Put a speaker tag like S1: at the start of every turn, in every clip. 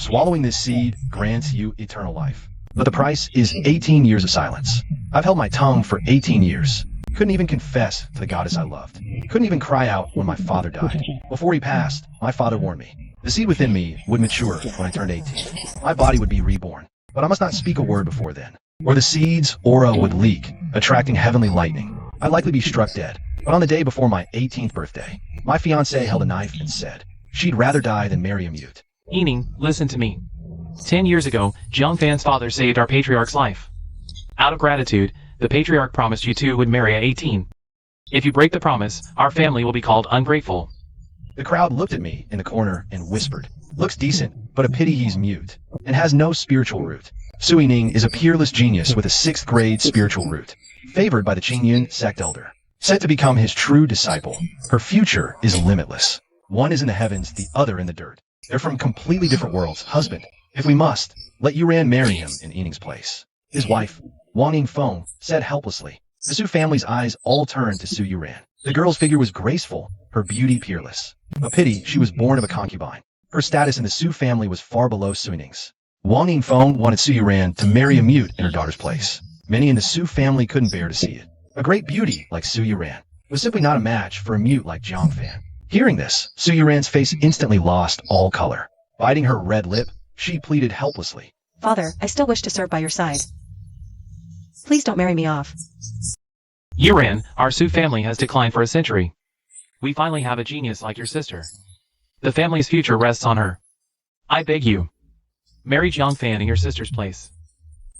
S1: Swallowing this seed grants you eternal life. But the price is 18 years of silence. I've held my tongue for 18 years. Couldn't even confess to the goddess I loved. Couldn't even cry out when my father died. Before he passed, my father warned me. The seed within me would mature when I turned 18. My body would be reborn. But I must not speak a word before then, or the seed's aura would leak, attracting heavenly lightning. I'd likely be struck dead. But on the day before my 18th birthday, my fiancée held a knife and said she'd rather die than marry a mute.
S2: Ening, listen to me. 10 years ago, Jiang Fan's father saved our patriarch's life. Out of gratitude, the patriarch promised you two would marry at 18. If you break the promise, our family will be called ungrateful.
S1: The crowd looked at me in the corner and whispered, "Looks decent, but a pity he's mute, and has no spiritual root." Sui Ning is a peerless genius with a 6th grade spiritual root, favored by the Qingyun sect elder, set to become his true disciple. Her future is limitless. One is in the heavens, the other in the dirt. They're from completely different worlds. Husband, if we must, let Yuran marry him in Ening's place. His wife, Wang Yingfeng, said helplessly. The Su family's eyes all turned to Su Yuran. The girl's figure was graceful, her beauty peerless. A pity she was born of a concubine. Her status in the Su family was far below Su Ning's. Wang Yingfeng wanted Su Yuran to marry a mute in her daughter's place. Many in the Su family couldn't bear to see it. A great beauty like Su Yuran was simply not a match for a mute like Jiang Fan. Hearing this, Su Yuran's face instantly lost all color. Biting her red lip, she pleaded helplessly.
S3: Father, I still wish to serve by your side. Please don't marry me off.
S2: Yuran, our Su family has declined for a century. We finally have a genius like your sister. The family's future rests on her. I beg you, marry Jiang Fan in your sister's place.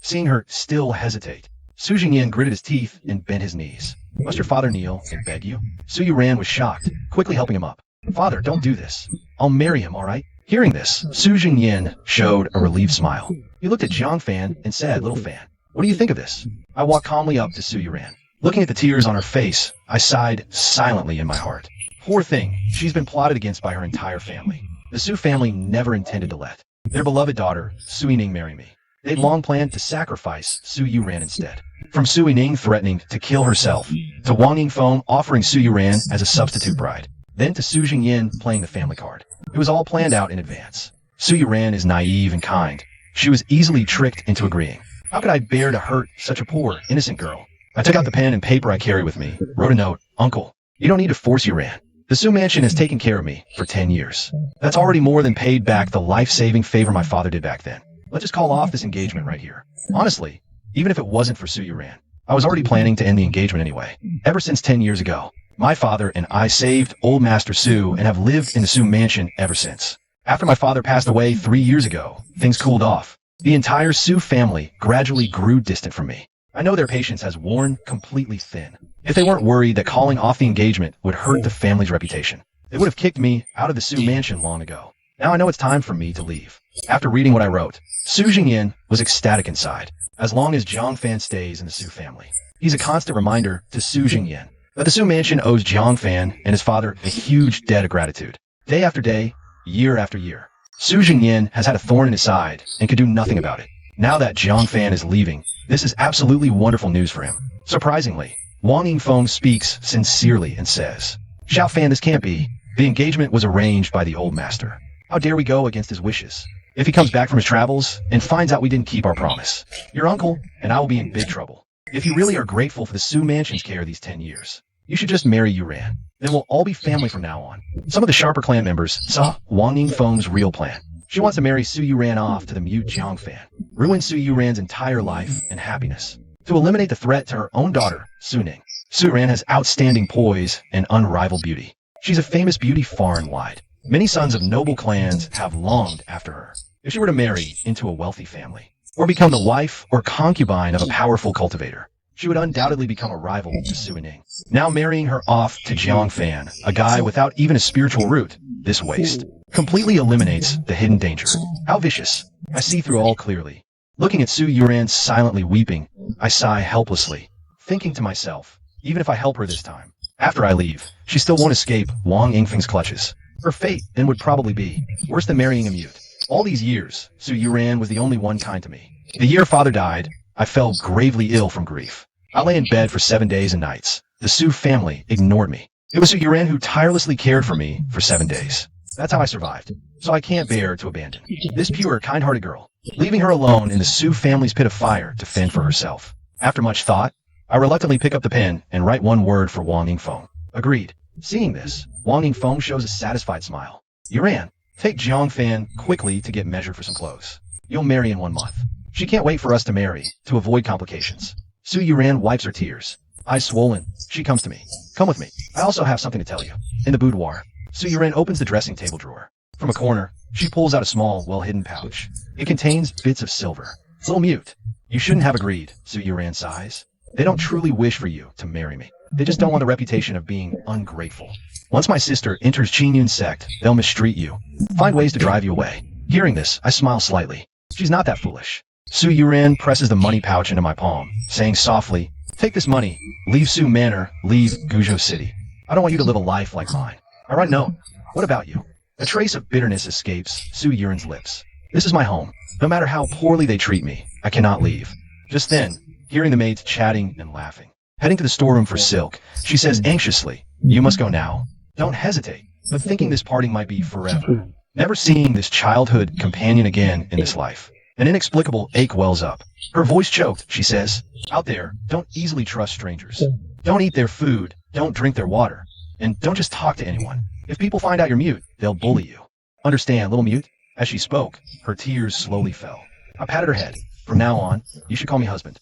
S1: Seeing her still hesitate, Su Jingyan gritted his teeth and bent his knees. Must your father kneel and beg you? Su Yuran was shocked, quickly helping him up. Father, don't do this. I'll marry him, all right? Hearing this, Su Jingyan showed a relieved smile. He looked at Jiang Fan and said, "Little Fan, what do you think of this?" I walked calmly up to Su Yuran. Looking at the tears on her face, I sighed silently in my heart. Poor thing, she's been plotted against by her entire family. The Su family never intended to let their beloved daughter, Sui Ning, marry me. They'd long planned to sacrifice Su Yuran instead. From Sui Ning threatening to kill herself, to Wang Yingfeng offering Su Yuran as a substitute bride, then to Su Jingyan playing the family card. It was all planned out in advance. Su Yuran is naive and kind. She was easily tricked into agreeing. How could I bear to hurt such a poor, innocent girl? I took out the pen and paper I carry with me, wrote a note. "Uncle, you don't need to force Yuran. The Su mansion has taken care of me for 10 years. That's already more than paid back the life-saving favor my father did back then. Let's just call off this engagement right here." Honestly, even if it wasn't for Su Yuran, I was already planning to end the engagement anyway. Ever since 10 years ago, my father and I saved old Master Su and have lived in the Su mansion ever since. After my father passed away 3 years ago, things cooled off. The entire Su family gradually grew distant from me. I know their patience has worn completely thin. If they weren't worried that calling off the engagement would hurt the family's reputation, they would have kicked me out of the Su mansion long ago. Now I know it's time for me to leave. After reading what I wrote, Su Jingyan was ecstatic inside. As long as Jiang Fan stays in the Su family, he's a constant reminder to Su Jingyan that the Su mansion owes Jiang Fan and his father a huge debt of gratitude. Day after day, year after year, Su Jingyan has had a thorn in his side and could do nothing about it. Now that Jiang Fan is leaving, this is absolutely wonderful news for him. Surprisingly, Wang Yingfeng speaks sincerely and says, "Xiao Fan, this can't be. The engagement was arranged by the old master. How dare we go against his wishes? If he comes back from his travels and finds out we didn't keep our promise, your uncle and I will be in big trouble. If you really are grateful for the Su mansion's care these 10 years, you should just marry Yuran. Then we'll all be family from now on." Some of the sharper clan members saw Wang Yingfeng's real plan. She wants to marry Su Yuran off to the mute Jiang Fan, ruin Su Yuran's entire life and happiness, to eliminate the threat to her own daughter, Su Ning. Su Yuran has outstanding poise and unrivaled beauty. She's a famous beauty far and wide. Many sons of noble clans have longed after her. If she were to marry into a wealthy family, or become the wife or concubine of a powerful cultivator, she would undoubtedly become a rival to Su Ning. Now marrying her off to Jiang Fan, a guy without even a spiritual root, this waste completely eliminates the hidden danger. How vicious. I see through all clearly. Looking at Su Yuran silently weeping, I sigh helplessly, thinking to myself, even if I help her this time, after I leave, she still won't escape Wang Yingfeng's clutches. Her fate then would probably be worse than marrying a mute. All these years, Su Yuran was the only one kind to me. The year father died, I fell gravely ill from grief. I lay in bed for 7 days and nights. The Su family ignored me. It was Su Yuran who tirelessly cared for me for 7 days. That's how I survived. So I can't bear to abandon this pure, kind-hearted girl, leaving her alone in the Su family's pit of fire to fend for herself. After much thought, I reluctantly pick up the pen and write one word for Wang Yingfeng. Agreed. Seeing this, Wang Yingfeng shows a satisfied smile. Yuran, take Jiang Fan quickly to get measured for some clothes. You'll marry in 1 month. She can't wait for us to marry, to avoid complications. Su Yuran wipes her tears. Eyes swollen, she comes to me. Come with me. I also have something to tell you. In the boudoir, Su Yuran opens the dressing table drawer. From a corner, she pulls out a small, well-hidden pouch. It contains bits of silver. Little mute. You shouldn't have agreed, Su Yuran sighs. They don't truly wish for you to marry me. They just don't want the reputation of being ungrateful. Once my sister enters Qingyun's sect, they'll mistreat you. Find ways to drive you away. Hearing this, I smile slightly. She's not that foolish. Su Yuran presses the money pouch into my palm, saying softly, take this money, leave Su Manor, leave Guizhou City. I don't want you to live a life like mine. I write note. What about you? A trace of bitterness escapes Su Yuran's lips. This is my home. No matter how poorly they treat me, I cannot leave. Just then, hearing the maids chatting and laughing. Heading to the storeroom for silk, she says anxiously, you must go now. Don't hesitate, but thinking this parting might be forever. Never seeing this childhood companion again in this life. An inexplicable ache wells up. Her voice choked, she says, out there, don't easily trust strangers. Don't eat their food, don't drink their water, and don't just talk to anyone. If people find out you're mute, they'll bully you. Understand, little mute? As she spoke, her tears slowly fell. I patted her head. From now on, you should call me husband.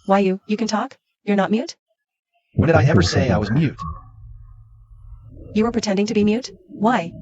S3: Why you can talk? You're not mute?
S1: When did I ever say I was mute?
S3: You were pretending to be mute? Why?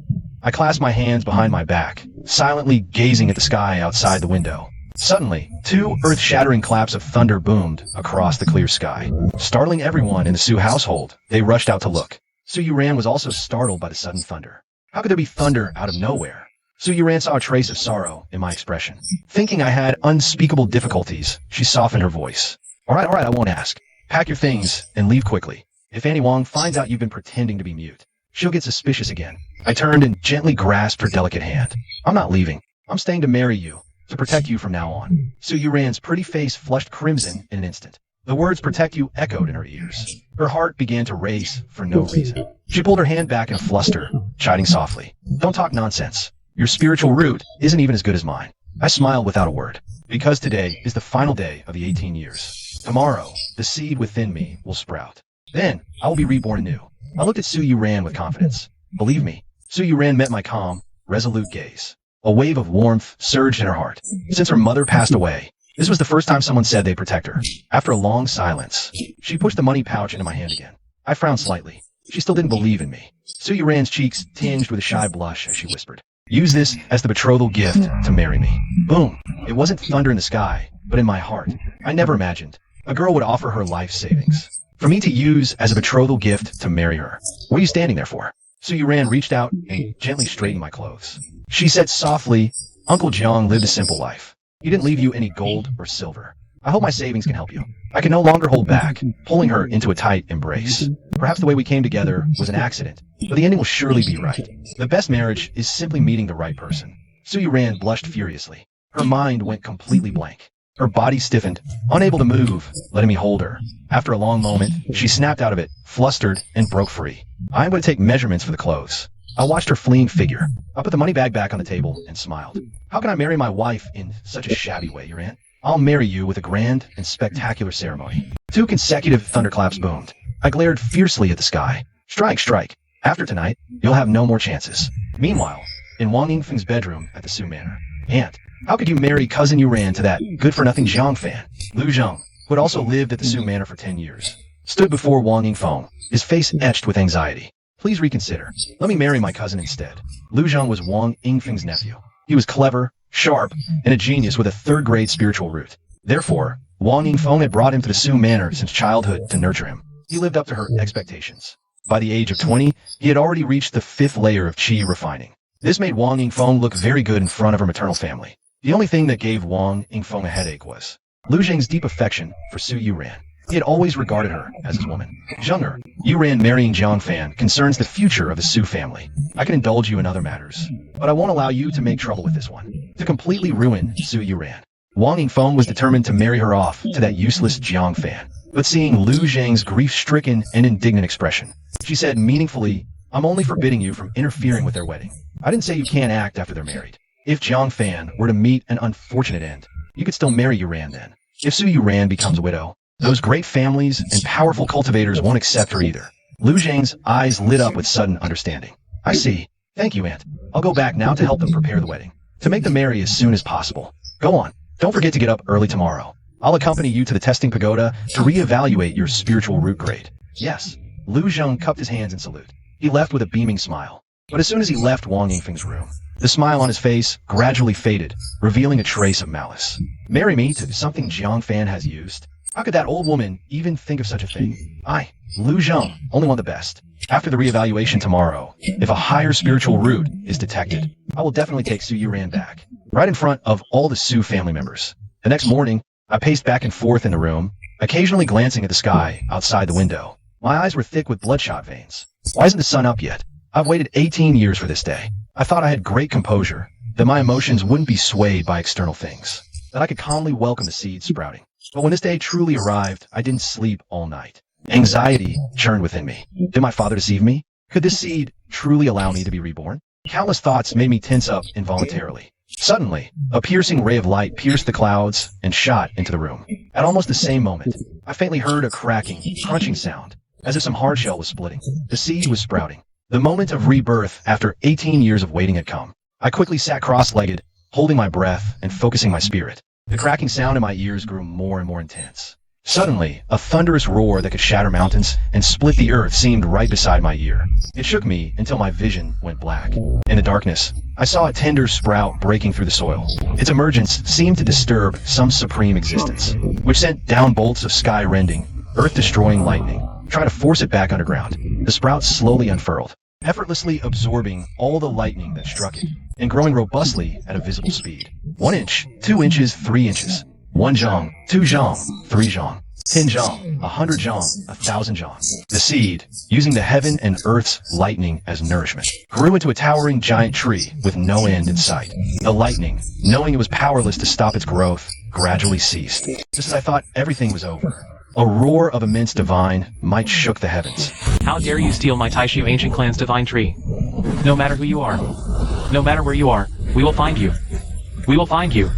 S1: I clasped my hands behind my back, silently gazing at the sky outside the window. Suddenly, 2 earth-shattering claps of thunder boomed across the clear sky. Startling everyone in the Su household, they rushed out to look. Su Yuran was also startled by the sudden thunder. How could there be thunder out of nowhere? Su Yuran saw a trace of sorrow in my expression. Thinking I had unspeakable difficulties, she softened her voice. All right, I won't ask. Pack your things and leave quickly. If Annie Wang finds out you've been pretending to be mute, she'll get suspicious again. I turned and gently grasped her delicate hand. I'm not leaving. I'm staying to marry you, to protect you from now on. Su Yuran's pretty face flushed crimson in an instant. The words protect you echoed in her ears. Her heart began to race for no reason. She pulled her hand back in a fluster, chiding softly. Don't talk nonsense. Your spiritual root isn't even as good as mine. I smiled without a word, because today is the final day of the 18 years. Tomorrow, the seed within me will sprout. Then, I will be reborn anew. I looked at Su Yuran with confidence. Believe me, Su Yuran met my calm, resolute gaze. A wave of warmth surged in her heart. Since her mother passed away, this was the first time someone said they'd protect her. After a long silence, she pushed the money pouch into my hand again. I frowned slightly. She still didn't believe in me. Su Yuran's cheeks tinged with a shy blush as she whispered, use this as the betrothal gift to marry me. Boom. It wasn't thunder in the sky, but in my heart. I never imagined a girl would offer her life savings for me to use as a betrothal gift to marry her. What are you standing there for? Su Yuran reached out and gently straightened my clothes. She said softly, Uncle Jiang lived a simple life. He didn't leave you any gold or silver. I hope my savings can help you. I can no longer hold back, pulling her into a tight embrace. Perhaps the way we came together was an accident, but the ending will surely be right. The best marriage is simply meeting the right person. Su Yuran blushed furiously. Her mind went completely blank. Her body stiffened, unable to move, letting me hold her. After a long moment, she snapped out of it, flustered, and broke free. I'm going to take measurements for the clothes. I watched her fleeing figure. I put the money bag back on the table and smiled. How can I marry my wife in such a shabby way, Yuran? I'll marry you with a grand and spectacular ceremony. 2 consecutive thunderclaps boomed. I glared fiercely at the sky. Strike, strike. After tonight, you'll have no more chances. Meanwhile, in Wang Yingfeng's bedroom at the Su Manor. Aunt, how could you marry cousin Yuran to that good-for-nothing Jiang fan? Lu Zheng, who had also lived at the Su Manor for 10 years, stood before Wang Yingfeng, his face etched with anxiety. Please reconsider. Let me marry my cousin instead. Lu Zheng was Wang Yingfeng's nephew. He was clever, sharp, and a genius with a 3rd-grade spiritual root. Therefore, Wang Yingfeng had brought him to the Su Manor since childhood to nurture him. He lived up to her expectations. By the age of 20, he had already reached the 5th layer of qi refining. This made Wang Yingfeng look very good in front of her maternal family. The only thing that gave Wang Yingfeng a headache was Lu Zheng's deep affection for Su Yuran. He had always regarded her as his woman. Zheng'er, Yuran marrying Jiang Fan concerns the future of the Su family. I can indulge you in other matters, but I won't allow you to make trouble with this one. To completely ruin Su Yuran, Wang Yingfeng was determined to marry her off to that useless Jiang Fan. But seeing Lu Zheng's grief-stricken and indignant expression, she said meaningfully, I'm only forbidding you from interfering with their wedding. I didn't say you can't act after they're married. If Jiang Fan were to meet an unfortunate end, you could still marry Yuran then. If Su Yuran becomes a widow, those great families and powerful cultivators won't accept her either. Lu Zhang's eyes lit up with sudden understanding. I see. Thank you, Aunt. I'll go back now to help them prepare the wedding. To make them marry as soon as possible. Go on. Don't forget to get up early tomorrow. I'll accompany you to the testing pagoda to reevaluate your spiritual root grade. Yes. Lu Zheng cupped his hands in salute. He left with a beaming smile. But as soon as he left Wang Yingfeng's room, the smile on his face gradually faded, revealing a trace of malice. Marry me to something Jiang Fan has used? How could that old woman even think of such a thing? I, Lu Zheng, only want the best. After the reevaluation tomorrow, if a higher spiritual root is detected, I will definitely take Su Yuran back, right in front of all the Su family members. The next morning, I paced back and forth in the room, occasionally glancing at the sky outside the window. My eyes were thick with bloodshot veins. Why isn't the sun up yet? I've waited 18 years for this day. I thought I had great composure, that my emotions wouldn't be swayed by external things, that I could calmly welcome the seeds sprouting. But when this day truly arrived, I didn't sleep all night. Anxiety churned within me. Did my father deceive me? Could this seed truly allow me to be reborn? Countless thoughts made me tense up involuntarily. Suddenly, a piercing ray of light pierced the clouds and shot into the room. At almost the same moment, I faintly heard a cracking, crunching sound, as if some hard shell was splitting. The seed was sprouting. The moment of rebirth after 18 years of waiting had come. I quickly sat cross-legged, holding my breath and focusing my spirit. The cracking sound in my ears grew more and more intense. Suddenly, a thunderous roar that could shatter mountains and split the earth seemed right beside my ear. It shook me until my vision went black. In the darkness, I saw a tender sprout breaking through the soil. Its emergence seemed to disturb some supreme existence, which sent down bolts of sky-rending, earth-destroying lightning, trying to force it back underground. The sprout slowly unfurled, effortlessly absorbing all the lightning that struck it, and growing robustly at a visible speed. 1 inch, 2 inches, 3 inches. 1 zhang, 2 zhang, 3 zhang, 10 zhang, 100 zhang, 1,000 zhang. The seed, using the heaven and earth's lightning as nourishment, grew into a towering giant tree with no end in sight. The lightning, knowing it was powerless to stop its growth, gradually ceased. Just as I thought everything was over, a roar of immense divine might shook the heavens.
S2: How dare you steal my Taishu ancient clan's divine tree? No matter who you are, no matter where you are, we will find you. We will find you.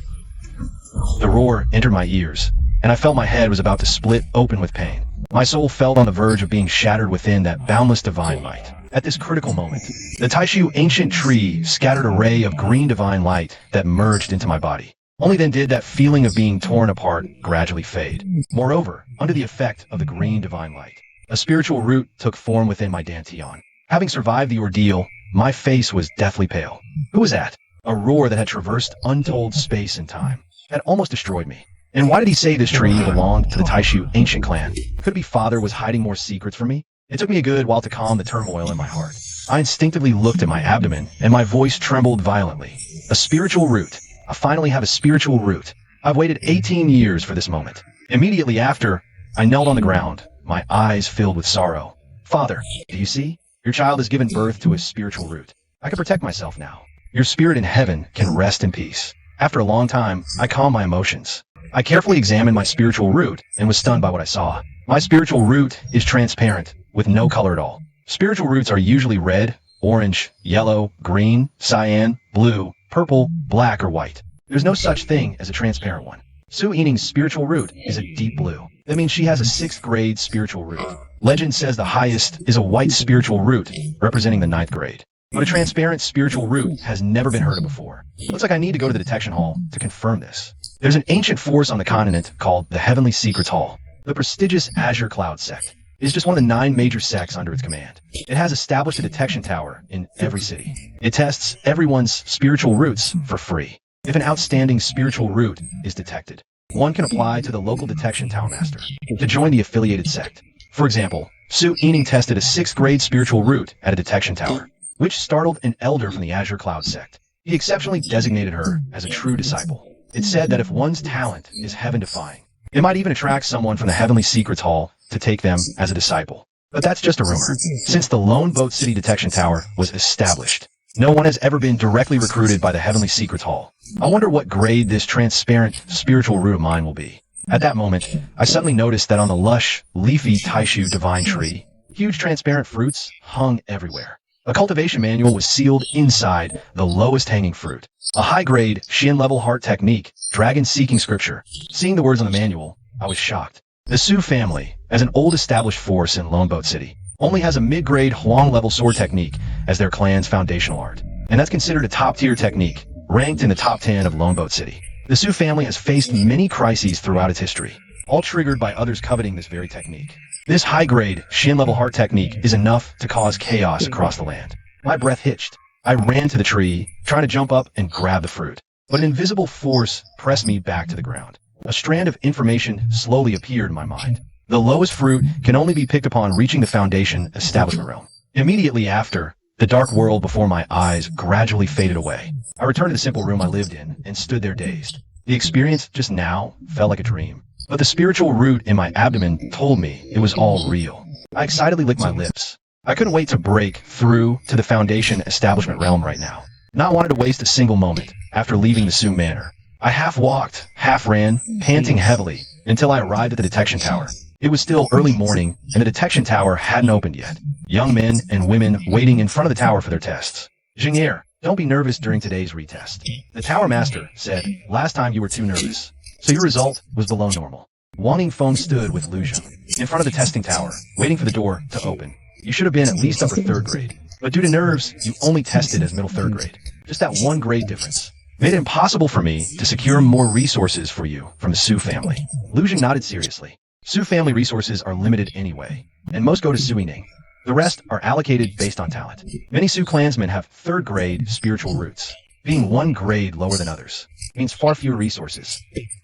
S1: The roar entered my ears, and I felt my head was about to split open with pain. My soul felt on the verge of being shattered within that boundless divine light. At this critical moment, the Taishu ancient tree scattered a ray of green divine light that merged into my body. Only then did that feeling of being torn apart gradually fade. Moreover, under the effect of the green divine light, a spiritual root took form within my dantian. Having survived the ordeal, my face was deathly pale. Who was that? A roar that had traversed untold space and time had almost destroyed me. And why did he say this tree belonged to the Taishu ancient clan? Could it be father was hiding more secrets from me? It took me a good while to calm the turmoil in my heart. I instinctively looked at my abdomen, and my voice trembled violently. A spiritual root. I finally have a spiritual root. I've waited 18 years for this moment. Immediately after, I knelt on the ground, my eyes filled with sorrow. Father, do you see? Your child has given birth to a spiritual root. I can protect myself now. Your spirit in heaven can rest in peace. After a long time, I calmed my emotions. I carefully examined my spiritual root and was stunned by what I saw. My spiritual root is transparent, with no color at all. Spiritual roots are usually red, orange, yellow, green, cyan, blue, purple, black, or white. There's no such thing as a transparent one. Su Yining's spiritual root is a deep blue. That means she has a 6th grade spiritual root. Legend says the highest is a white spiritual root, representing the 9th grade. But a transparent spiritual root has never been heard of before. Looks like I need to go to the detection hall to confirm this. There's an ancient force on the continent called the Heavenly Secrets Hall. The prestigious Azure Cloud sect is just one of the 9 major sects under its command. It has established a detection tower in every city. It tests everyone's spiritual roots for free. If an outstanding spiritual root is detected, one can apply to the local detection tower master to join the affiliated sect. For example, Su Yining tested a 6th grade spiritual root at a detection tower, which startled an elder from the Azure Cloud sect. He exceptionally designated her as a true disciple. It said that if one's talent is heaven-defying, it might even attract someone from the Heavenly Secrets Hall to take them as a disciple. But that's just a rumor. Since the Lone Boat City Detection Tower was established, no one has ever been directly recruited by the Heavenly Secrets Hall. I wonder what grade this transparent spiritual root of mine will be. At that moment, I suddenly noticed that on the lush, leafy Taishu divine tree, huge transparent fruits hung everywhere. A cultivation manual was sealed inside the lowest hanging fruit. A high-grade, Shin-level heart technique, dragon-seeking scripture. Seeing the words on the manual, I was shocked. The Su family, as an old established force in Lone Boat City, only has a mid-grade Huang-level sword technique as their clan's foundational art. And that's considered a top-tier technique, ranked in the top 10 of Lone Boat City. The Su family has faced many crises throughout its history, all triggered by others coveting this very technique. This high-grade, Shin-level heart technique is enough to cause chaos across the land. My breath hitched. I ran to the tree, trying to jump up and grab the fruit. But an invisible force pressed me back to the ground. A strand of information slowly appeared in my mind. The lowest fruit can only be picked upon reaching the foundation establishment realm. Immediately after, the dark world before my eyes gradually faded away. I returned to the simple room I lived in and stood there dazed. The experience just now felt like a dream. But the spiritual root in my abdomen told me it was all real. I excitedly licked my lips. I couldn't wait to break through to the foundation establishment realm right now. Not wanting to waste a single moment after leaving the Su Manor. I half walked, half ran, panting heavily, until I arrived at the detection tower. It was still early morning, and the detection tower hadn't opened yet. Young men and women waiting in front of the tower for their tests. Jing'er, don't be nervous during today's retest. The tower master said, last time you were too nervous. So your result was below normal. Wang Yingfeng stood with Lu Zheng in front of the testing tower, waiting for the door to open. You should have been at least upper 3rd grade. But due to nerves, you only tested as middle 3rd grade. Just that one grade difference. Made it impossible for me to secure more resources for you from the Su family. Lu Zheng nodded seriously. Su family resources are limited anyway, and most go to Su Yining. The rest are allocated based on talent. Many Su clansmen have 3rd grade spiritual roots. Being 1 grade lower than others means far fewer resources.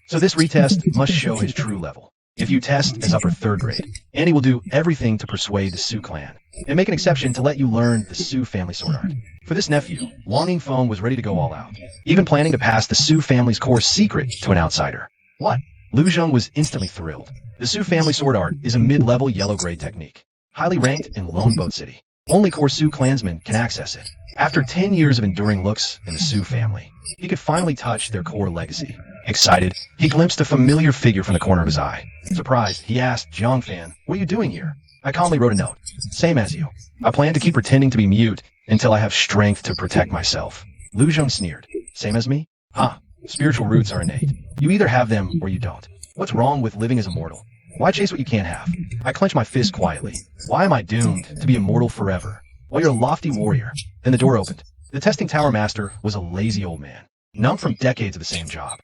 S1: So this retest must show his true level. If you test as upper 3rd grade, Annie will do everything to persuade the Su clan, and make an exception to let you learn the Su family sword art. For this nephew, Wang Yingfeng was ready to go all out, even planning to pass the Su family's course secret to an outsider. What? Lu Zheng was instantly thrilled. The Su family sword art is a mid-level yellow grade technique, highly ranked in Lone Boat City. Only core Su clansmen can access it. After 10 years of enduring looks in the Su family, he could finally touch their core legacy. Excited, he glimpsed a familiar figure from the corner of his eye. Surprised, he asked Jiang Fan, "What are you doing here?" I calmly wrote a note. "Same as you. I plan to keep pretending to be mute until I have strength to protect myself." Lu Zheng sneered. "Same as me? Huh. Spiritual roots are innate. You either have them or you don't. What's wrong with living as immortal? Why chase what you can't have?" I clenched my fist quietly. Why am I doomed to be immortal forever? Well, you're a lofty warrior. Then the door opened. The testing tower master was a lazy old man, numb from decades of the same job.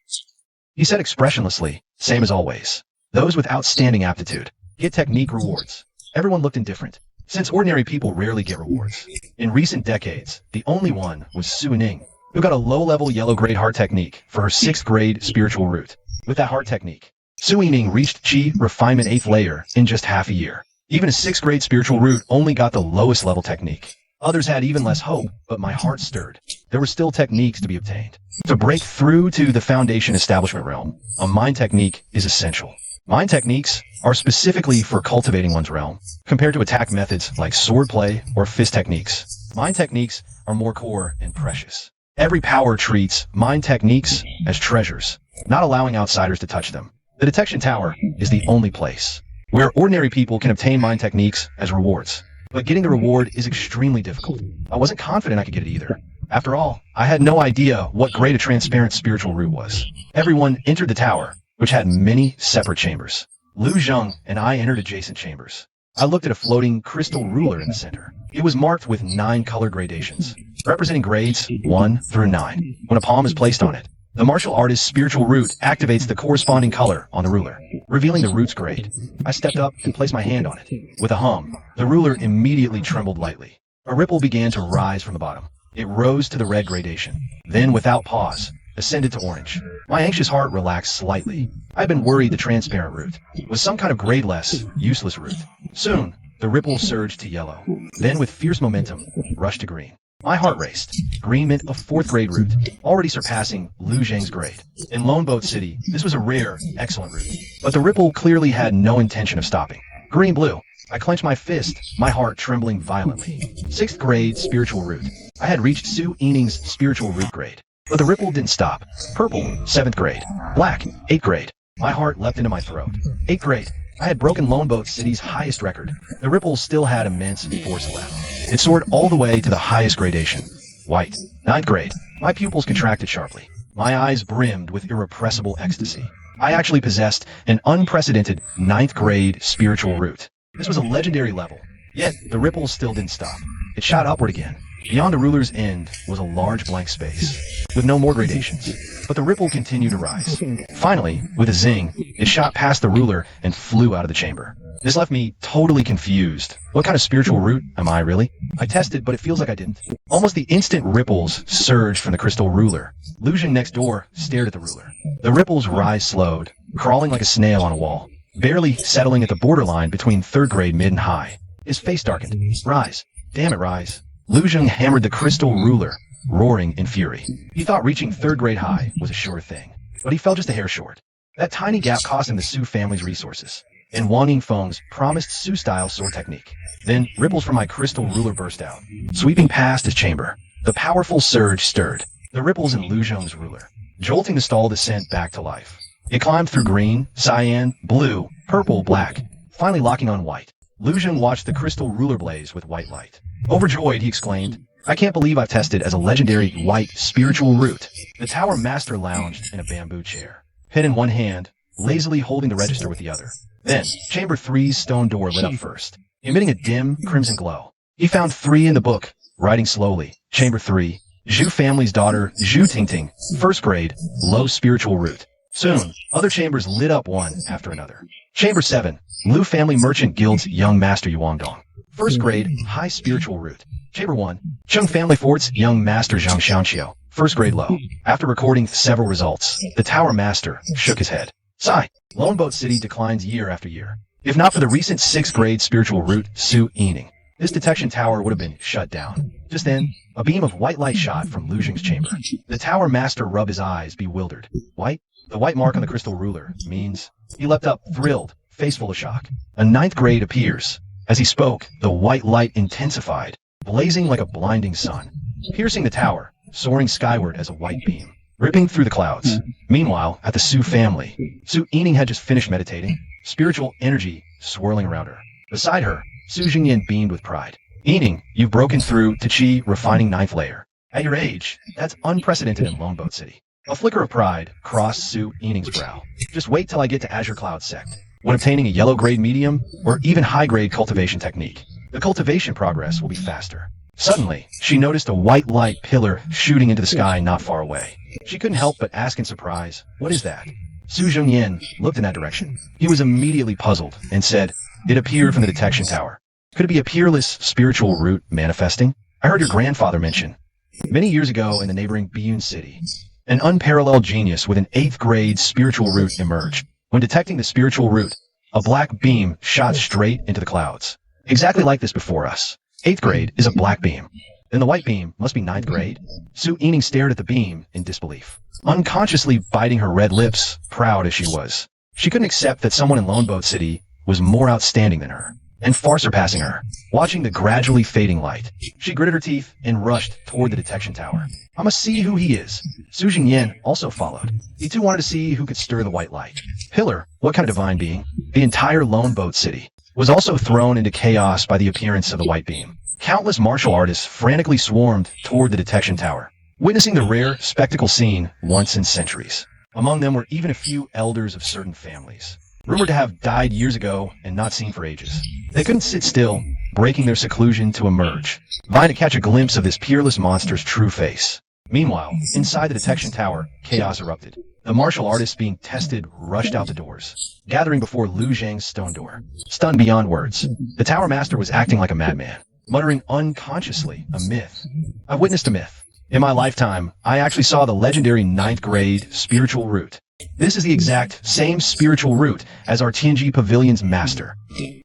S1: He said expressionlessly, "Same as always. Those with outstanding aptitude get technique rewards." Everyone looked indifferent, since ordinary people rarely get rewards. In recent decades, the only one was Su Yining, who got a low-level yellow grade heart technique for her 6th grade spiritual root. With that heart technique, Su Yining reached Qi Refinement 8th layer in just half a year. Even a 6th grade spiritual root only got the lowest level technique. Others had even less hope, but my heart stirred. There were still techniques to be obtained. To break through to the foundation establishment realm, a mind technique is essential. Mind techniques are specifically for cultivating one's realm, compared to attack methods like swordplay or fist techniques. Mind techniques are more core and precious. Every power treats mind techniques as treasures, not allowing outsiders to touch them. The detection tower is the only place where ordinary people can obtain mind techniques as rewards. But getting the reward is extremely difficult. I wasn't confident I could get it either. After all, I had no idea what grade a transparent spiritual root was. Everyone entered the tower, which had many separate chambers. Lu Zheng and I entered adjacent chambers. I looked at a floating crystal ruler in the center. It was marked with 9 color gradations, representing grades 1 through 9. When a palm is placed on it, the martial artist's spiritual root activates the corresponding color on the ruler, revealing the root's grade. I stepped up and placed my hand on it. With a hum, the ruler immediately trembled lightly. A ripple began to rise from the bottom. It rose to the red gradation, then without pause, ascended to orange. My anxious heart relaxed slightly. I had been worried the transparent root was some kind of grade-less, useless root. Soon, the ripple surged to yellow, then with fierce momentum, rushed to green. My heart raced. Green meant a 4th grade root, already surpassing Lu Zheng's grade. In Lone Boat City, this was a rare, excellent root. But the ripple clearly had no intention of stopping. Green-blue. I clenched my fist, my heart trembling violently. 6th grade spiritual root. I had reached Su Yining's spiritual root grade. But the ripple didn't stop. Purple, 7th grade. Black, 8th grade. My heart leapt into my throat. 8th grade. I had broken Lone Boat City's highest record. The ripples still had immense force left. It soared all the way to the highest gradation. White. Ninth grade. My pupils contracted sharply. My eyes brimmed with irrepressible ecstasy. I actually possessed an unprecedented ninth grade spiritual root. This was a legendary level. Yet, the ripples still didn't stop. It shot upward again. Beyond the ruler's end was a large blank space, with no more gradations. But the ripple continued to rise. Finally, with a zing, it shot past the ruler and flew out of the chamber. This left me totally confused. What kind of spiritual root am I, really? I tested, but it feels like I didn't. Almost the instant ripples surged from the crystal ruler. Lu Zheng next door stared at the ruler. The ripples rise slowed, crawling like a snail on a wall, barely settling at the borderline between third grade, mid, and high. His face darkened. Rise. Damn it, rise. Lu Zheng hammered the crystal ruler, roaring in fury. He thought reaching third grade high was a sure thing, but he fell just a hair short. That tiny gap cost him the Su family's resources, and Wang Yingfeng's promised Su-style sword technique. Then ripples from my crystal ruler burst out, sweeping past his chamber. The powerful surge stirred the ripples in Lu Zheng's ruler, jolting the stall descent back to life. It climbed through green, cyan, blue, purple, black, finally locking on white. Lu Zheng watched the crystal ruler blaze with white light. Overjoyed, he exclaimed, I can't believe I've tested as a legendary white spiritual root. The tower master lounged in a bamboo chair, pen in one hand, lazily holding the register with the other. Then, chamber 3's stone door lit up first, emitting a dim, crimson glow. He found 3 in the book, writing slowly. Chamber 3, Zhu family's daughter, Zhu Tingting, first grade, low spiritual root. Soon, other chambers lit up one after another. Chamber 7, Lu Family Merchant Guild's young master Yuangdong, first grade, high spiritual root. Chamber 1, Chung Family Fort's young master Zhang Xiangqiu, first grade low. After recording several results, the tower master shook his head. Sigh. Lone Boat City declines year after year. If not for the recent 6th grade spiritual root, Su Yining, this detection tower would have been shut down. Just then, a beam of white light shot from Lu Zheng's chamber. The tower master rubbed his eyes, bewildered. White? The white mark on the crystal ruler means... He leapt up, thrilled, face full of shock. A 9th grade appears. As he spoke, the white light intensified, blazing like a blinding sun, piercing the tower, soaring skyward as a white beam, ripping through the clouds. Meanwhile, at the Su family, Su Yining had just finished meditating, spiritual energy swirling around her. Beside her, Su Jingyan beamed with pride. Yining, you've broken through to Qi refining 9th layer. At your age, that's unprecedented in Lone Boat City. A flicker of pride crossed Su Yining's brow. Just wait till I get to Azure Cloud Sect, when obtaining a yellow grade medium or even high grade cultivation technique. The cultivation progress will be faster. Suddenly, she noticed a white light pillar shooting into the sky not far away. She couldn't help but ask in surprise, what is that? Su Zhengyan looked in that direction. He was immediately puzzled and said, it appeared from the detection tower. Could it be a peerless spiritual root manifesting? I heard your grandfather mention. Many years ago in the neighboring Biyun city, an unparalleled genius with an 8th grade spiritual root emerged. When detecting the spiritual root, a black beam shot straight into the clouds. Exactly like this before us. 8th grade is a black beam. Then the white beam must be 9th grade. Su Yining stared at the beam in disbelief, unconsciously biting her red lips, proud as she was. She couldn't accept that someone in Lone Boat City was more outstanding than her, and far surpassing her. Watching the gradually fading light, she gritted her teeth and rushed toward the detection tower. I must see who he is. Su Jingyan also followed. He too wanted to see who could stir the white light. Pillar, what kind of divine being? The entire Lone Boat City was also thrown into chaos by the appearance of the white beam. Countless martial artists frantically swarmed toward the detection tower, witnessing the rare spectacle seen once in centuries. Among them were even a few elders of certain families, rumored to have died years ago and not seen for ages. They couldn't sit still, breaking their seclusion to emerge, vying to catch a glimpse of this peerless monster's true face. Meanwhile, inside the detection tower, chaos erupted. The martial artists being tested rushed out the doors, gathering before Lu Zheng's stone door. Stunned beyond words, the tower master was acting like a madman, muttering unconsciously a myth. I witnessed a myth. In my lifetime, I actually saw the legendary 9th grade spiritual root. This is the exact same spiritual root as our Tianji Pavilion's master.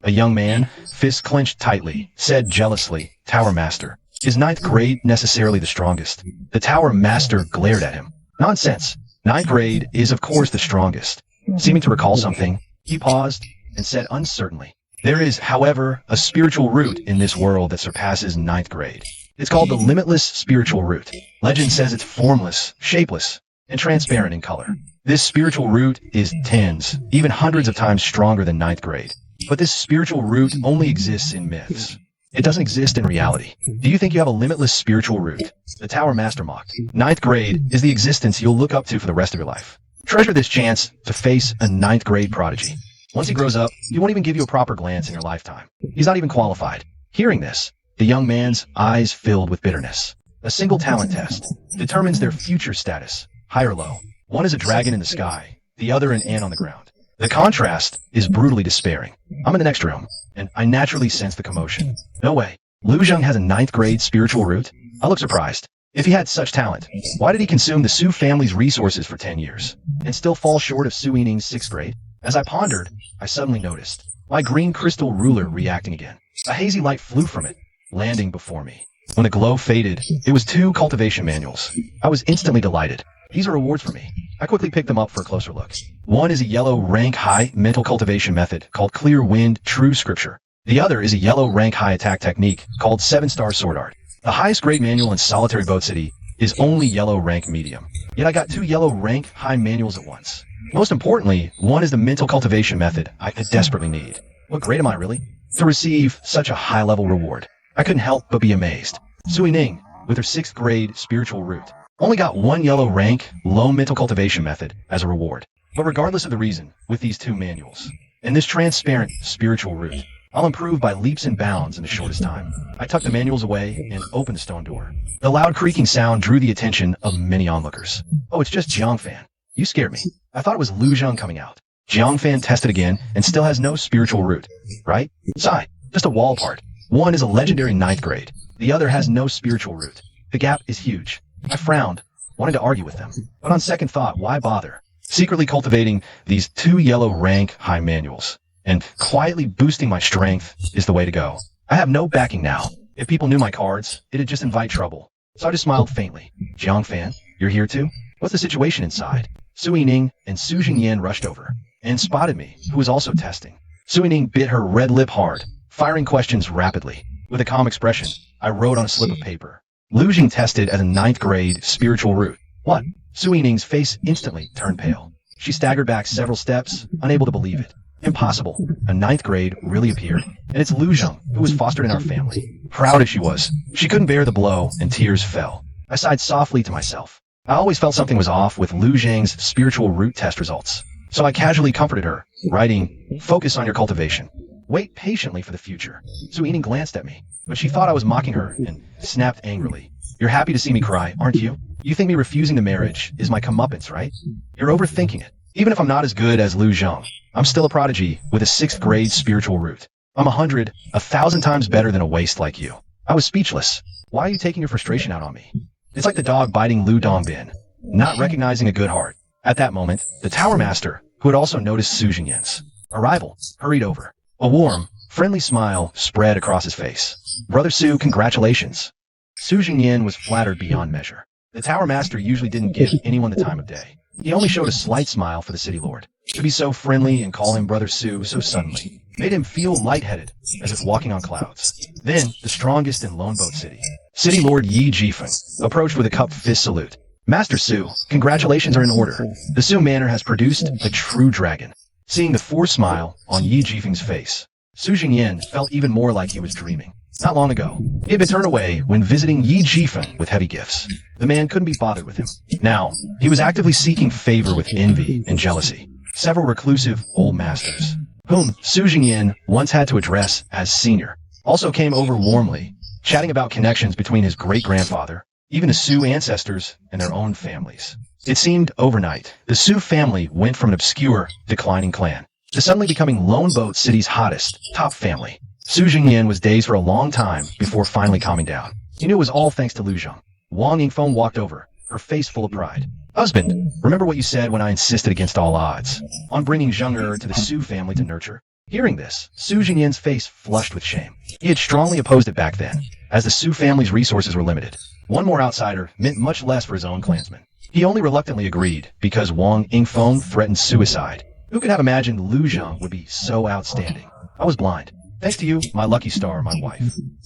S1: A young man, fists clenched tightly, said jealously, Tower Master, is 9th grade necessarily the strongest? The Tower Master glared at him. Nonsense. 9th grade is of course the strongest. Seeming to recall something, he paused and said uncertainly, there is, however, a spiritual root in this world that surpasses 9th grade. It's called the limitless spiritual root. Legend says it's formless, shapeless, and transparent in color. This spiritual root is tens, even hundreds of times stronger than ninth grade. But this spiritual root only exists in myths. It doesn't exist in reality. Do you think you have a limitless spiritual root? The Tower Master mocked. Ninth grade is the existence you'll look up to for the rest of your life. Treasure this chance to face a ninth grade prodigy. Once he grows up, he won't even give you a proper glance in your lifetime. He's not even qualified. Hearing this, the young man's eyes filled with bitterness. A single talent test determines their future status, high or low. One is a dragon in the sky, the other an ant on the ground. The contrast is brutally despairing. I'm in the next room, and I naturally sense the commotion. No way. Lu Zheng has a ninth grade spiritual root? I look surprised. If he had such talent, why did he consume the Su family's resources for 10 years, and still fall short of Su Yining's 6th grade? As I pondered, I suddenly noticed my green crystal ruler reacting again. A hazy light flew from it, landing before me. When the glow faded, it was 2 cultivation manuals. I was instantly delighted. These are rewards for me. I quickly picked them up for a closer look. One is a yellow rank high mental cultivation method called Clear Wind True Scripture. The other is a yellow rank high attack technique called 7-Star Sword Art. The highest grade manual in Solitary Boat City is only yellow rank medium. Yet I got 2 yellow rank high manuals at once. Most importantly, one is the mental cultivation method I desperately need. What grade am I really? To receive such a high level reward. I couldn't help but be amazed. Su Yining, with her 6th grade spiritual root, only got 1 yellow rank, low mental cultivation method as a reward. But regardless of the reason, with these 2 manuals, and this transparent spiritual root, I'll improve by leaps and bounds in the shortest time. I tucked the manuals away and opened the stone door. The loud creaking sound drew the attention of many onlookers. Oh, it's just Jiangfan. You scared me. I thought it was Lu Zheng coming out. Jiangfan tested again and still has no spiritual root, right? Sigh, just a wall part. One is a legendary 9th grade. The other has no spiritual root. The gap is huge. I frowned, wanted to argue with them. But on second thought, why bother? Secretly cultivating these 2 yellow rank high manuals and quietly boosting my strength is the way to go. I have no backing now. If people knew my cards, it'd just invite trouble. So I just smiled faintly. Jiangfan, you're here too? What's the situation inside? Su Yining and Su Jingyan rushed over and spotted me, who was also testing. Su Yining bit her red lip hard, firing questions rapidly. With a calm expression, I wrote on a slip of paper. Lu Jing tested as a 9th grade spiritual root. What? Su Yining's face instantly turned pale. She staggered back several steps, unable to believe it. Impossible. A 9th grade really appeared. And it's Lu Zheng, who was fostered in our family. Proud as she was, she couldn't bear the blow, and tears fell. I sighed softly to myself. I always felt something was off with Lu Zheng's spiritual root test results. So I casually comforted her, writing, "Focus on your cultivation. Wait patiently for the future." Su Yining glanced at me, but she thought I was mocking her and snapped angrily. "You're happy to see me cry, aren't you? You think me refusing the marriage is my comeuppance, right? You're overthinking it. Even if I'm not as good as Lu Zheng, I'm still a prodigy with a 6th grade spiritual root. I'm 100, 1,000 times better than a waste like you." I was speechless. Why are you taking your frustration out on me? It's like the dog biting Lu Dongbin, not recognizing a good heart. At that moment, the Tower Master, who had also noticed Su Jingyan's arrival, hurried over. A warm, friendly smile spread across his face. "Brother Su, congratulations." Su Jingyan was flattered beyond measure. The Tower Master usually didn't give anyone the time of day. He only showed a slight smile for the city lord. To be so friendly and call him Brother Su so suddenly made him feel lightheaded, as if walking on clouds. Then, the strongest in Lone Boat City, City Lord Yi Jifeng, approached with a cupped fist salute. "Master Su, congratulations are in order. The Su Manor has produced a true dragon." Seeing the forced smile on Yi Jifeng's face, Su Jingyan felt even more like he was dreaming. Not long ago, he had been turned away when visiting Yi Jifeng with heavy gifts. The man couldn't be bothered with him. Now, he was actively seeking favor with envy and jealousy. Several reclusive old masters, whom Su Jingyan once had to address as senior, also came over warmly, chatting about connections between his great-grandfather, even the Su ancestors, and their own families. It seemed overnight, the Su family went from an obscure, declining clan to suddenly becoming Lone Boat City's hottest, top family. Su Jingyan was dazed for a long time before finally calming down. He knew it was all thanks to Lu Zheng. Wang Yingfeng walked over, her face full of pride. "Husband, remember what you said when I insisted against all odds on bringing Zheng to the Su family to nurture?" Hearing this, Su Jingyan's face flushed with shame. He had strongly opposed it back then, as the Su family's resources were limited. One more outsider meant much less for his own clansmen. He only reluctantly agreed because Wang Yingfeng threatened suicide. Who could have imagined Lu Zheng would be so outstanding? I was blind. Thanks to you, my lucky star, my wife.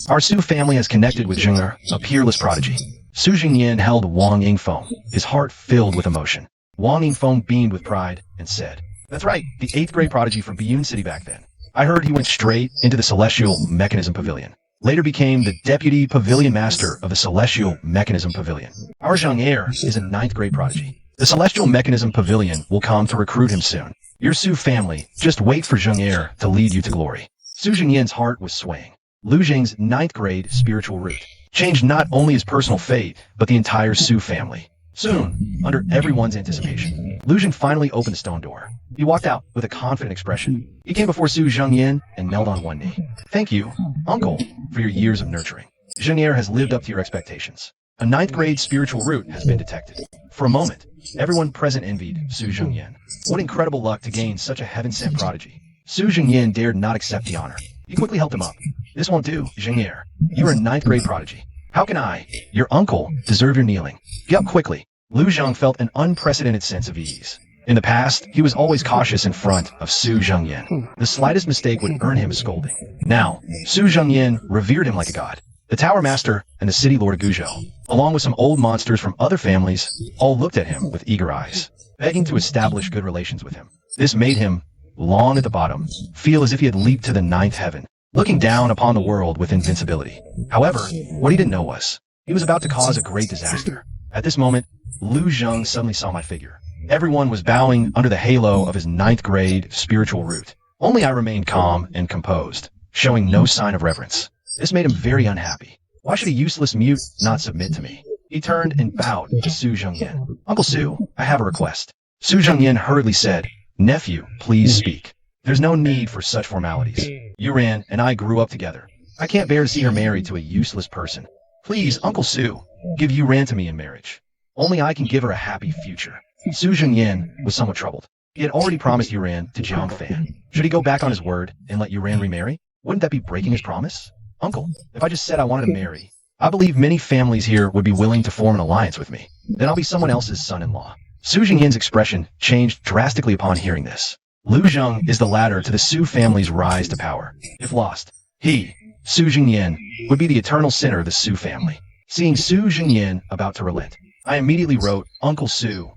S1: Our Su family has connected with Zheng, a peerless prodigy. Su Jingyan held Wang Yingfeng, his heart filled with emotion. Wang Yingfeng beamed with pride and said, "That's right, the 8th grade prodigy from Biyun City back then. I heard he went straight into the Celestial Mechanism Pavilion. Later became the Deputy Pavilion Master of the Celestial Mechanism Pavilion. Our Zheng Heir is a 9th grade prodigy. The Celestial Mechanism Pavilion will come to recruit him soon. Your Su family, just wait for Zheng Heir to lead you to glory." Su Jingyan's heart was swaying. Lu Jing's 9th grade spiritual route changed not only his personal fate, but the entire Su family. Soon, under everyone's anticipation, Lu Jing finally opened the stone door. He walked out with a confident expression. He came before Su Zhengyan and knelt on one knee. "Thank you, uncle, for your years of nurturing. Zheng Heir has lived up to your expectations. A 9th grade spiritual root has been detected." For a moment, everyone present envied Su Zhengyan. What incredible luck to gain such a heaven-sent prodigy. Su Jingyan dared not accept the honor. He quickly helped him up. "This won't do, Zheng Heir. You are a 9th grade prodigy. How can I, your uncle, deserve your kneeling? Get up quickly." Lu Zheng felt an unprecedented sense of ease. In the past, he was always cautious in front of Su Zhengyan. The slightest mistake would earn him a scolding. Now, Su Zhengyan revered him like a god. The Tower Master and the City Lord of Guzhou, along with some old monsters from other families, all looked at him with eager eyes, begging to establish good relations with him. This made him, long at the bottom, feel as if he had leaped to the 9th heaven, looking down upon the world with invincibility. However, what he didn't know was, he was about to cause a great disaster. At this moment, Lu Zheng suddenly saw my figure. Everyone was bowing under the halo of his 9th grade spiritual root. Only I remained calm and composed, showing no sign of reverence. This made him very unhappy. Why should a useless mute not submit to me? He turned and bowed to Su Zhengyan. "Uncle Su, I have a request." Su Zhengyan hurriedly said, "Nephew, please speak. There's no need for such formalities. Yuran and I grew up together. I can't bear to see her married to a useless person. Please, Uncle Su, give Yuran to me in marriage. Only I can give her a happy future." Su Jingyan was somewhat troubled. He had already promised Yuran to Jiang Fan. Should he go back on his word and let Yuran remarry? Wouldn't that be breaking his promise? "Uncle, if I just said I wanted to marry, I believe many families here would be willing to form an alliance with me. Then I'll be someone else's son-in-law." Su Jingyan's expression changed drastically upon hearing this. Lu Zheng is the ladder to the Su family's rise to power. If lost, he, Su Jingyan, would be the eternal sinner of the Su family. Seeing Su Jingyan about to relent, I immediately wrote, "Uncle Su,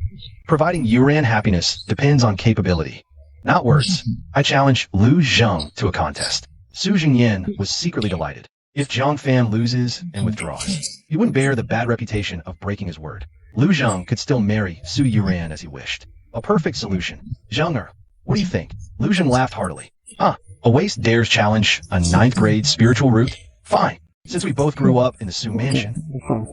S1: providing Yuran happiness depends on capability, not words." I challenged Lu Zheng to a contest. Su Jingyan was secretly delighted. If Jiang Fan loses and withdraws, he wouldn't bear the bad reputation of breaking his word. Lu Zheng could still marry Su Yuran as he wished. A perfect solution. "Zheng, what do you think?" Lu Zheng laughed heartily. A waste dares challenge a 9th grade spiritual root? Fine. Since we both grew up in the Su mansion,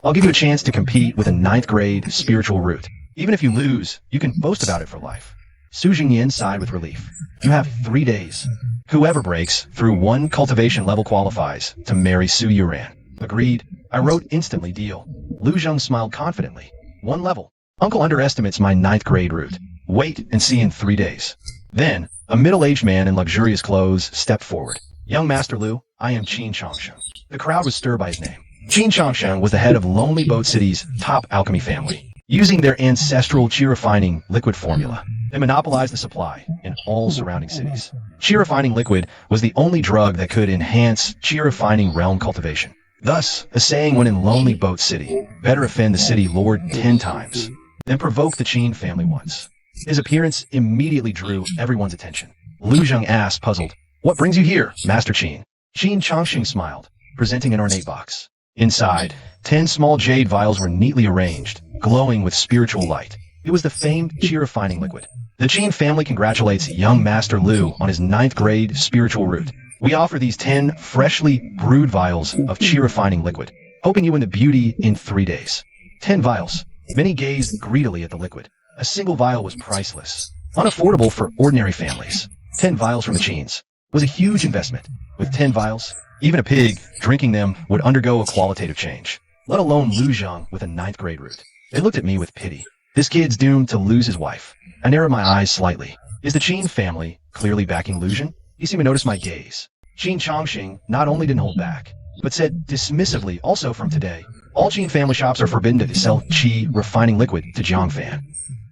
S1: I'll give you a chance to compete with a 9th grade spiritual root. Even if you lose, you can boast about it for life. Su Jingyan sighed with relief. "You have 3 days. Whoever breaks through 1 cultivation level qualifies to marry Su Yuran." Agreed. I wrote instantly deal. Lu Zheng smiled confidently. 1 level. Uncle underestimates my 9th grade root. Wait and see in 3 days. Then, a middle-aged man in luxurious clothes stepped forward. "Young Master Lu, I am Qin Changsheng." The crowd was stirred by his name. Qin Changsheng was the head of Lonely Boat City's top alchemy family. Using their ancestral chi refining liquid formula, they monopolized the supply in all surrounding cities. Chi refining liquid was the only drug that could enhance chi refining realm cultivation. Thus, the saying went in Lonely Boat City, "Better offend the city lord 10 times than provoke the Qin family once." His appearance immediately drew everyone's attention. Lu Zheng asked, puzzled, "What brings you here, Master Qin?" Qin Changxing smiled, presenting an ornate box. Inside, 10 small jade vials were neatly arranged, glowing with spiritual light. It was the famed chi refining liquid. "The Qin family congratulates young Master Lu on his 9th grade spiritual root. We offer these 10 freshly brewed vials of chi refining liquid, hoping you win the beauty in 3 days." 10 vials. Many gazed greedily at the liquid. A single vial was priceless, unaffordable for ordinary families. 10 vials from the Qins was a huge investment. With 10 vials, even a pig drinking them would undergo a qualitative change, let alone Lu Zheng with a 9th grade root. They looked at me with pity. This kid's doomed to lose his wife. I narrowed my eyes slightly. Is the Qin family clearly backing Lu Zheng? He seemed to notice my gaze. Qin Changxing not only didn't hold back, but said dismissively, "Also from today, all Qin family shops are forbidden to sell chi refining liquid to Jiang Fan."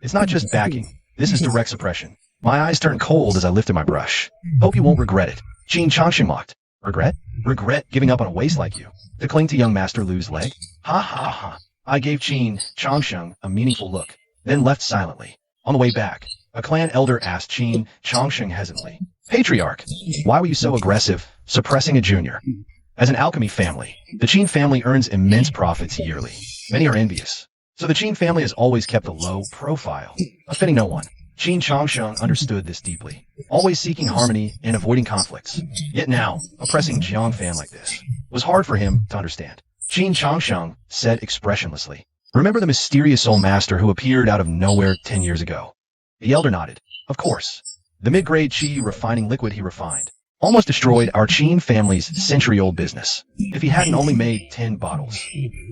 S1: It's not just backing. This is direct suppression. My eyes turned cold as I lifted my brush. "Hope you won't regret it." Qin Changxing mocked. "Regret? Regret giving up on a waste like you? To cling to young Master Lu's leg? Ha ha ha. I gave Qin Changsheng a meaningful look, then left silently. On the way back, a clan elder asked Qin Changsheng hesitantly, Patriarch, why were you so aggressive, suppressing a junior? As an alchemy family, the Qin family earns immense profits yearly. Many are envious. So the Qin family has always kept a low profile, offending no one. Qin Changsheng understood this deeply, always seeking harmony and avoiding conflicts. Yet now, oppressing Jiang Fan like this was hard for him to understand. Qin Changsheng said expressionlessly, Remember the mysterious soul master who appeared out of nowhere 10 years ago? The elder nodded. Of course. The mid-grade qi refining liquid he refined almost destroyed our Qin family's century-old business. If he hadn't only made 10 bottles,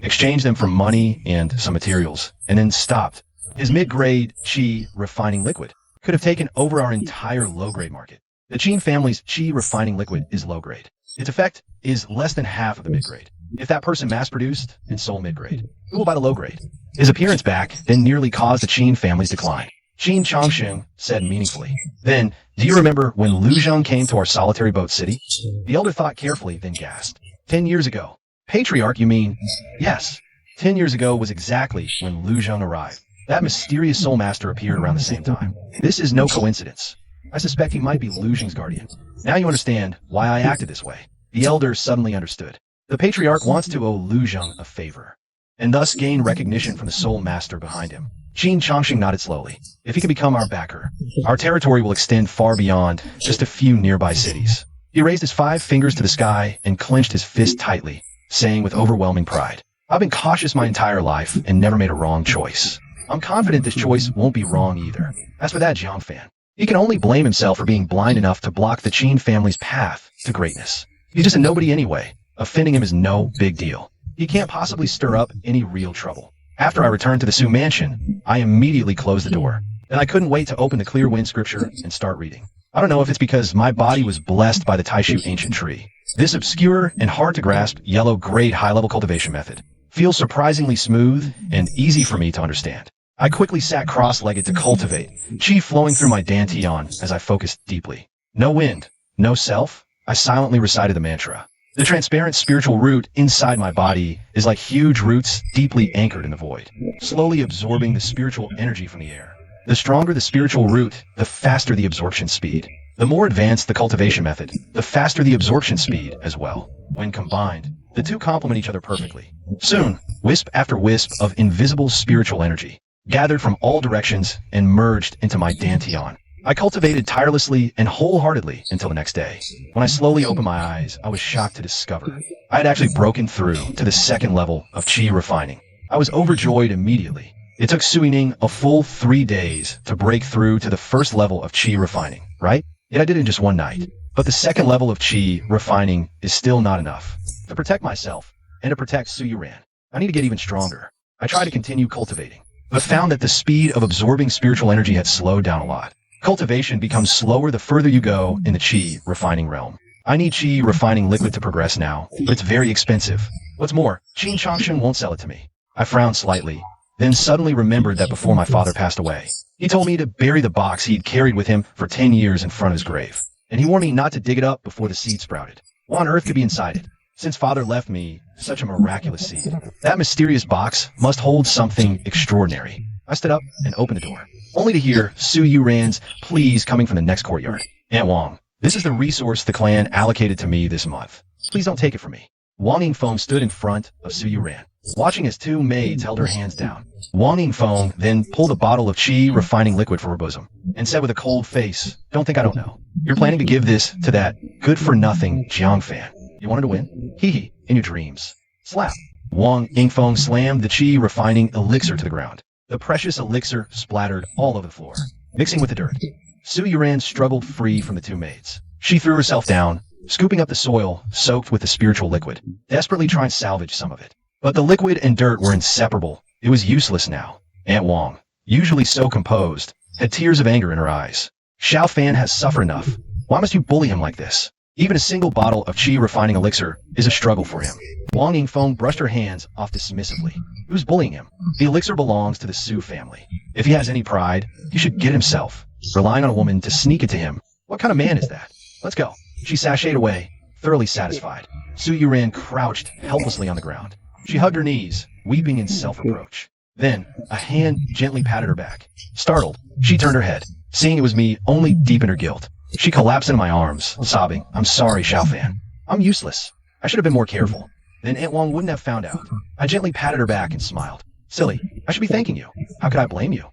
S1: exchanged them for money and some materials, and then stopped, his mid-grade qi refining liquid could have taken over our entire low-grade market. The Qin family's qi refining liquid is low-grade. Its effect is less than half of the mid-grade. If that person mass-produced and sold mid-grade, who will buy the low-grade? His appearance back then nearly caused the Qin family's decline. Qin Changsheng said meaningfully, Then, do you remember when Lu Zheng came to our solitary boat city? The elder thought carefully, then gasped. 10 years ago. Patriarch, you mean? Yes. 10 years ago was exactly when Lu Zheng arrived. That mysterious soul master appeared around the same time. This is no coincidence. I suspect he might be Lu Zheng's guardian. Now you understand why I acted this way. The elder suddenly understood. The patriarch wants to owe Lu Zheng a favor, and thus gain recognition from the soul master behind him. Qin Changsheng nodded slowly. If he can become our backer, our territory will extend far beyond just a few nearby cities. He raised his 5 fingers to the sky and clenched his fist tightly, saying with overwhelming pride, I've been cautious my entire life and never made a wrong choice. I'm confident this choice won't be wrong either. As for that Jiang Fan, he can only blame himself for being blind enough to block the Qin family's path to greatness. He's just a nobody anyway. Offending him is no big deal. He can't possibly stir up any real trouble. After I returned to the Su mansion, I immediately closed the door. And I couldn't wait to open the clear wind scripture and start reading. I don't know if it's because my body was blessed by the Taishu ancient tree. This obscure and hard to grasp yellow-grade high-level cultivation method feels surprisingly smooth and easy for me to understand. I quickly sat cross-legged to cultivate, qi flowing through my dantian as I focused deeply. No wind, no self, I silently recited the mantra. The transparent spiritual root inside my body is like huge roots deeply anchored in the void, slowly absorbing the spiritual energy from the air. The stronger the spiritual root, the faster the absorption speed. The more advanced the cultivation method, the faster the absorption speed as well. When combined, the two complement each other perfectly. Soon, wisp after wisp of invisible spiritual energy gathered from all directions and merged into my dantian. I cultivated tirelessly and wholeheartedly until the next day. When I slowly opened my eyes, I was shocked to discover I had actually broken through to the second level of qi refining. I was overjoyed immediately. It took Sui Ning a full 3 days to break through to the first level of qi refining, right? Yet I did it in just one night. But the second level of qi refining is still not enough. To protect myself and to protect Su Yuran, I need to get even stronger. I tried to continue cultivating, but found that the speed of absorbing spiritual energy had slowed down a lot. Cultivation becomes slower the further you go in the qi refining realm. I need qi refining liquid to progress now, but it's very expensive. What's more, Qin Changsheng won't sell it to me. I frowned slightly, then suddenly remembered that before my father passed away, he told me to bury the box he'd carried with him for 10 years in front of his grave, and he warned me not to dig it up before the seed sprouted. What on earth could be inside it? Since father left me such a miraculous seed, that mysterious box must hold something extraordinary. I stood up and opened the door, only to hear Su Yuran's pleas coming from the next courtyard. Aunt Wang, this is the resource the clan allocated to me this month. Please don't take it from me. Wang Yingfeng stood in front of Su Yuran, watching as 2 maids held her hands down. Wang Yingfeng then pulled a bottle of qi refining liquid from her bosom and said with a cold face, Don't think I don't know. You're planning to give this to that good-for-nothing Jiang Fan. You wanted to win? Hee hee, in your dreams. Slap. Wang Yingfeng slammed the qi refining elixir to the ground. The precious elixir splattered all over the floor, mixing with the dirt. Su Yuran struggled free from the 2 maids. She threw herself down, scooping up the soil soaked with the spiritual liquid, desperately trying to salvage some of it. But the liquid and dirt were inseparable. It was useless now. Aunt Wang, usually so composed, had tears of anger in her eyes. Xiao Fan has suffered enough. Why must you bully him like this? Even a single bottle of qi refining elixir is a struggle for him. Wang Yingfeng brushed her hands off dismissively. Who's bullying him? The elixir belongs to the Su family. If he has any pride, he should get himself. Relying on a woman to sneak it to him. What kind of man is that? Let's go. She sashayed away, thoroughly satisfied. Su Yuran crouched helplessly on the ground. She hugged her knees, weeping in self-reproach. Then, a hand gently patted her back. Startled, she turned her head. Seeing it was me only deepened her guilt. She collapsed into my arms, sobbing, "I'm sorry, Xiaofan. I'm useless. I should have been more careful. Then Aunt Wang wouldn't have found out." I gently patted her back and smiled. "Silly, I should be thanking you. How could I blame you?"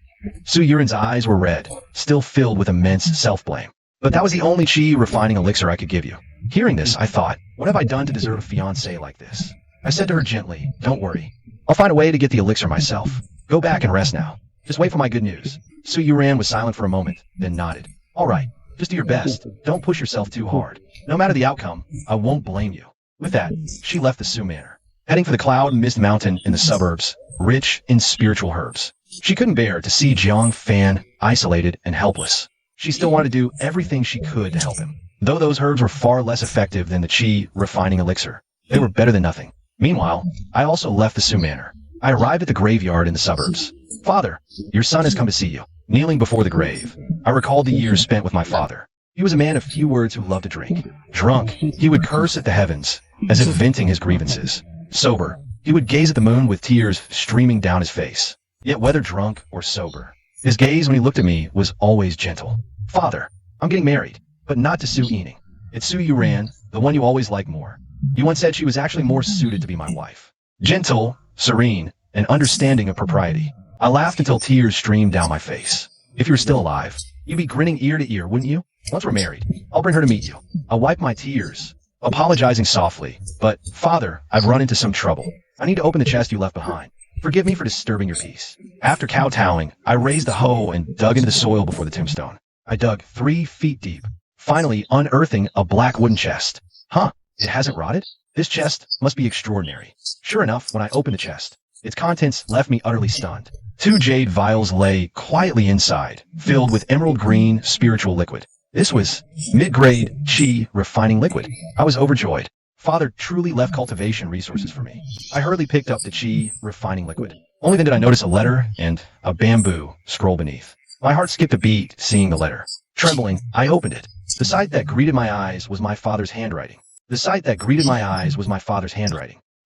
S1: Su Yuren's eyes were red, still filled with immense self-blame. "But that was the only qi refining elixir I could give you." Hearing this, I thought, what have I done to deserve a fiancé like this? I said to her gently, "Don't worry. I'll find a way to get the elixir myself. Go back and rest now. Just wait for my good news." Su Yuren was silent for a moment, then nodded. "All right, just do your best. Don't push yourself too hard. No matter the outcome, I won't blame you." With that, she left the Su Manor, heading for the cloud mist mountain in the suburbs, rich in spiritual herbs. She couldn't bear to see Jiang Fan isolated and helpless. She still wanted to do everything she could to help him. Though those herbs were far less effective than the qi refining elixir, they were better than nothing. Meanwhile, I also left the Su Manor. I arrived at the graveyard in the suburbs. "Father, your son has come to see you." Kneeling before the grave, I recalled the years spent with my father. He was a man of few words who loved to drink. Drunk, he would curse at the heavens, as if venting his grievances. Sober, he would gaze at the moon with tears streaming down his face. Yet whether drunk or sober, his gaze when he looked at me was always gentle. "Father, I'm getting married, but not to Su Yining. It's Su Yuran, the one you always liked more. You once said she was actually more suited to be my wife. Gentle, serene, and understanding of propriety." I laughed until tears streamed down my face. "If you were still alive, you'd be grinning ear to ear, wouldn't you? Once we're married, I'll bring her to meet you." I wiped my tears, apologizing softly. "But, Father, I've run into some trouble. I need to open the chest you left behind. Forgive me for disturbing your peace." After kowtowing, I raised the hoe and dug into the soil before the tombstone. I dug 3 feet deep, finally unearthing a black wooden chest. Huh, it hasn't rotted? This chest must be extraordinary. Sure enough, when I opened the chest, its contents left me utterly stunned. 2 jade vials lay quietly inside, filled with emerald green spiritual liquid. This was mid-grade qi refining liquid. I was overjoyed. Father truly left cultivation resources for me. I hurriedly picked up the qi refining liquid. Only then did I notice a letter and a bamboo scroll beneath. My heart skipped a beat seeing the letter. Trembling, I opened it. The sight that greeted my eyes was my father's handwriting. By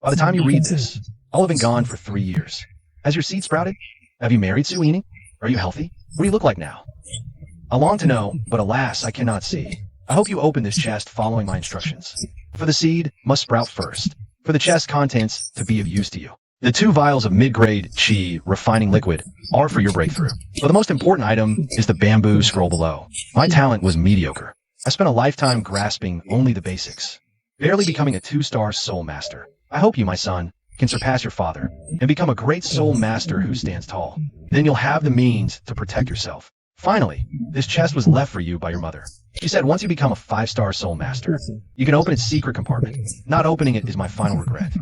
S1: the time you read this, I'll have been gone for 3 years. Has your seed sprouted? Have you married Su Yining? Are you healthy? What do you look like now? I long to know, but alas, I cannot see. I hope you open this chest following my instructions. For the seed must sprout first, for the chest contents to be of use to you. The 2 vials of mid-grade qi refining liquid are for your breakthrough. But the most important item is the bamboo scroll below. My talent was mediocre. I spent a lifetime grasping only the basics, barely becoming a 2-star soul master. I hope you, my son, can surpass your father and become a great soul master who stands tall. Then you'll have the means to protect yourself. Finally, this chest was left for you by your mother. She said once you become a 5-star soul master, you can open its secret compartment. Not opening it is my final regret.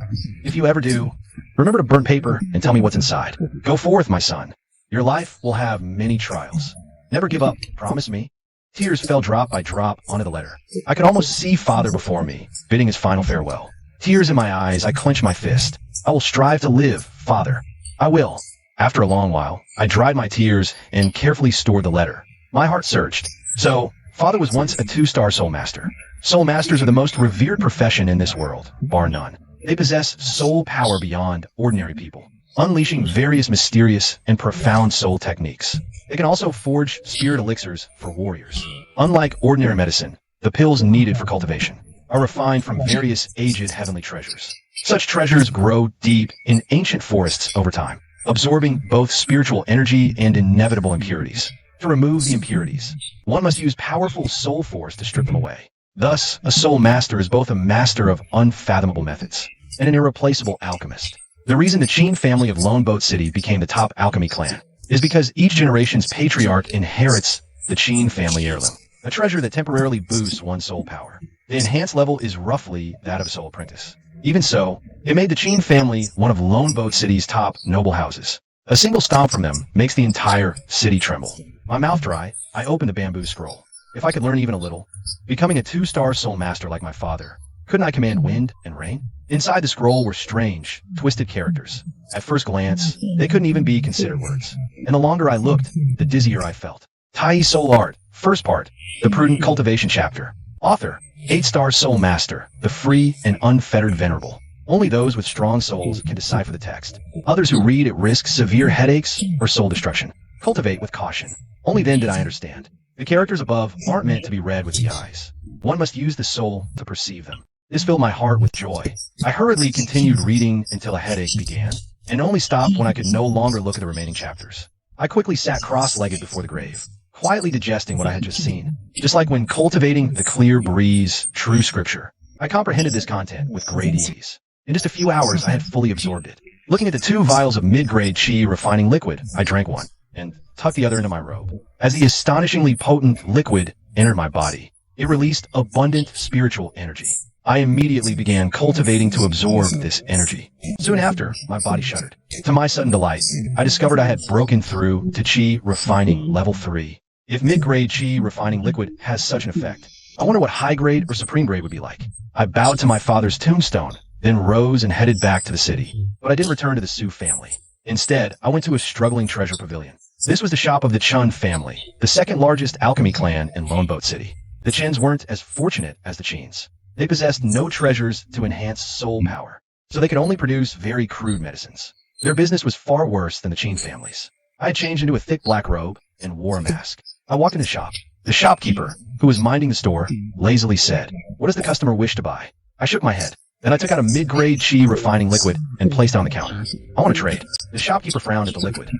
S1: If you ever do, remember to burn paper and tell me what's inside. Go forth, my son. Your life will have many trials. Never give up, promise me. Tears fell drop by drop onto the letter. I could almost see father before me, bidding his final farewell. Tears in my eyes, I clenched my fist. I will strive to live, father. I will. After a long while, I dried my tears and carefully stored the letter. My heart surged. So, father was once a 2-star soul master. Soul masters are the most revered profession in this world, bar none. They possess soul power beyond ordinary people, unleashing various mysterious and profound soul techniques. They can also forge spirit elixirs for warriors. Unlike ordinary medicine, the pills needed for cultivation are refined from various aged heavenly treasures. Such treasures grow deep in ancient forests over time, absorbing both spiritual energy and inevitable impurities. To remove the impurities, one must use powerful soul force to strip them away. Thus, a soul master is both a master of unfathomable methods and an irreplaceable alchemist. The reason the Qin family of Lone Boat City became the top alchemy clan is because each generation's patriarch inherits the Qin family heirloom, a treasure that temporarily boosts one's soul power. The enhanced level is roughly that of a soul apprentice. Even so, it made the Qin family one of Lone Boat City's top noble houses. A single stomp from them makes the entire city tremble. My mouth dry, I opened the bamboo scroll. If I could learn even a little, becoming a 2-star soul master like my father, couldn't I command wind and rain? Inside the scroll were strange, twisted characters. At first glance, they couldn't even be considered words. And the longer I looked, the dizzier I felt. Tai Soul Art, first part, the Prudent Cultivation chapter. Author, 8-star soul master, the free and unfettered venerable. Only those with strong souls can decipher the text. Others who read it risk severe headaches or soul destruction. Cultivate with caution. Only then did I understand. The characters above aren't meant to be read with the eyes. One must use the soul to perceive them. This filled my heart with joy. I hurriedly continued reading until a headache began, and only stopped when I could no longer look at the remaining chapters. I quickly sat cross-legged before the grave, quietly digesting what I had just seen. Just like when cultivating the clear breeze, true scripture, I comprehended this content with great ease. In just a few hours, I had fully absorbed it. Looking at the 2 vials of mid-grade chi refining liquid, I drank one and tucked the other into my robe. As the astonishingly potent liquid entered my body, it released abundant spiritual energy. I immediately began cultivating to absorb this energy. Soon after, my body shuddered. To my sudden delight, I discovered I had broken through to chi refining level 3. If mid-grade chi refining liquid has such an effect, I wonder what high-grade or supreme grade would be like. I bowed to my father's tombstone, then rose and headed back to the city. But I didn't return to the Su family. Instead, I went to a struggling treasure pavilion. This was the shop of the Chun family, the second largest alchemy clan in Lone Boat City. The Chins weren't as fortunate as the Chins. They possessed no treasures to enhance soul power, so they could only produce very crude medicines. Their business was far worse than the Chin family's. I had changed into a thick black robe and wore a mask. I walked in the shop. The shopkeeper, who was minding the store, lazily said, "What does the customer wish to buy?" I shook my head. Then I took out a mid-grade chi refining liquid and placed it on the counter. "I want to trade." The shopkeeper frowned at the liquid.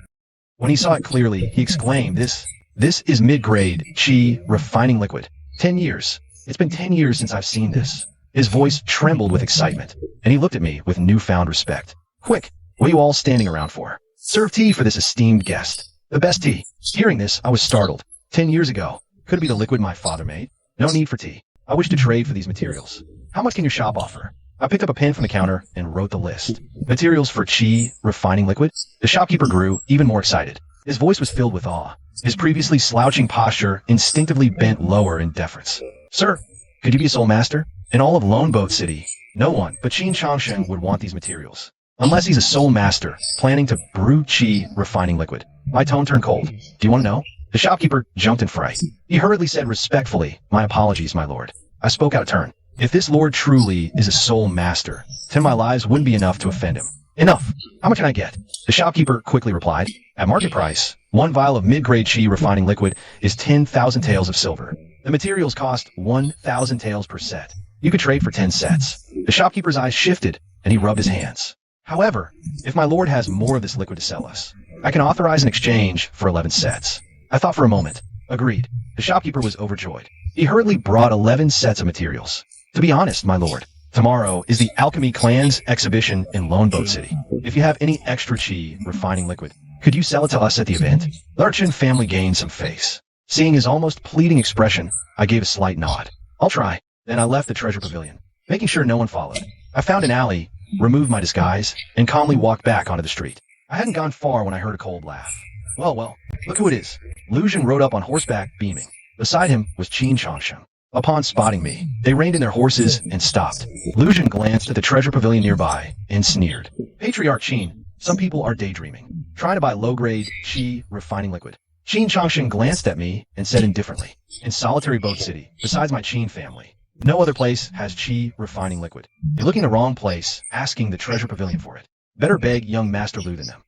S1: When he saw it clearly, he exclaimed, This is mid-grade chi refining liquid. 10 years. It's been 10 years since I've seen this." His voice trembled with excitement, and he looked at me with newfound respect. "Quick, what are you all standing around for? Serve tea for this esteemed guest. The best tea." Hearing this, I was startled. 10 years ago. Could it be the liquid my father made? No need for tea. I wish to trade for these materials. How much can your shop offer? I picked up a pen from the counter and wrote the list. Materials for chi refining liquid. The shopkeeper grew even more excited. His voice was filled with awe. His previously slouching posture instinctively bent lower in deference. "Sir, could you be a soul master? In all of Lone Boat City, no one but Qin Changsheng would want these materials. Unless he's a soul master planning to brew chi refining liquid." My tone turned cold. "Do you want to know?" The shopkeeper jumped in fright. He hurriedly said respectfully, "My apologies, my lord." I spoke out of turn. If this lord truly is a soul master, 10 of my lives wouldn't be enough to offend him. "Enough. How much can I get?" The shopkeeper quickly replied, "At market price, 1 vial of mid-grade chi refining liquid is 10,000 taels of silver. The materials cost 1,000 taels per set. You could trade for 10 sets." The shopkeeper's eyes shifted, and he rubbed his hands. "However, if my lord has more of this liquid to sell us, I can authorize an exchange for 11 sets. I thought for a moment. Agreed. The shopkeeper was overjoyed. He hurriedly brought 11 sets of materials. "To be honest, my lord, tomorrow is the Alchemy Clan's exhibition in Lone Boat City. If you have any extra chi refining liquid, could you sell it to us at the event?" The Archin family gained some face. Seeing his almost pleading expression, I gave a slight nod. "I'll try." Then I left the treasure pavilion, making sure no one followed. I found an alley, removed my disguise, and calmly walked back onto the street. I hadn't gone far when I heard a cold laugh. Well, look who it is." Lu Zhen rode up on horseback, beaming. Beside him was Qin Changsheng. Upon spotting me, they reined in their horses and stopped. Lu Zhen glanced at the treasure pavilion nearby and sneered. "Patriarch Qin, some people are daydreaming, trying to buy low-grade chi refining liquid." Qin Changsheng glanced at me and said indifferently, "In solitary Boat City, besides my Qin family, no other place has chi refining liquid. You're looking the wrong place, asking the treasure pavilion for it. Better beg young Master Lu than them."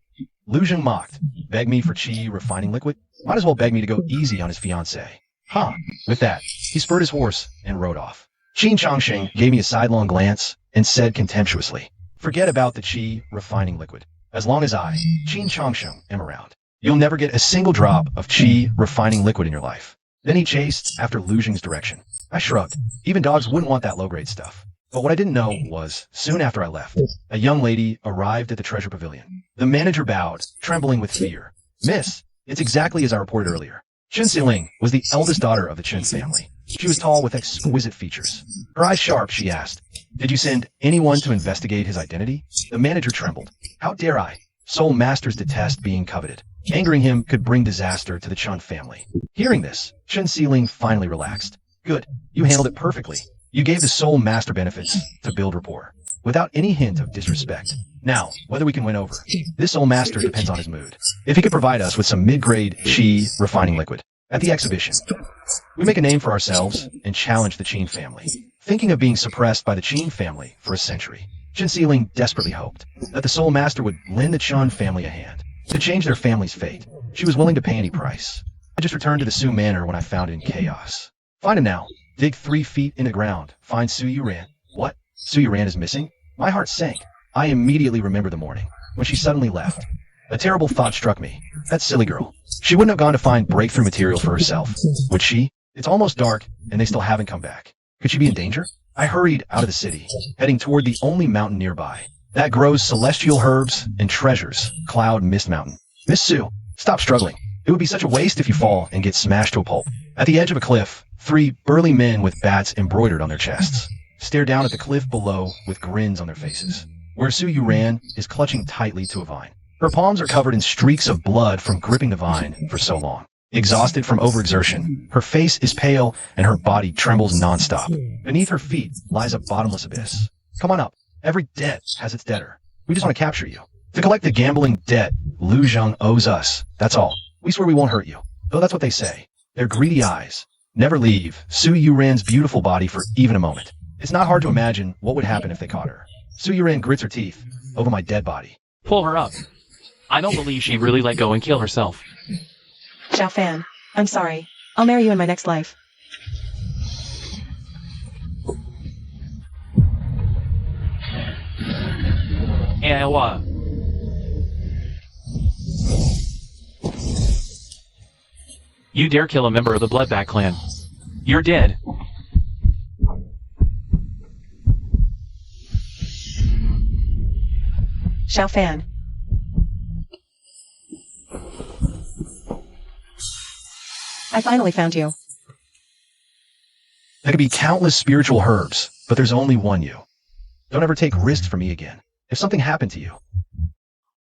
S1: Lu Zhen mocked. "Beg me for chi refining liquid? Might as well beg me to go easy on his fiancée." "Huh." With that, he spurred his horse and rode off. Qin Changsheng gave me a sidelong glance and said contemptuously, "Forget about the chi refining liquid. As long as I, Qin Changsheng, am around, you'll never get a single drop of chi refining liquid in your life." Then he chased after Lu Zhen's direction. I shrugged. Even dogs wouldn't want that low-grade stuff. But what I didn't know was, soon after I left, a young lady arrived at the treasure pavilion. The manager bowed, trembling with fear. "Miss, it's exactly as I reported earlier. Chen Xiling was the eldest daughter of the Chen family. She was tall with exquisite features. Her eyes sharp, she asked, 'Did you send anyone to investigate his identity?' The manager trembled. 'How dare I? Soul masters detest being coveted. Angering him could bring disaster to the Chun family.' Hearing this, Chen Xiling finally relaxed. 'Good. You handled it perfectly. You gave the soul master benefits to build rapport, without any hint of disrespect. Now, whether we can win over, this soul master depends on his mood. If he could provide us with some mid-grade chi refining liquid at the exhibition, we make a name for ourselves and challenge the Qin family. thinking of being suppressed by the Qin family for a century. Qin Sealing desperately hoped that the Soul Master would lend the Chun family a hand to change their family's fate. She was willing to pay any price. I just returned to the Su Manor when I found it in chaos. Find him now. Dig 3 feet in the ground. Find Su Yuran. What? Su Yuran is missing? My heart sank. I immediately remembered the morning when she suddenly left. A terrible thought struck me. That silly girl. She wouldn't have gone to find breakthrough material for herself, would she? It's almost dark, and they still haven't come back. Could she be in danger? I hurried out of the city, heading toward the only mountain nearby that grows celestial herbs and treasures, Cloud Mist Mountain. Miss Sue, stop struggling. It would be such a waste if you fall and get smashed to a pulp. At the edge of a cliff, 3 burly men with bats embroidered on their chests stare down at the cliff below with grins on their faces. Where Su Yuran is clutching tightly to a vine. Her palms are covered in streaks of blood from gripping the vine for so long. Exhausted from overexertion, her face is pale and her body trembles nonstop. Beneath her feet lies a bottomless abyss. Come on up. Every debt has its debtor. We just want to capture you. To collect the gambling debt Lu Zheng owes us. That's all. We swear we won't hurt you. Though that's what they say. Their greedy eyes never leave Su Yuran's beautiful body for even a moment. It's not hard to imagine what would happen if they caught her. Su Yuran grits her teeth over my dead body.
S2: Pull her up. I don't believe she'd really let go and kill herself.
S3: Xiao Fan, I'm sorry. I'll marry you in my next life.
S2: Ewa. You dare kill a member of the Bloodback clan. You're dead.
S3: Xiao Fan. I finally found you.
S1: There could be countless spiritual herbs, but there's only one you. Don't ever take risks for me again. If something happened to you,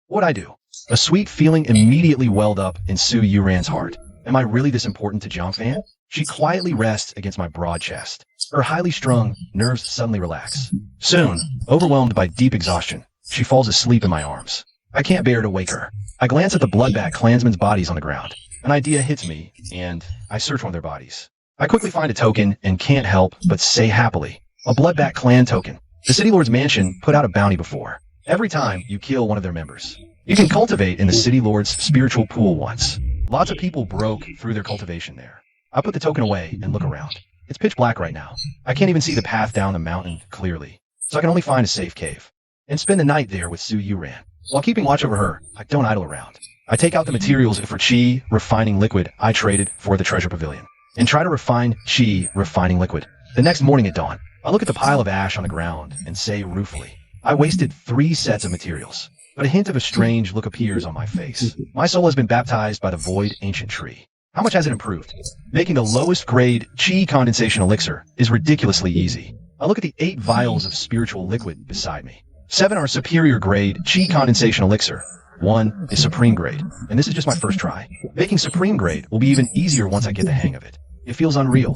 S1: what'd I do? A sweet feeling immediately welled up in Su Yuran's heart. Am I really this important to Jiang Fan? She quietly rests against my broad chest. Her highly strung nerves suddenly relax. Soon, overwhelmed by deep exhaustion, she falls asleep in my arms. I can't bear to wake her. I glance at the Bloodback clansmen's bodies on the ground. An idea hits me, and I search one of their bodies. I quickly find a token and can't help but say happily, a Bloodback clan token. The City Lord's mansion put out a bounty before. Every time you kill one of their members, you can cultivate in the City Lord's spiritual pool once. Lots of people broke through their cultivation there. I put the token away and look around. It's pitch black right now. I can't even see the path down the mountain clearly, so I can only find a safe cave and spend the night there with Su Yuran. While keeping watch over her, I don't idle around. I take out the materials for Qi refining liquid I traded for the treasure pavilion, and try to refine Qi refining liquid. The next morning at dawn, I look at the pile of ash on the ground and say ruefully, I wasted 3 sets of materials, but a hint of a strange look appears on my face. My soul has been baptized by the void ancient tree. How much has it improved? Making the lowest grade Qi condensation elixir is ridiculously easy. I look at the 8 vials of spiritual liquid beside me. 7 are superior grade Qi condensation elixir. 1 is supreme grade, and this is just my first try. Making supreme grade will be even easier once I get the hang of it. It feels unreal.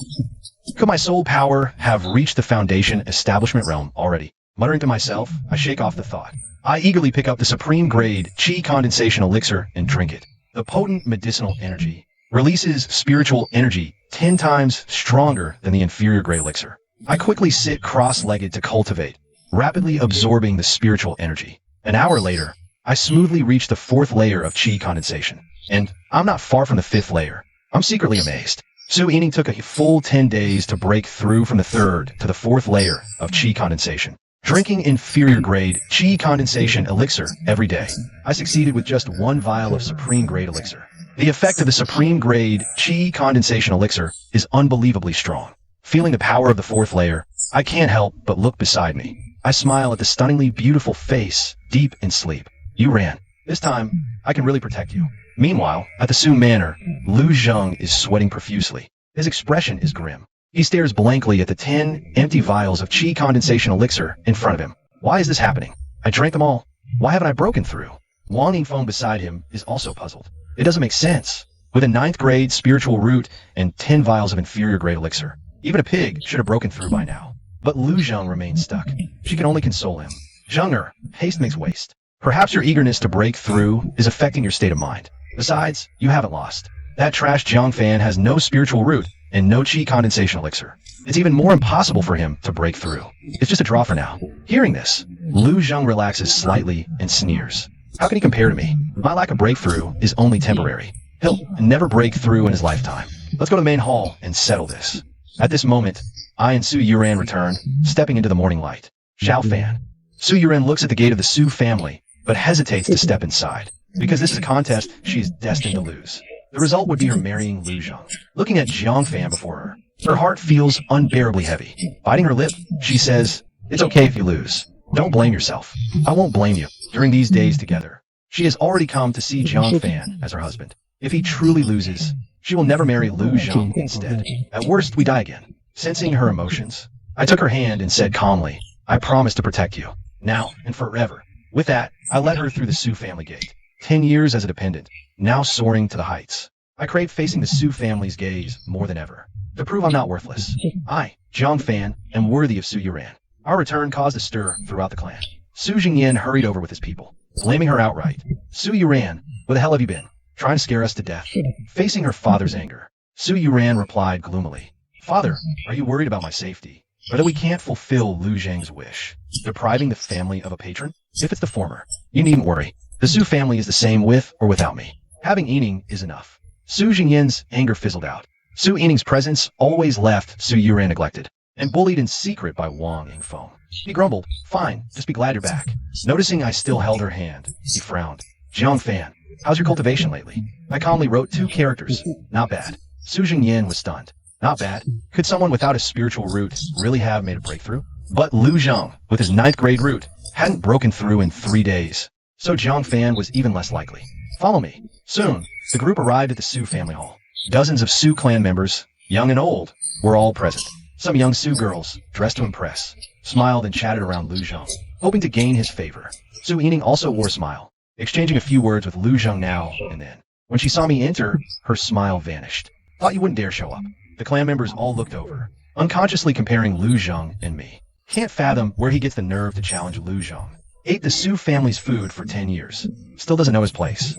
S1: Could my soul power have reached the foundation establishment realm already? Muttering to myself, I shake off the thought. I eagerly pick up the supreme grade Qi condensation elixir and drink it. The potent medicinal energy releases spiritual energy 10 times stronger than the inferior grade elixir. I quickly sit cross-legged to cultivate, rapidly absorbing the spiritual energy. An hour later, I smoothly reach the 4th layer of Qi condensation, and I'm not far from the 5th layer. I'm secretly amazed. Su Yining took a full 10 days to break through from the 3rd to the 4th layer of Qi condensation. Drinking inferior grade Qi condensation elixir every day, I succeeded with just 1 vial of supreme grade elixir. The effect of the supreme grade Qi condensation elixir is unbelievably strong. Feeling the power of the 4th layer, I can't help but look beside me. I smile at the stunningly beautiful face deep in sleep. You ran. This time, I can really protect you. Meanwhile, at the Su Manor, Lu Zheng is sweating profusely. His expression is grim. He stares blankly at the 10 empty vials of Qi condensation elixir in front of him. Why is this happening? I drank them all. Why haven't I broken through? Wang Yingfeng beside him is also puzzled. It doesn't make sense. With a 9th grade spiritual root and 10 vials of inferior grade elixir, even a pig should have broken through by now. But Lu Zheng remains stuck. She can only console him. Zheng'er, haste makes waste. Perhaps your eagerness to break through is affecting your state of mind. Besides, you haven't lost. That trash Jiang Fan has no spiritual root and no chi condensation elixir. It's even more impossible for him to break through. It's just a draw for now. Hearing this, Lu Zheng relaxes slightly and sneers. How can he compare to me? My lack of breakthrough is only temporary. He'll never break through in his lifetime. Let's go to the main hall and settle this. At this moment, I and Su Yuran return, stepping into the morning light. Xiao Fan. Su Yuran looks at the gate of the Su family, but hesitates to step inside. Because this is a contest she is destined to lose. The result would be her marrying Lu Zheng. Looking at Jiang Fan before her, her heart feels unbearably heavy. Biting her lip, she says, "It's okay if you lose. Don't blame yourself. I won't blame you." During these days together, she has already come to see Jiang Fan as her husband. If he truly loses, she will never marry Lu Zheng instead. At worst, we die again. Sensing her emotions, I took her hand and said calmly, "I promise to protect you, now and forever." With that, I led her through the Su family gate. 10 years as a dependent, now soaring to the heights. I crave facing the Su family's gaze more than ever. To prove I'm not worthless, I, Jiang Fan, am worthy of Su Yuran. Our return caused a stir throughout the clan. Su Jingyan hurried over with his people, blaming her outright. "Su Yuran, where the hell have you been? Trying to scare us to death?" Facing her father's anger, Su Yuran replied gloomily, "Father, are you worried about my safety? Or that we can't fulfill Lu Zheng's wish, depriving the family of a patron? If it's the former, you needn't worry. The Su family is the same with or without me. Having Yining is enough." Su Jingyan's anger fizzled out. Su Yining's presence always left Su Yuran neglected and bullied in secret by Wang Yingfeng. He grumbled, "Fine, just be glad you're back." Noticing I still held her hand, he frowned. "Jiang Fan, how's your cultivation lately?" I calmly wrote 2 characters. "Not bad." Su Jingyan was stunned. "Not bad? Could someone without a spiritual root really have made a breakthrough?" But Lu Zheng, with his 9th grade root, hadn't broken through in 3 days. So Jiang Fan was even less likely. "Follow me." Soon, the group arrived at the Su family hall. Dozens of Su clan members, young and old, were all present. Some young Su girls, dressed to impress, smiled and chatted around Lu Zheng, hoping to gain his favor. Su Yining also wore a smile, exchanging a few words with Lu Zheng now and then. When she saw me enter, her smile vanished. "Thought you wouldn't dare show up." The clan members all looked over, unconsciously comparing Lu Zheng and me. Can't fathom where he gets the nerve to challenge Lu Zheng. Ate the Su family's food for 10 years. Still doesn't know his place.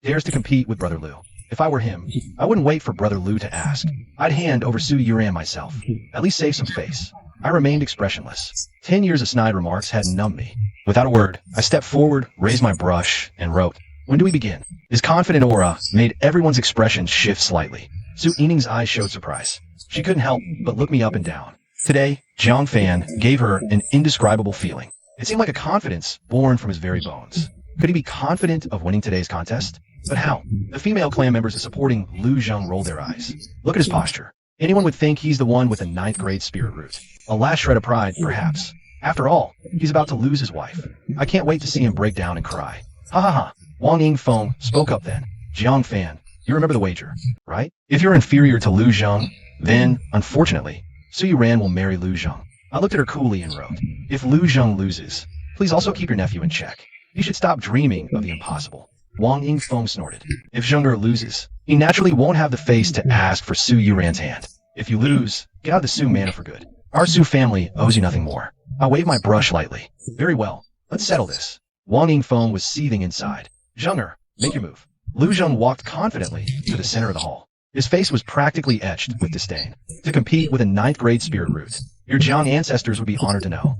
S1: Dares to compete with Brother Lu. If I were him, I wouldn't wait for Brother Lu to ask. I'd hand over Su Yuran myself. At least save some face. I remained expressionless. 10 years of snide remarks had numbed me. Without a word, I stepped forward, raised my brush, and wrote, "When do we begin?" His confident aura made everyone's expression shift slightly. Su Yining's eyes showed surprise. She couldn't help but look me up and down. Today, Jiang Fan gave her an indescribable feeling. It seemed like a confidence born from his very bones. Could he be confident of winning today's contest? But how? The female clan members supporting Lu Zheng rolled their eyes. Look at his posture. Anyone would think he's the one with the 9th grade spirit root. A last shred of pride, perhaps. After all, he's about to lose his wife. I can't wait to see him break down and cry. Ha ha ha. Wang Yingfeng spoke up then. "Jiang Fan, you remember the wager, right? If you're inferior to Lu Zheng, then, unfortunately, Su Yuran will marry Lu Zheng." I looked at her coolly and wrote, "If Lu Zheng loses, please also keep your nephew in check. You should stop dreaming of the impossible." Wang Yingfeng snorted. "If Zheng'er loses, he naturally won't have the face to ask for Su Yuran's hand. If you lose, get out of the Su manor for good. Our Su family owes you nothing more." I waved my brush lightly. "Very well, let's settle this." Wang Yingfeng was seething inside. "Zheng'er, make your move." Lu Zheng walked confidently to the center of the hall. His face was practically etched with disdain. "To compete with a 9th grade spirit root, your Jiang ancestors would be honored to know."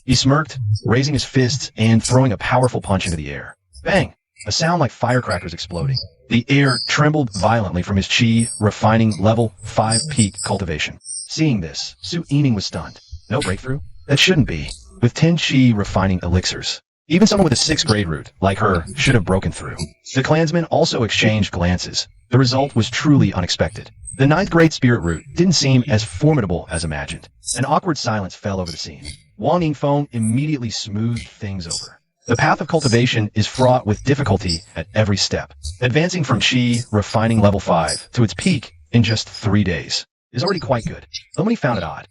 S1: He smirked, raising his fists and throwing a powerful punch into the air. Bang! A sound like firecrackers exploding. The air trembled violently from his chi refining level 5 peak cultivation. Seeing this, Su Yining was stunned. No breakthrough? That shouldn't be. With 10 chi refining elixirs, even someone with a 6th grade root, like her, should have broken through. The clansmen also exchanged glances. The result was truly unexpected. The 9th grade spirit root didn't seem as formidable as imagined. An awkward silence fell over the scene. Wang Yingfeng immediately smoothed things over. The path of cultivation is fraught with difficulty at every step. Advancing from Qi refining level 5 to its peak in just 3 days is already quite good. Though many found it odd.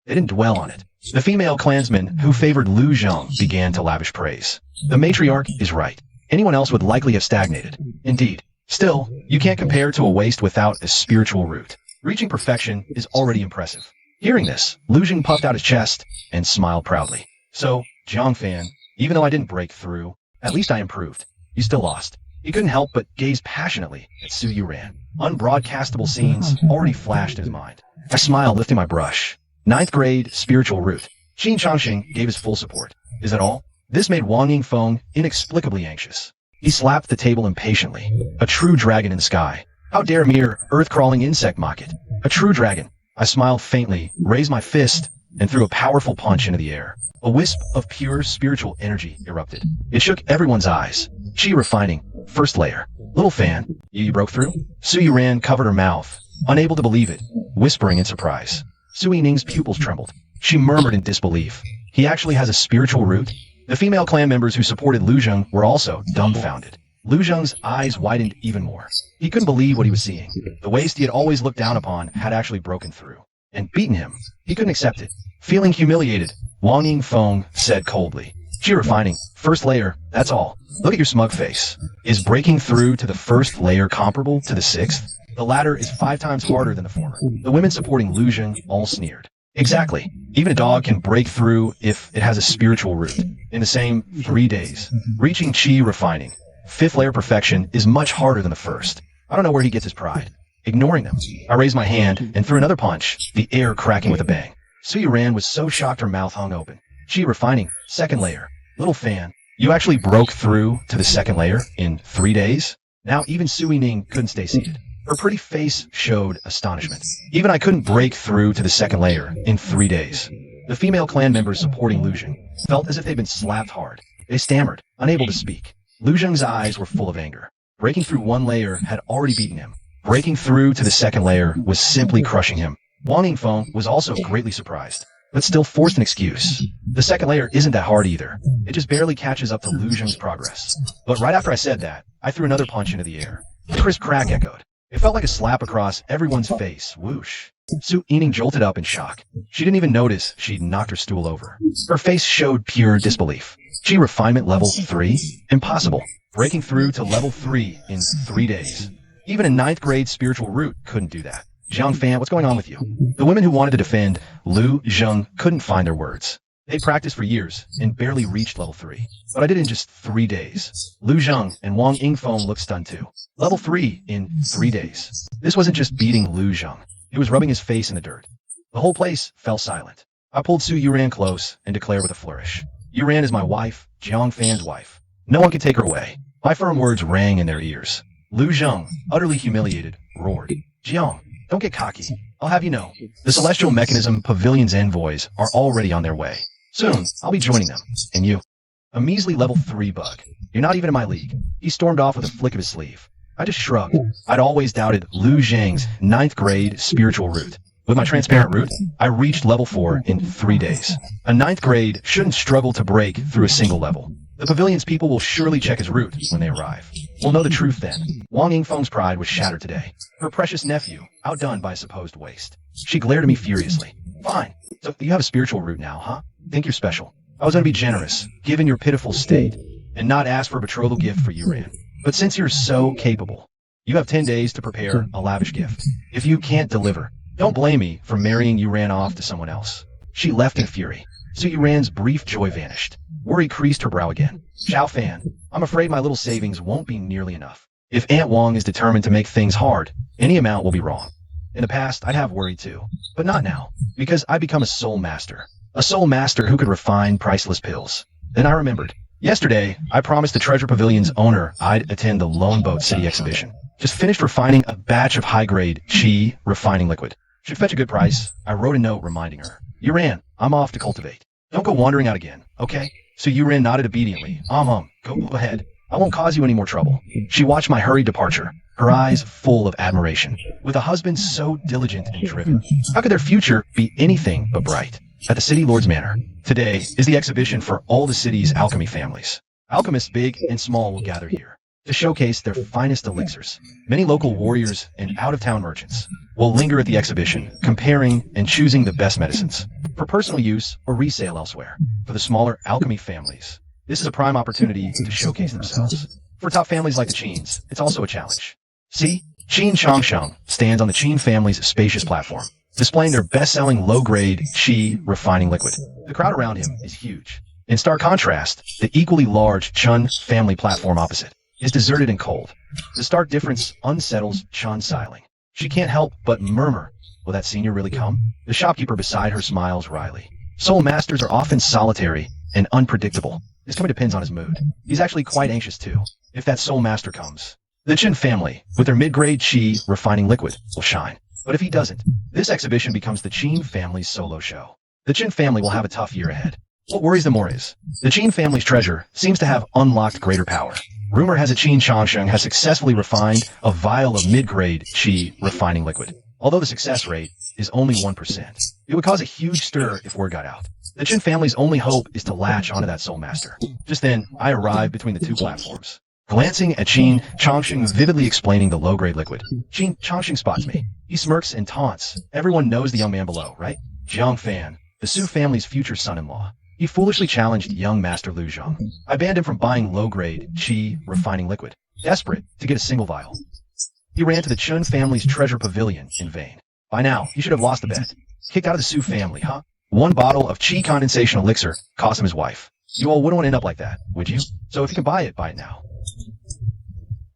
S1: They didn't dwell on it. The female clansmen who favored Lu Zheng began to lavish praise. The matriarch is right. Anyone else would likely have stagnated. Indeed. Still, you can't compare to a waste without a spiritual root. Reaching perfection is already impressive. Hearing this, Lu Zheng puffed out his chest and smiled proudly. So, Jiang Fan, even though I didn't break through, at least I improved. You still lost. He couldn't help but gaze passionately at Su Yuran. Unbroadcastable scenes already flashed in his mind. I smiled, lifting my brush. Ninth grade spiritual root. Qin Changxing gave his full support. Is that all? This made Wang Yingfeng inexplicably anxious. He slapped the table impatiently. A true dragon in the sky. How dare mere earth-crawling insect mock it? A true dragon. I smiled faintly, raised my fist, and threw a powerful punch into the air. A wisp of pure spiritual energy erupted. It shook everyone's eyes. Qi refining. First layer. Little fan. You broke through? Su Yuran covered her mouth, unable to believe it, whispering in surprise. Su Yining's pupils trembled. She murmured in disbelief. He actually has a spiritual root? The female clan members who supported Lu Zheng were also dumbfounded. Lu Zheng's eyes widened even more. He couldn't believe what he was seeing. The waste he had always looked down upon had actually broken through and beaten him. He couldn't accept it. Feeling humiliated, Wang Yingfeng said coldly, "Qi refining, first layer, that's all. Look at your smug face. Is breaking through to the first layer comparable to the sixth? The latter is 5 times harder than the former." The women supporting Lu Zheng all sneered. Exactly. Even a dog can break through if it has a spiritual root. In the same 3 days. Reaching Qi refining. 5th layer perfection is much harder than the first. I don't know where he gets his pride. Ignoring them, I raised my hand and threw another punch, the air cracking with a bang. Su Yuran was so shocked her mouth hung open. Qi refining, 2nd layer. Little fan, you actually broke through to the 2nd layer in 3 days? Now even Su Yining couldn't stay seated. Her pretty face showed astonishment. Even I couldn't break through to the 2nd layer in 3 days. The female clan members supporting Lu Zheng felt as if they'd been slapped hard. They stammered, unable to speak. Lu Zheng's eyes were full of anger. Breaking through 1 layer had already beaten him. Breaking through to the 2nd layer was simply crushing him. Wang Yingfeng was also greatly surprised, but still forced an excuse. The 2nd layer isn't that hard either. It just barely catches up to Lu Zheng's progress. But right after I said that, I threw another punch into the air. The crisp crack echoed. It felt like a slap across everyone's face. Whoosh. Su Yining jolted up in shock. She didn't even notice she'd knocked her stool over. Her face showed pure disbelief. Qi refinement level 3? Impossible. Breaking through to level 3 in 3 days. Even a 9th grade spiritual root couldn't do that. Zhang Fan, what's going on with you? The women who wanted to defend Lu Zheng couldn't find their words. They practiced for years and barely reached level 3. But I did it in just 3 days. Lu Zheng and Wang Yingfeng looked stunned too. Level 3 in 3 days. This wasn't just beating Lu Zheng. It was rubbing his face in the dirt. The whole place fell silent. I pulled Su Yuran close and declared with a flourish. Yuran is my wife, Jiang Fan's wife. No one can take her away. My firm words rang in their ears. Lu Zheng, utterly humiliated, roared. Jiang, don't get cocky. I'll have you know, the Celestial Mechanism Pavilion's envoys are already on their way. Soon, I'll be joining them. And you? A measly level 3 bug. You're not even in my league. He stormed off with a flick of his sleeve. I just shrugged. I'd always doubted Lu Zheng's 9th grade spiritual root. With my transparent root, I reached level 4 in 3 days. A 9th grade shouldn't struggle to break through a single level. The pavilion's people will surely check his root when they arrive. We'll know the truth then. Wang Yingfeng's pride was shattered today. Her precious nephew, outdone by a supposed waste. She glared at me furiously. Fine. So you have a spiritual root now, huh? Think you're special. I was going to be generous, given your pitiful state, and not ask for a betrothal gift for Yuran. But since you're so capable, you have 10 days to prepare a lavish gift. If you can't deliver, don't blame me for marrying Yuran off to someone else. She left in fury. So Yuran's brief joy vanished. Worry creased her brow again. Xiao Fan, I'm afraid my little savings won't be nearly enough. If Aunt Wang is determined to make things hard, any amount will be wrong. In the past, I'd have worried too. But not now, because I become a soul master. A soul master who could refine priceless pills. Then I remembered. Yesterday, I promised the Treasure Pavilion's owner I'd attend the Lone Boat City exhibition. Just finished refining a batch of high-grade Qi refining liquid. Should fetch a good price. I wrote a note reminding her. Yuran, I'm off to cultivate. Don't go wandering out again, okay? So Yuran nodded obediently. Go ahead. I won't cause you any more trouble. She watched my hurried departure, her eyes full of admiration. With a husband so diligent and driven, how could their future be anything but bright? At the City Lord's Manor, today is the exhibition for all the city's alchemy families. Alchemists big and small will gather here to showcase their finest elixirs. Many local warriors and out-of-town merchants will linger at the exhibition, comparing and choosing the best medicines for personal use or resale elsewhere. For the smaller alchemy families, this is a prime opportunity to showcase themselves. For top families like the Qins, it's also a challenge. See, Qin Changsheng stands on the Qin family's spacious platform, displaying their best-selling low-grade Qi refining liquid. The crowd around him is huge. In stark contrast, the equally large Chun family platform opposite. is deserted and cold. The stark difference unsettles Chun Siling. She can't help but murmur, will that senior really come? The shopkeeper beside her smiles wryly. Soul masters are often solitary and unpredictable. This coming depends on his mood. He's actually quite anxious too, if that soul master comes. The Chen family, with their mid-grade Qi refining liquid, will shine. But if he doesn't, this exhibition becomes the Qin family's solo show. The Chen family will have a tough year ahead. What worries them more is, the Qin family's treasure seems to have unlocked greater power. Rumor has it Qin Changsheng has successfully refined a vial of mid-grade Qi refining liquid. Although the success rate is only 1%, it would cause a huge stir if word got out. The Chen family's only hope is to latch onto that soul master. Just then, I arrived between the two platforms. Glancing at Qin Changsheng vividly explaining the low-grade liquid, Qin Changsheng spots me. He smirks and taunts. Everyone knows the young man below, right? Jiang Fan, the Su family's future son-in-law. He foolishly challenged young Master Lu Zhang. I banned him from buying low-grade Qi refining liquid, desperate to get a single vial. He ran to the Chun family's treasure pavilion in vain. By now, he should have lost the bet. Kicked out of the Su family, huh? One bottle of Qi condensation elixir cost him his wife. You all wouldn't want to end up like that, would you? So if you can buy it now.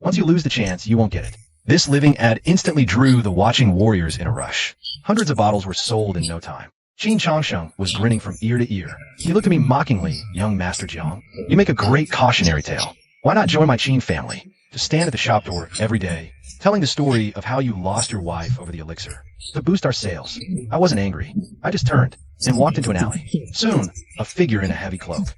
S1: Once you lose the chance, you won't get it. This living ad instantly drew the watching warriors in a rush. Hundreds of bottles were sold in no time. Qin Changsheng was grinning from ear to ear. He looked at me mockingly, young Master Jiang. You make a great cautionary tale. Why not join my Qin family? To stand at the shop door every day, telling the story of how you lost your wife over the elixir. To boost our sales. I wasn't angry. I just turned and walked into an alley. Soon, a figure in a heavy cloak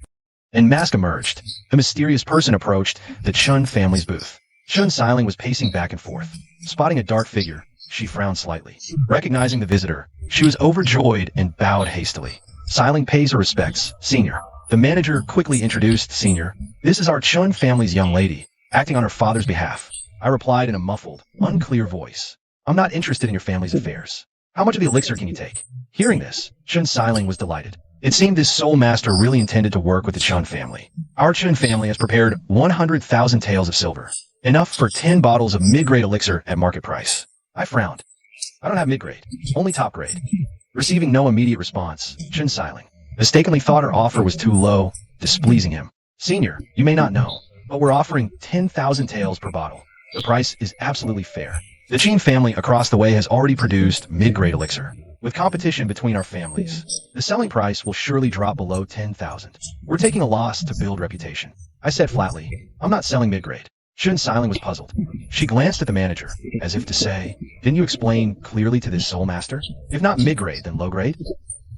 S1: and mask emerged. A mysterious person approached the Chun family's booth. Chun Siling was pacing back and forth. Spotting a dark figure, she frowned slightly. Recognizing the visitor, she was overjoyed and bowed hastily. Siling pays her respects. Senior. The manager quickly introduced Senior. This is our Chun family's young lady, acting on her father's behalf. I replied in a muffled, unclear voice. I'm not interested in your family's affairs. How much of the elixir can you take? Hearing this, Chun Siling was delighted. It seemed this soul master really intended to work with the Chun family. Our Chun family has prepared 100,000 taels of silver. Enough for 10 bottles of mid-grade elixir at market price. I frowned. I don't have mid-grade, only top grade. Receiving no immediate response, Chun Siling mistakenly thought her offer was too low, displeasing him. Senior, you may not know, but we're offering 10,000 taels per bottle. The price is absolutely fair. The Qin family across the way has already produced mid-grade elixir. With competition between our families, the selling price will surely drop below 10,000. We're taking a loss to build reputation. I said flatly, I'm not selling mid-grade. Chun Siling was puzzled. She glanced at the manager, as if to say, didn't you explain clearly to this soul master? If not mid-grade, then low-grade?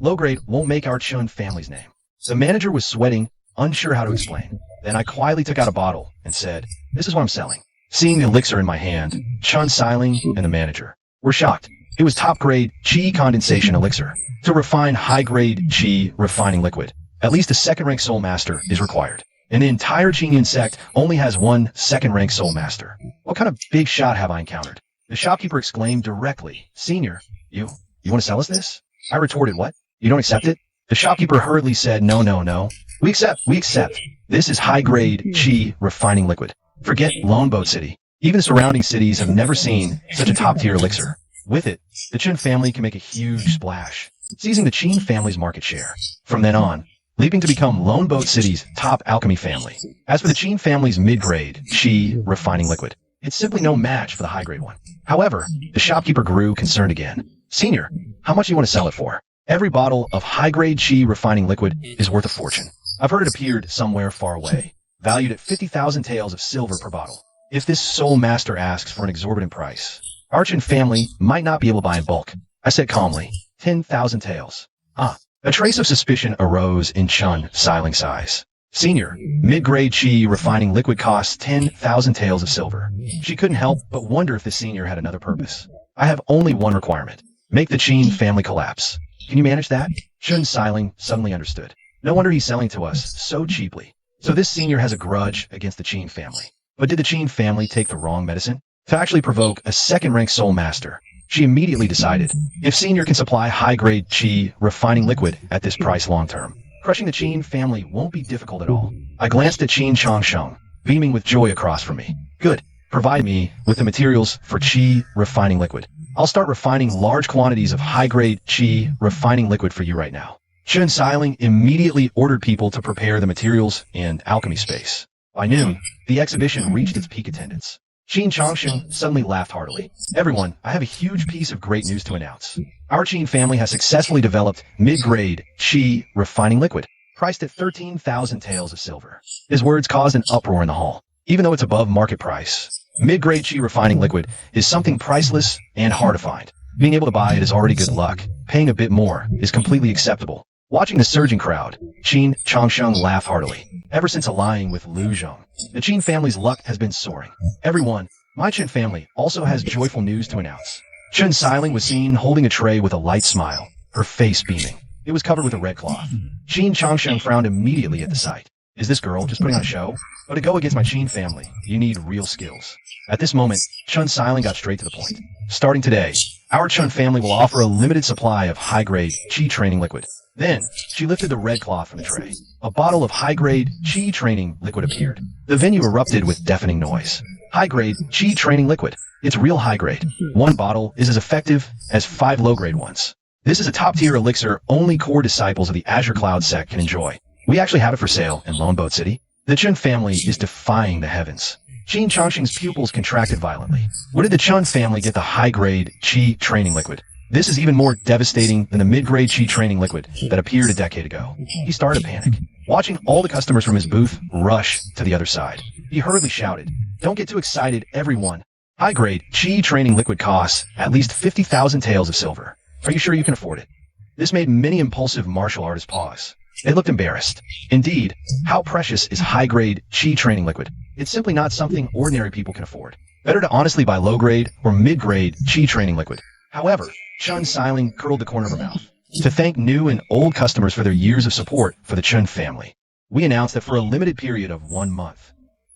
S1: Low-grade won't make our Chun family's name. The manager was sweating, unsure how to explain. Then I quietly took out a bottle and said, this is what I'm selling. Seeing the elixir in my hand, Chun Siling and the manager were shocked. It was top-grade Qi condensation elixir. To refine high-grade Qi refining liquid, at least a second-rank soul master is required. And the entire Qinian sect only has one second-rank soul master. What kind of big shot have I encountered? The shopkeeper exclaimed directly, Senior, you want to sell us this? I retorted, what? You don't accept it? The shopkeeper hurriedly said, no. We accept. This is high-grade Qi refining liquid. Forget Lone Boat City. Even the surrounding cities have never seen such a top-tier elixir. With it, the Chen family can make a huge splash, seizing the Qin family's market share. From then on, leaping to become Lone Boat City's top alchemy family. As for the Qin family's mid-grade Qi refining liquid, it's simply no match for the high-grade one. However, the shopkeeper grew concerned again. Senior, how much do you want to sell it for? Every bottle of high-grade Qi refining liquid is worth a fortune. I've heard it appeared somewhere far away, valued at 50,000 taels of silver per bottle. If this soul master asks for an exorbitant price, our Chen family might not be able to buy in bulk. I said calmly, 10,000 taels. A trace of suspicion arose in Chun Siling's eyes. Senior, mid-grade Qi refining liquid costs 10,000 taels of silver. She couldn't help but wonder if the senior had another purpose. I have only one requirement. Make the Qin family collapse. Can you manage that? Chun Siling suddenly understood. No wonder he's selling to us so cheaply. So this senior has a grudge against the Qin family. But did the Qin family take the wrong medicine? To actually provoke a second-rank soul master, she immediately decided, if Senior can supply high-grade Qi refining liquid at this price long-term, crushing the Qin family won't be difficult at all. I glanced at Qin Changsheng, beaming with joy across from me. Good. Provide me with the materials for Qi refining liquid. I'll start refining large quantities of high-grade Qi refining liquid for you right now. Chun Siling immediately ordered people to prepare the materials in alchemy space. By noon, the exhibition reached its peak attendance. Qin Changsheng suddenly laughed heartily. Everyone, I have a huge piece of great news to announce. Our Qin family has successfully developed mid-grade qi refining liquid, priced at 13,000 taels of silver. His words caused an uproar in the hall. Even though it's above market price, mid-grade qi refining liquid is something priceless and hard to find. Being able to buy it is already good luck. Paying a bit more is completely acceptable. Watching the surging crowd, Qin Changsheng laughed heartily. Ever since allying with Lu Zhong, the Qin family's luck has been soaring. Everyone, my Qin family also has joyful news to announce. Chen Xiling was seen holding a tray with a light smile, her face beaming. It was covered with a red cloth. Qin Changsheng frowned immediately at the sight. Is this girl just putting on a show? But to go against my Qin family, you need real skills. At this moment, Chen Xiling got straight to the point. Starting today, our Chen family will offer a limited supply of high-grade qi training liquid. Then, she lifted the red cloth from the tray. A bottle of high-grade qi training liquid appeared. The venue erupted with deafening noise. High-grade qi training liquid. It's real high-grade. One bottle is as effective as 5 low-grade ones. This is a top-tier elixir only core disciples of the Azure Cloud sect can enjoy. We actually have it for sale in Lone Boat City. The Chen family is defying the heavens. Qin Changsheng's pupils contracted violently. Where did the Chen family get the high-grade qi training liquid? This is even more devastating than the mid-grade qi training liquid that appeared a decade ago. He started to panic, watching all the customers from his booth rush to the other side. He hurriedly shouted, "Don't get too excited, everyone. High-grade qi training liquid costs at least 50,000 taels of silver. Are you sure you can afford it?" This made many impulsive martial artists pause. They looked embarrassed. Indeed, how precious is high-grade qi training liquid? It's simply not something ordinary people can afford. Better to honestly buy low-grade or mid-grade qi training liquid. However, Chen Xiling curled the corner of her mouth. To thank new and old customers for their years of support for the Chen family, we announced that for a limited period of 1 month,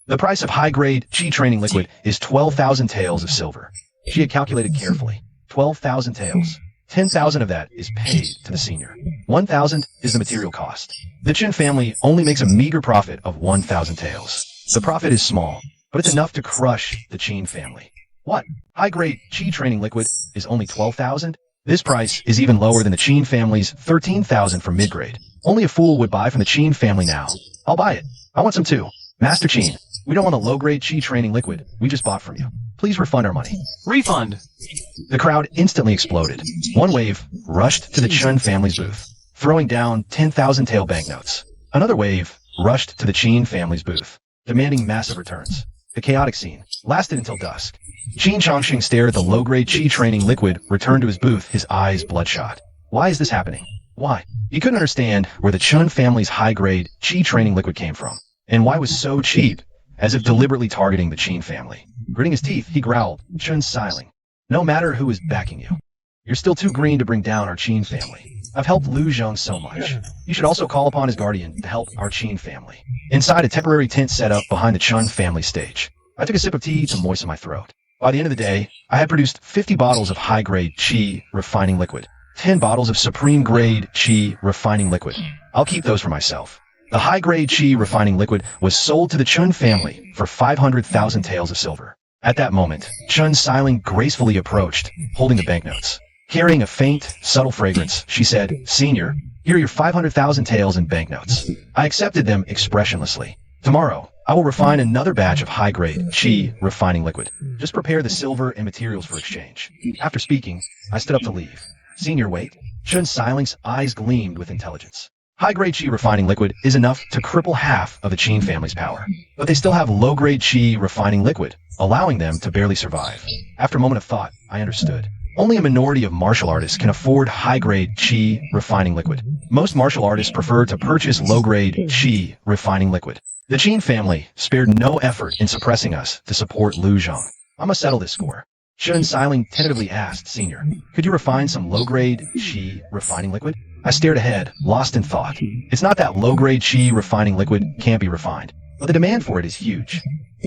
S1: the price of high-grade qi training liquid is 12,000 taels of silver. She had calculated carefully. 12,000 taels. 10,000 of that is paid to the senior. 1,000 is the material cost. The Chen family only makes a meager profit of 1,000 taels. The profit is small, but it's enough to crush the Qin family. What? High-grade qi training liquid is only 12,000? This price is even lower than the Qin family's 13,000 for mid-grade. Only a fool would buy from the Qin family now. I'll buy it. I want some too. Master Qin, we don't want the low-grade qi training liquid we just bought from you. Please refund our money.
S2: Refund!
S1: The crowd instantly exploded. One wave rushed to the Chen family's booth, throwing down 10,000 tael banknotes. Another wave rushed to the Qin family's booth, demanding massive returns. The chaotic scene lasted until dusk. Qin Changsheng stared at the low-grade qi training liquid returned to his booth, his eyes bloodshot. Why is this happening? Why? He couldn't understand where the Chen family's high-grade qi training liquid came from, and why it was so cheap, as if deliberately targeting the Qin family. Gritting his teeth, he growled, "Chen Xiling, no matter who is backing you, you're still too green to bring down our Qin family. I've helped Lu Zhong so much. You should also call upon his guardian to help our Qin family." Inside a temporary tent set up behind the Chen family stage, I took a sip of tea to moisten my throat. By the end of the day, I had produced 50 bottles of high-grade qi refining liquid, 10 bottles of supreme-grade qi refining liquid. I'll keep those for myself. The high-grade qi refining liquid was sold to the Chen family for 500,000 taels of silver. At that moment, Chen Xiling gracefully approached, holding the banknotes. Carrying a faint, subtle fragrance, she said, "Senior, here are your 500,000 taels in banknotes." I accepted them expressionlessly. "Tomorrow, I will refine another batch of high-grade qi refining liquid. Just prepare the silver and materials for exchange." After speaking, I stood up to leave. "Senior, wait." Chen Xiling's eyes gleamed with intelligence. High-grade qi refining liquid is enough to cripple half of the Qin family's power, but they still have low-grade qi refining liquid, allowing them to barely survive. After a moment of thought, I understood. Only a minority of martial artists can afford high-grade qi refining liquid. Most martial artists prefer to purchase low-grade qi refining liquid. The Qin family spared no effort in suppressing us to support Lu Zhong. I must settle this score. Chen Xiling tentatively asked, "Senior, could you refine some low-grade qi refining liquid?" I stared ahead, lost in thought. It's not that low-grade qi refining liquid can't be refined, but the demand for it is huge.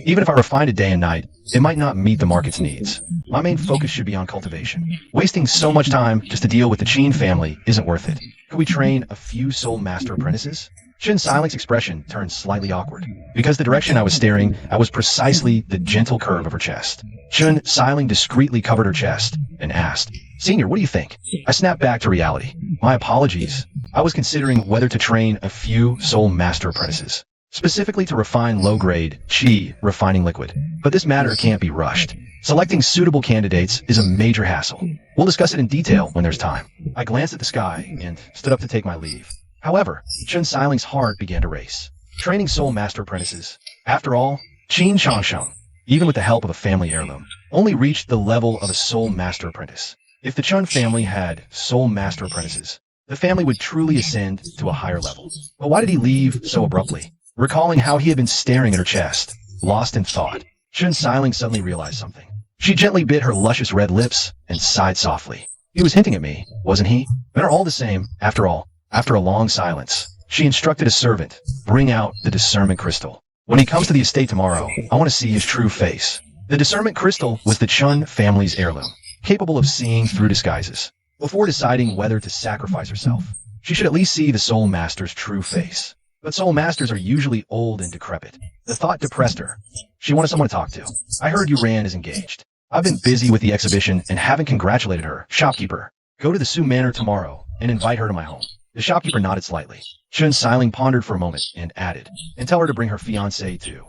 S1: Even if I refined it day and night, it might not meet the market's needs. My main focus should be on cultivation. Wasting so much time just to deal with the Qin family isn't worth it. Could we train a few soul master apprentices? Chen Xiling's expression turned slightly awkward, because the direction I was staring at was precisely the gentle curve of her chest. Chen Xiling discreetly covered her chest and asked, "Senior, what do you think?" I snapped back to reality. My apologies. I was considering whether to train a few soul master apprentices. specifically to refine low-grade qi refining liquid. But this matter can't be rushed. Selecting suitable candidates is a major hassle. We'll discuss it in detail when there's time. I glanced at the sky and stood up to take my leave. However, Chun Siling's heart began to race. Training soul master apprentices. After all, Qin Changsheng, even with the help of a family heirloom, only reached the level of a soul master apprentice. If the Chun family had soul master apprentices, the family would truly ascend to a higher level. But why did he leave so abruptly? Recalling how he had been staring at her chest, lost in thought, Chun Siling suddenly realized something. She gently bit her luscious red lips and sighed softly. He was hinting at me, wasn't he? They're all the same, after all. After a long silence, she instructed a servant, bring out the discernment crystal. When he comes to the estate tomorrow, I want to see his true face. The discernment crystal was the Chun family's heirloom, capable of seeing through disguises. Before deciding whether to sacrifice herself, she should at least see the soul master's true face. But soul masters are usually old and decrepit. The thought depressed her. She wanted someone to talk to. I heard Yuran is engaged. I've been busy with the exhibition and haven't congratulated her. Shopkeeper, go to the Su Manor tomorrow and invite her to my home. The shopkeeper nodded slightly. Chun Siling pondered for a moment and added, and tell her to bring her fiancé too.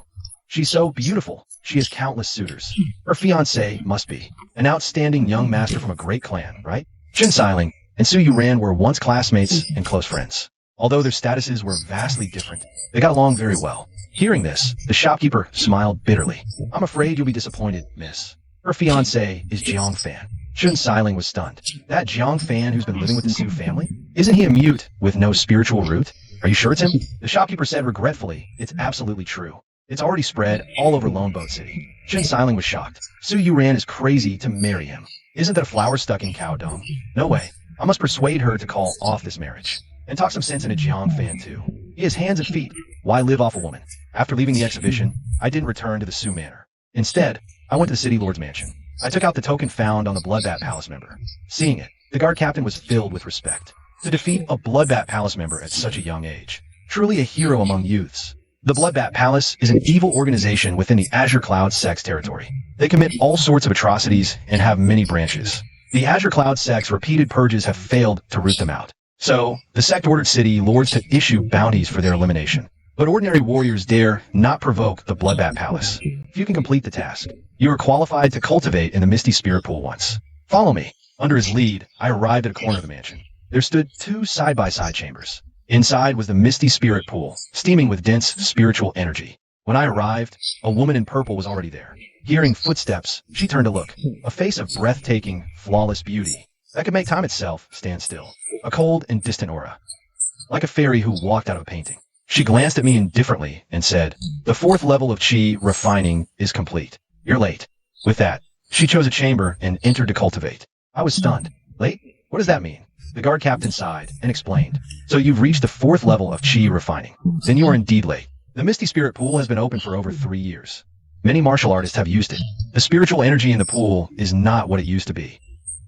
S1: She's so beautiful. She has countless suitors. Her fiancé must be an outstanding young master from a great clan, right? Chun Siling and Su Yuran were once classmates and close friends. Although their statuses were vastly different, they got along very well. Hearing this, the shopkeeper smiled bitterly. I'm afraid you'll be disappointed, miss. Her fiancé is Jiang Fan. Chun Siling was stunned. That Jiang Fan who's been living with the Su family? Isn't he a mute with no spiritual root? Are you sure it's him? The shopkeeper said regretfully, it's absolutely true. It's already spread all over Lone Boat City. Chun Siling was shocked. Su Yuran is crazy to marry him. Isn't that a flower stuck in cow dung? No way. I must persuade her to call off this marriage. And talk some sense into Jiang Fan too. He has hands and feet. Why live off a woman? After leaving the exhibition, I didn't return to the Su Manor. Instead, I went to the City Lord's mansion. I took out the token found on the Bloodbat Palace member. Seeing it, the guard captain was filled with respect. To defeat a Bloodbat Palace member at such a young age, truly a hero among youths. The Bloodbat Palace is an evil organization within the Azure Cloud sect's territory. They commit all sorts of atrocities and have many branches. The Azure Cloud sect's repeated purges have failed to root them out. So, the sect ordered city lords to issue bounties for their elimination. But ordinary warriors dare not provoke the Bloodbat Palace. If you can complete the task, you are qualified to cultivate in the Misty Spirit Pool once. Follow me. Under his lead, I arrived at a corner of the mansion. There stood two side-by-side chambers. Inside was the Misty Spirit Pool, steaming with dense spiritual energy. When I arrived, a woman in purple was already there. Hearing footsteps, she turned to look. A face of breathtaking, flawless beauty that could make time itself stand still. A cold and distant aura, like a fairy who walked out of a painting. She glanced at me indifferently and said, the 4th level of Qi refining is complete. You're late. With that, she chose a chamber and entered to cultivate. I was stunned. Late? What does that mean? The guard captain sighed and explained. So you've reached the 4th level of Qi refining. Then you are indeed late. The Misty Spirit Pool has been open for over 3 years. Many martial artists have used it. The spiritual energy in the pool is not what it used to be.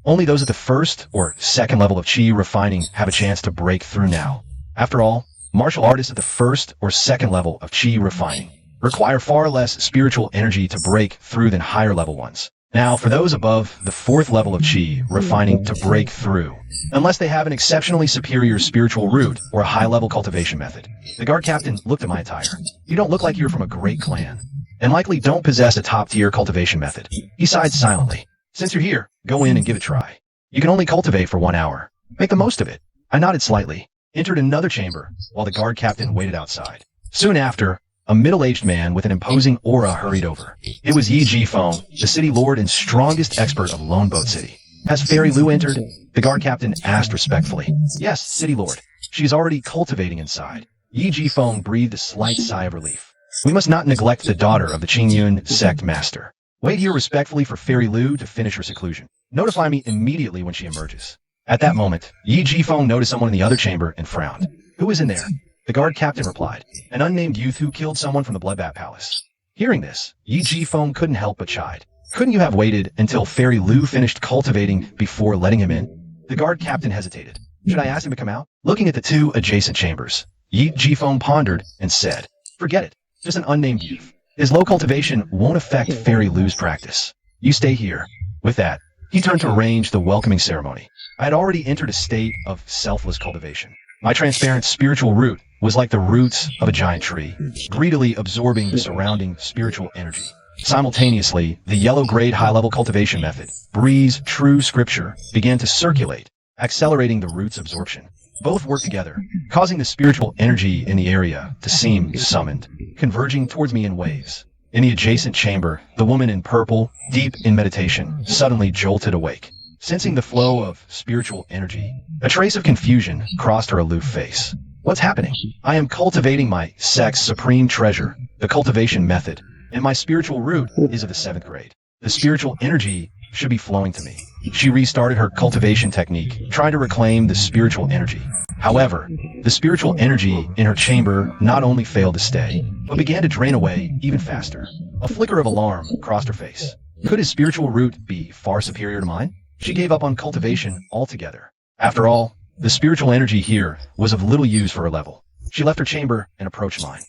S1: Only those at the 1st or 2nd level of Qi refining have a chance to break through now. After all, martial artists at the 1st or 2nd level of Qi refining require far less spiritual energy to break through than higher level ones. Now, for those above the 4th level of Qi refining to break through, unless they have an exceptionally superior spiritual root or a high-level cultivation method. The guard captain looked at my attire. You don't look like you're from a great clan, and likely don't possess a top-tier cultivation method. He sighed silently. Since you're here, go in and give it a try. You can only cultivate for 1 hour. Make the most of it. I nodded slightly, entered another chamber, while the guard captain waited outside. Soon after, a middle-aged man with an imposing aura hurried over. It was Yi Jifeng, the city lord and strongest expert of Lone Boat City. Has Fairy Lu entered? The guard captain asked respectfully. Yes, city lord. She is already cultivating inside. Yi Jifeng breathed a slight sigh of relief. We must not neglect the daughter of the Qingyun sect master. Wait here respectfully for Fairy Lu to finish her seclusion. Notify me immediately when she emerges. At that moment, Yi Jifeng noticed someone in the other chamber and frowned. Who is in there? The guard captain replied. An unnamed youth who killed someone from the Bloodbat Palace. Hearing this, Yi Jifeng couldn't help but chide. Couldn't you have waited until Fairy Lu finished cultivating before letting him in? The guard captain hesitated. Should I ask him to come out? Looking at the two adjacent chambers, Yi Jifeng pondered and said, forget it. Just an unnamed youth. His low cultivation won't affect Fairy Lu's practice. You stay here. With that, he turned to arrange the welcoming ceremony. I had already entered a state of selfless cultivation. My transparent spiritual root was like the roots of a giant tree, greedily absorbing the surrounding spiritual energy. Simultaneously, the yellow-grade high-level cultivation method, Breeze True Scripture, began to circulate, accelerating the root's absorption. Both worked together, causing the spiritual energy in the area to seem summoned, converging towards me in waves. In the adjacent chamber, the woman in purple, deep in meditation, suddenly jolted awake. Sensing the flow of spiritual energy, a trace of confusion crossed her aloof face. What's happening? I am cultivating my sex supreme treasure, the cultivation method, and my spiritual root is of the 7th grade. The spiritual energy should be flowing to me. She restarted her cultivation technique, trying to reclaim the spiritual energy. However, the spiritual energy in her chamber not only failed to stay, but began to drain away even faster. A flicker of alarm crossed her face. Could his spiritual root be far superior to mine? She gave up on cultivation altogether. After all, the spiritual energy here was of little use for her level. She left her chamber and approached mine.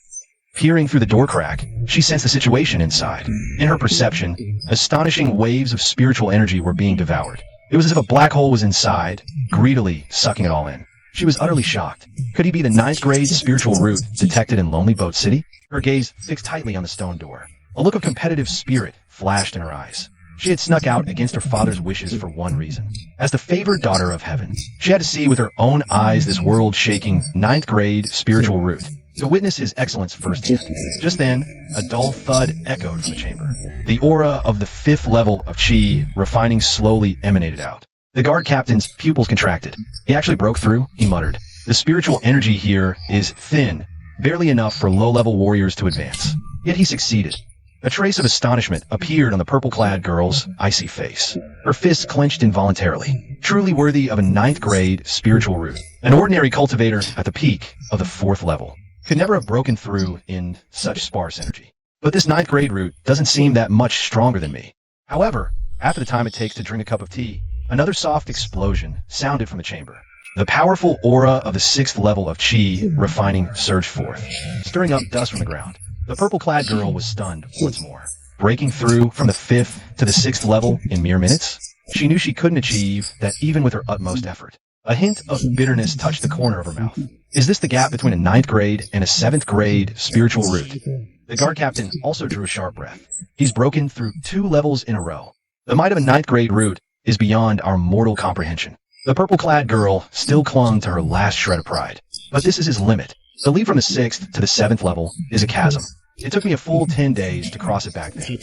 S1: Peering through the door crack, she sensed the situation inside. In her perception, astonishing waves of spiritual energy were being devoured. It was as if a black hole was inside, greedily sucking it all in. She was utterly shocked. Could he be the 9th grade spiritual root detected in Lonely Boat City? Her gaze fixed tightly on the stone door. A look of competitive spirit flashed in her eyes. She had snuck out against her father's wishes for one reason. As the favored daughter of heaven, she had to see with her own eyes this world-shaking 9th grade spiritual root, to witness his excellence firsthand. Just then, a dull thud echoed from the chamber. The aura of the 5th level of chi refining slowly emanated out. The guard captain's pupils contracted. He actually broke through, he muttered. The spiritual energy here is thin, barely enough for low-level warriors to advance. Yet he succeeded. A trace of astonishment appeared on the purple-clad girl's icy face. Her fists clenched involuntarily, truly worthy of a 9th grade spiritual root. An ordinary cultivator at the peak of the 4th level could never have broken through in such sparse energy. But this 9th grade root doesn't seem that much stronger than me. However, after the time it takes to drink a cup of tea, another soft explosion sounded from the chamber. The powerful aura of the 6th level of chi refining surged forth, stirring up dust from the ground. The purple-clad girl was stunned once more. Breaking through from the 5th to the 6th level in mere minutes? She knew she couldn't achieve that even with her utmost effort. A hint of bitterness touched the corner of her mouth. Is this the gap between a 9th grade and a 7th grade spiritual root? The guard captain also drew a sharp breath. He's broken through 2 levels in a row. The might of a 9th grade root is beyond our mortal comprehension. The purple-clad girl still clung to her last shred of pride. But this is his limit. The leap from the 6th to the 7th level is a chasm. It took me a full 10 days to cross it back then.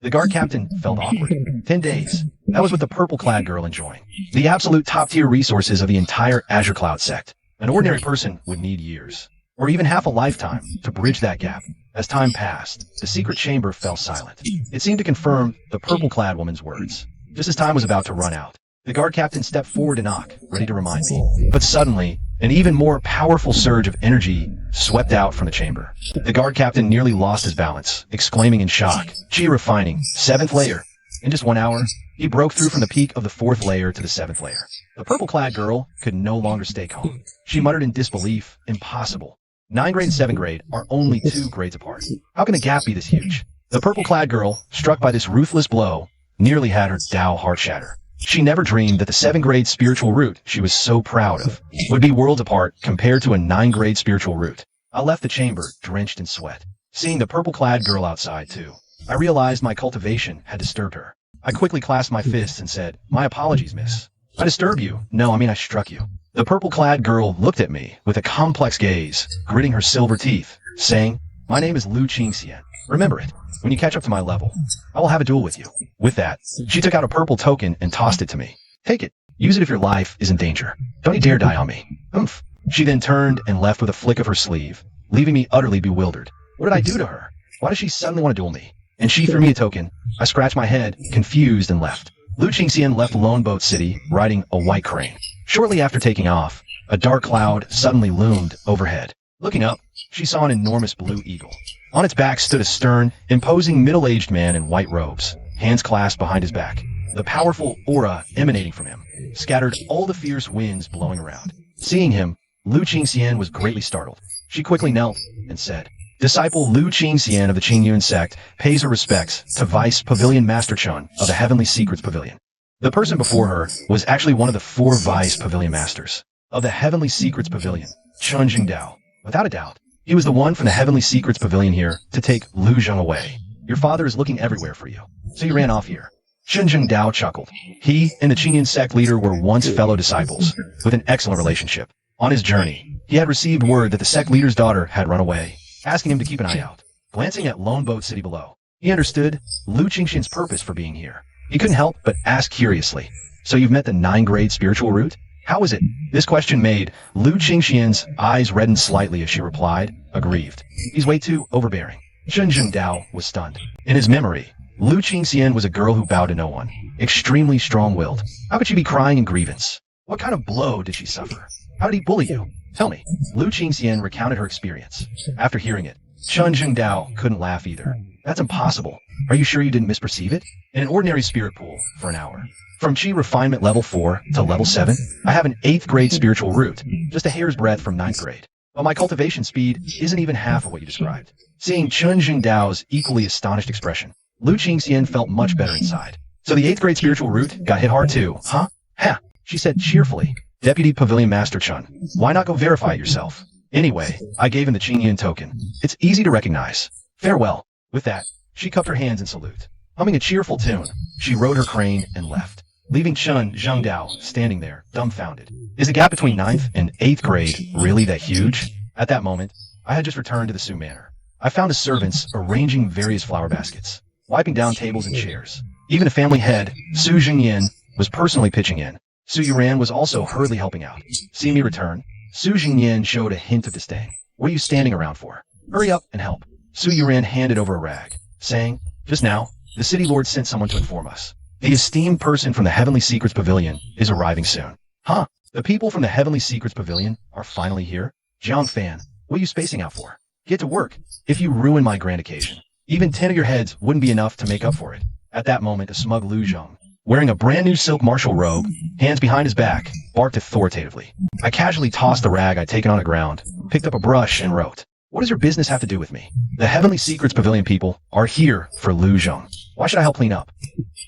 S1: The guard captain felt awkward. 10 days. That was what the purple-clad girl enjoying. The absolute top-tier resources of the entire Azure Cloud sect. An ordinary person would need years, or even half a lifetime, to bridge that gap. As time passed, the secret chamber fell silent. It seemed to confirm the purple-clad woman's words. Just as time was about to run out, the guard captain stepped forward to knock, ready to remind me. But suddenly, an even more powerful surge of energy swept out from the chamber. The guard captain nearly lost his balance, exclaiming in shock, "Chi refining, 7th layer." In just 1 hour, he broke through from the peak of the 4th layer to the 7th layer. The purple-clad girl could no longer stay calm. She muttered in disbelief, "Impossible. 9th grade and 7th grade are only 2 grades apart. How can the gap be this huge?" The purple-clad girl, struck by this ruthless blow, nearly had her Tao heart shatter. She never dreamed that the 7th grade spiritual root she was so proud of would be worlds apart compared to a 9th grade spiritual root. I left the chamber drenched in sweat. Seeing the purple-clad girl outside, too, I realized my cultivation had disturbed her. I quickly clasped my fists and said, "My apologies, miss." "I disturb you? No, I mean I struck you." The purple-clad girl looked at me with a complex gaze, gritting her silver teeth, saying, "My name is Lu Qingxian. Remember it. When you catch up to my level, I will have a duel with you." With that, she took out a purple token and tossed it to me. "Take it. Use it if your life is in danger. Don't you dare die on me." "Oomph." She then turned and left with a flick of her sleeve, leaving me utterly bewildered. What did I do to her? Why does she suddenly want to duel me? And she threw me a token. I scratched my head, confused, and left. Lu Qingxian left Lone Boat City, riding a white crane. Shortly after taking off, a dark cloud suddenly loomed overhead. Looking up, she saw an enormous blue eagle. On its back stood a stern, imposing middle-aged man in white robes, hands clasped behind his back. The powerful aura emanating from him scattered all the fierce winds blowing around. Seeing him, Lu Qingxian was greatly startled. She quickly knelt and said, "Disciple Lu Qingxian of the Qingyun sect pays her respects to Vice Pavilion Master Chun of the Heavenly Secrets Pavilion." The person before her was actually one of the 4 Vice Pavilion Masters. of the Heavenly Secrets Pavilion, Chun Dao. Without a doubt, he was the one from the Heavenly Secrets Pavilion here to take Lu Zheng away. Your father is looking everywhere for you, so you ran off here. Chun Dao chuckled. He and the Qingyan sect leader were once fellow disciples, with an excellent relationship. On his journey, he had received word that the sect leader's daughter had run away, asking him to keep an eye out. Glancing at Lone Boat City below, he understood Lu Qingxian's purpose for being here. He couldn't help but ask curiously, "So you've met the 9th-grade spiritual root? How is it?" This question made Lu Qingxian's eyes redden slightly as she replied, aggrieved. "He's way too overbearing." Chun Dao was stunned. In his memory, Lu Qingxian was a girl who bowed to no one, extremely strong-willed. How could she be crying in grievance? What kind of blow did she suffer? How did he bully you? Tell me. Lu Qingxian recounted her experience. After hearing it, Chun Dao couldn't laugh either. "That's impossible. Are you sure you didn't misperceive it? In an ordinary spirit pool for an hour. From Qi refinement level 4 to level 7, I have an 8th grade spiritual root, just a hair's breadth from 9th grade. But my cultivation speed isn't even half of what you described." Seeing Chun Dao's equally astonished expression, Lu Qingxian felt much better inside. "So the 8th grade spiritual root got hit hard too, huh?" "Ha," she said cheerfully. "Deputy Pavilion Master Chun, why not go verify it yourself? Anyway, I gave him the Qingyan token. It's easy to recognize. Farewell." With that, she cupped her hands in salute. Humming a cheerful tune, she rode her crane and left, leaving Chun Dao standing there, dumbfounded. Is the gap between 9th and 8th grade really that huge? At that moment, I had just returned to the Su Manor. I found the servants arranging various flower baskets, wiping down tables and chairs. Even the family head, Su Jingyan, was personally pitching in. Su Yuran was also hurriedly helping out. Seeing me return, Su Jingyan showed a hint of disdain. "What are you standing around for? Hurry up and help." Su Yuran handed over a rag, saying, "Just now, the city lord sent someone to inform us. The esteemed person from the Heavenly Secrets Pavilion is arriving soon." "Huh? The people from the Heavenly Secrets Pavilion are finally here? Jiang Fan, what are you spacing out for? Get to work. If you ruin my grand occasion, even 10 of your heads wouldn't be enough to make up for it." At that moment, a smug Lu Zheng, wearing a brand new silk martial robe, hands behind his back, barked authoritatively. I casually tossed the rag I'd taken on the ground, picked up a brush, and wrote, "What does your business have to do with me? The Heavenly Secrets Pavilion people are here for Lu Zheng. Why should I help clean up?"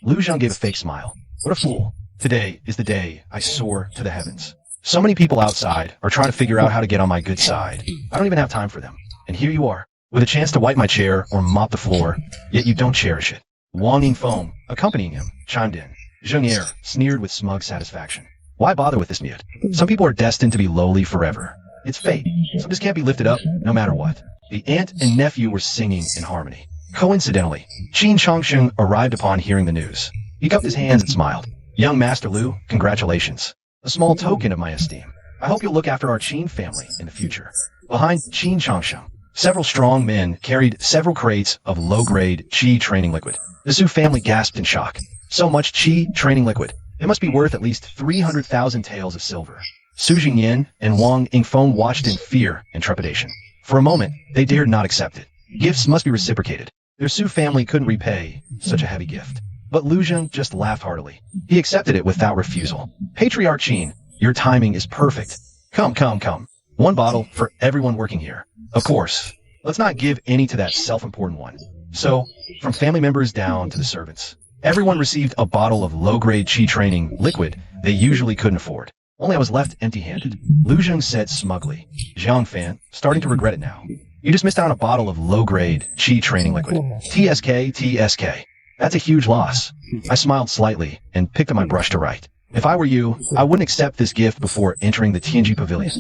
S1: Lu Zheng gave a fake smile. "What a fool. Today is the day I soar to the heavens. So many people outside are trying to figure out how to get on my good side. I don't even have time for them. And here you are, with a chance to wipe my chair or mop the floor, yet you don't cherish it." Wang Yingfeng, accompanying him, chimed in. Zheng Yi sneered with smug satisfaction. "Why bother with this mute? Some people are destined to be lowly forever. It's fate. Some just can't be lifted up, no matter what." The aunt and nephew were singing in harmony. Coincidentally, Qin Chongsheng arrived upon hearing the news. He cupped his hands and smiled. "Young Master Lu, congratulations. A small token of my esteem. I hope you'll look after our Qin family in the future." Behind Qin Chongsheng, several strong men carried several crates of low-grade Qi training liquid. The Su family gasped in shock. So much Qi training liquid. It must be worth at least 300,000 taels of silver. Su Jingyan and Wang Yingfeng watched in fear and trepidation. For a moment, they dared not accept it. Gifts must be reciprocated. Their Su family couldn't repay such a heavy gift. But Lu Zheng just laughed heartily. He accepted it without refusal. "Patriarch Qin, your timing is perfect. Come. One bottle for everyone working here. Of course, let's not give any to that self-important one." So, from family members down to the servants, everyone received a bottle of low-grade Qi training liquid they usually couldn't afford. Only I was left empty-handed. Lu Zheng said smugly. "Jiang Fan, starting to regret it now. You just missed out on a bottle of low-grade Qi training liquid. TSK. That's a huge loss." I smiled slightly and picked up my brush to write. If I were you, I wouldn't accept this gift before entering the Tianji Pavilion.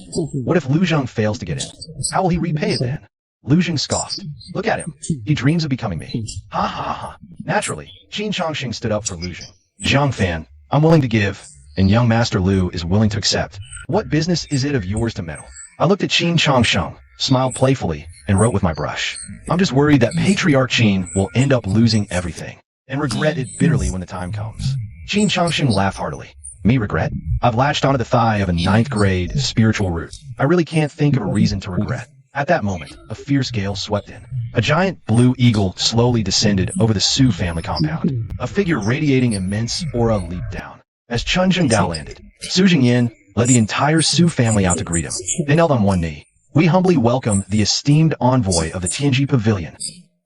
S1: What if Lu Zheng fails to get in? How will he repay it then? Lu Zheng scoffed. "Look at him. He dreams of becoming me." Ha. Naturally, Qin Chongsheng stood up for Lu Zheng. "Jiang Fan, I'm willing to give, and young Master Lu is willing to accept. What business is it of yours to meddle?" I looked at Qin Chongsheng, smiled playfully, and wrote with my brush. "I'm just worried that Patriarch Qin will end up losing everything, and regret it bitterly when the time comes." Qin Chongsheng laughed heartily. "Me regret? I've latched onto the thigh of a 9th grade spiritual root. I really can't think of a reason to regret." At that moment, a fierce gale swept in. A giant blue eagle slowly descended over the Su family compound. A figure radiating immense aura leaped down. As Chun Dao landed, Su Jingyan led the entire Su family out to greet him. They knelt on one knee. "We humbly welcome the esteemed envoy of the Tianji Pavilion."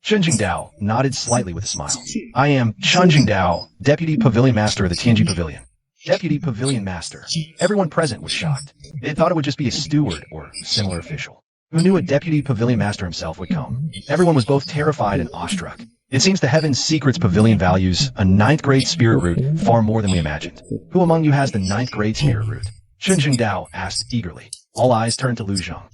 S1: Chun Dao nodded slightly with a smile. "I am Chun Dao, Deputy Pavilion Master of the Tianji Pavilion." Deputy Pavilion Master. Everyone present was shocked. They thought it would just be a steward or similar official. Who knew a Deputy Pavilion Master himself would come? Everyone was both terrified and awestruck. It seems the Heaven's Secrets Pavilion values a 9th grade spirit root far more than we imagined. Who among you has the 9th grade spirit root? Shunjing Dao asked eagerly. All eyes turned to Lu Zhang.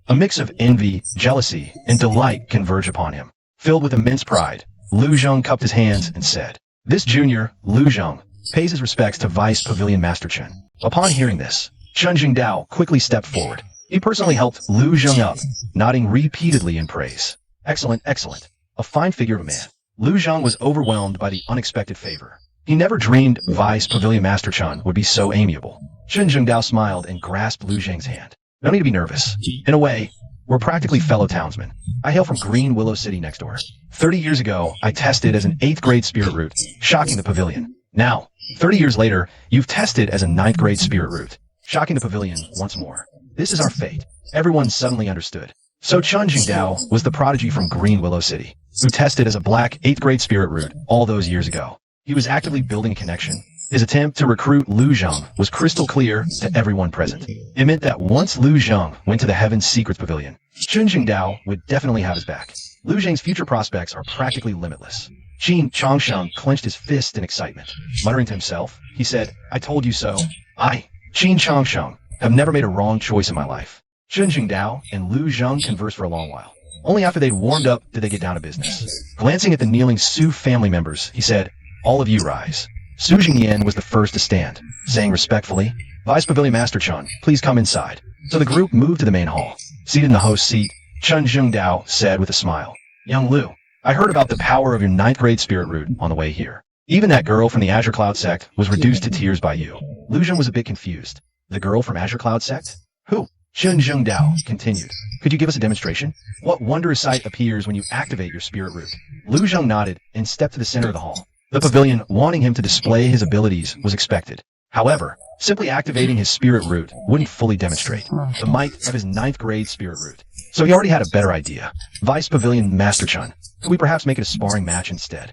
S1: A mix of envy, jealousy, and delight converged upon him. Filled with immense pride, Lu Zhang cupped his hands and said, "This junior, Lu Zhang, pays his respects to Vice Pavilion Master Chen." Upon hearing this, Shunjing Dao quickly stepped forward. He personally helped Lu Zhang up, nodding repeatedly in praise. Excellent, excellent. A fine figure of a man. Lu Zhang was overwhelmed by the unexpected favor. He never dreamed Vice Pavilion Master Chen would be so amiable. Shunjing Dao smiled and grasped Lu Zhang's hand. No need to be nervous. In a way, we're practically fellow townsmen. I hail from Green Willow City next door. 30 years ago, I tested as an 8th grade spirit root, shocking the pavilion. Now, 30 years later, you've tested as a 9th grade spirit root, shocking the pavilion once more. This is our fate. Everyone suddenly understood. So Shunjing Dao was the prodigy from Green Willow City, who tested as a black 8th grade spirit root all those years ago. He was actively building a connection. His attempt to recruit Lu Zhang was crystal clear to everyone present. It meant that once Lu Zhang went to the Heaven's Secrets Pavilion, Shunjing Dao would definitely have his back. Lu Zhang's future prospects are practically limitless. Qin Changsheng clenched his fist in excitement. Muttering to himself, he said, "I told you so. I, Qin Changsheng, have never made a wrong choice in my life." Shunjing Dao and Lu Zhang conversed for a long while. Only after they'd warmed up did they get down to business. Glancing at the kneeling Su family members, he said, "All of you rise." Su Jingyan was the first to stand, saying respectfully, "Vice Pavilion Master Chen, please come inside." So the group moved to the main hall. Seated in the host's seat, Shunjing Dao said with a smile, "Young Lu, I heard about the power of your 9th grade spirit root on the way here. Even that girl from the Azure Cloud sect was reduced to tears by you." Lu Zhang was a bit confused. The girl from Azure Cloud sect? Who? Shunjing Dao continued. "Could you give us a demonstration? What wondrous sight appears when you activate your spirit root?" Lu Zhang nodded and stepped to the center of the hall. The pavilion, wanting him to display his abilities, was expected. However, simply activating his spirit root wouldn't fully demonstrate the might of his 9th grade spirit root. So he already had a better idea. "Vice Pavilion Master Chen, could we perhaps make it a sparring match instead?"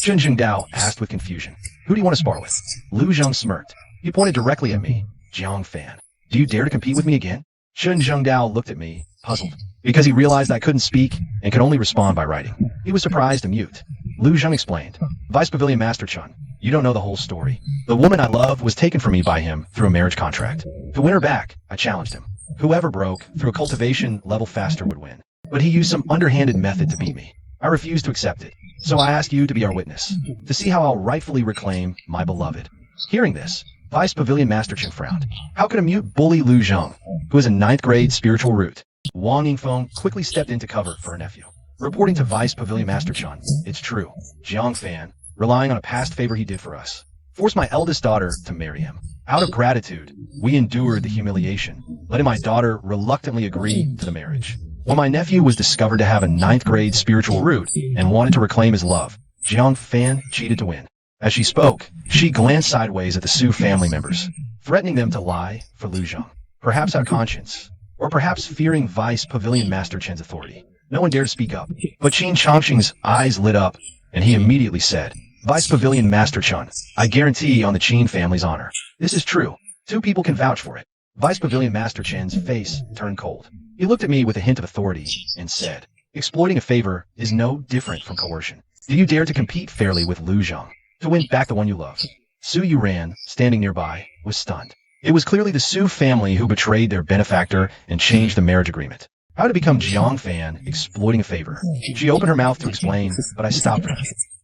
S1: Shunjing Dao asked with confusion. "Who do you want to spar with?" Lu Zhang smirked. He pointed directly at me. "Jiang Fan, do you dare to compete with me again?" Shunjing Dao looked at me, puzzled, because he realized I couldn't speak and could only respond by writing. He was surprised and mute. Lu Zhang explained, "Vice Pavilion Master Chen, you don't know the whole story. The woman I love was taken from me by him through a marriage contract. To win her back, I challenged him. Whoever broke through a cultivation level faster would win. But he used some underhanded method to beat me. I refused to accept it. So I asked you to be our witness, to see how I'll rightfully reclaim my beloved." Hearing this, Vice Pavilion Master Chen frowned. How could a mute bully Lu Zhang, who is a 9th grade spiritual root? Wang Yingfeng quickly stepped into cover for her nephew. Reporting to Vice Pavilion Master Chen, "It's true. Jiang Fan, relying on a past favor he did for us, forced my eldest daughter to marry him. Out of gratitude, we endured the humiliation, letting my daughter reluctantly agree to the marriage. When my nephew was discovered to have a 9th grade spiritual root and wanted to reclaim his love, Jiang Fan cheated to win." As she spoke, she glanced sideways at the Su family members, threatening them to lie for Lu Zhang, perhaps out of conscience, or perhaps fearing Vice Pavilion Master Chen's authority. No one dared to speak up, but Qin Changsheng's eyes lit up, and he immediately said, "Vice Pavilion Master Chen, I guarantee on the Qin family's honor. This is true. 2 people can vouch for it." Vice Pavilion Master Chen's face turned cold. He looked at me with a hint of authority and said, "Exploiting a favor is no different from coercion. Do you dare to compete fairly with Lu Zhang, to win back the one you love?" Su Yuran, standing nearby, was stunned. It was clearly the Su family who betrayed their benefactor and changed the marriage agreement. How to become Jiang Fan exploiting a favor? She opened her mouth to explain, but I stopped her.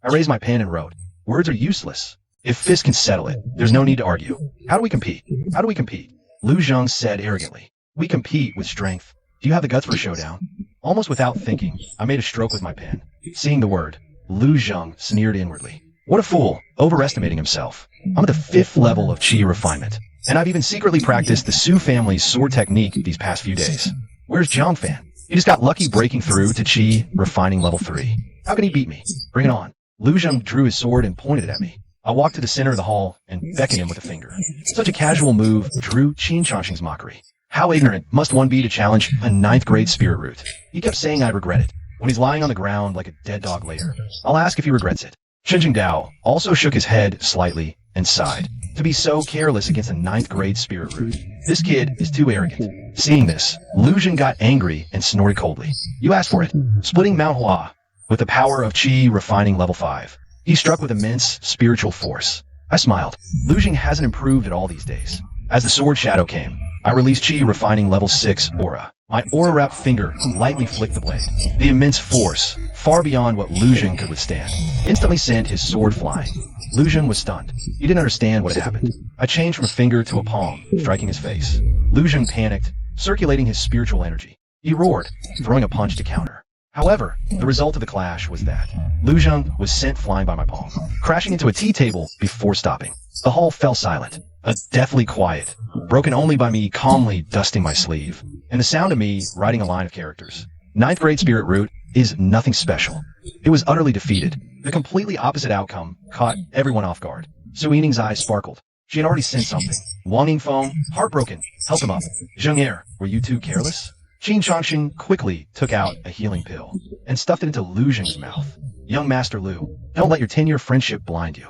S1: I raised my pen and wrote, "Words are useless. If fists can settle it, there's no need to argue. How do we compete? How do we compete?" Lu Zhang said arrogantly, "We compete with strength. Do you have the guts for a showdown?" Almost without thinking, I made a stroke with my pen. Seeing the word, Lu Zhang sneered inwardly. What a fool, overestimating himself. I'm at the 5th level of Qi refinement, and I've even secretly practiced the Su family's sword technique these past few days. Where's Jiang Fan? He just got lucky breaking through to Qi refining level 3. How can he beat me? Bring it on. Lu Zhang drew his sword and pointed it at me. I walked to the center of the hall and beckoned him with a finger. Such a casual move drew Qin Changsheng's mockery. How ignorant must one be to challenge a 9th grade spirit root? He kept saying I'd regret it. When he's lying on the ground like a dead dog later, I'll ask if he regrets it. Shunjing Dao also shook his head slightly and sighed. To be so careless against a ninth grade spirit root. This kid is too arrogant. Seeing this, Lu Zheng got angry and snorted coldly. You asked for it. Splitting Mount Hua with the power of Qi refining level 5. He struck with immense spiritual force. I smiled. Lu Zheng hasn't improved at all these days. As the sword shadow came, I released Qi refining level 6 aura. My aura-wrapped finger lightly flicked the blade. The immense force, far beyond what Lu Zheng could withstand, instantly sent his sword flying. Lu Zheng was stunned. He didn't understand what had happened. I changed from a finger to a palm, striking his face. Lu Zheng panicked, circulating his spiritual energy. He roared, throwing a punch to counter. However, the result of the clash was that Lu Zheng was sent flying by my palm, crashing into a tea table before stopping. The hall fell silent, a deathly quiet, broken only by me calmly dusting my sleeve, and the sound of me writing a line of characters. Ninth grade spirit root is nothing special. It was utterly defeated. The completely opposite outcome caught everyone off guard. Su Yining's eyes sparkled. She had already sensed something. Wang Yingfeng, heartbroken, helped him up. Zheng Er, were you too careless? Qin Changxing quickly took out a healing pill and stuffed it into Lu Zheng's mouth. Young Master Lu, don't let your 10-year friendship blind you.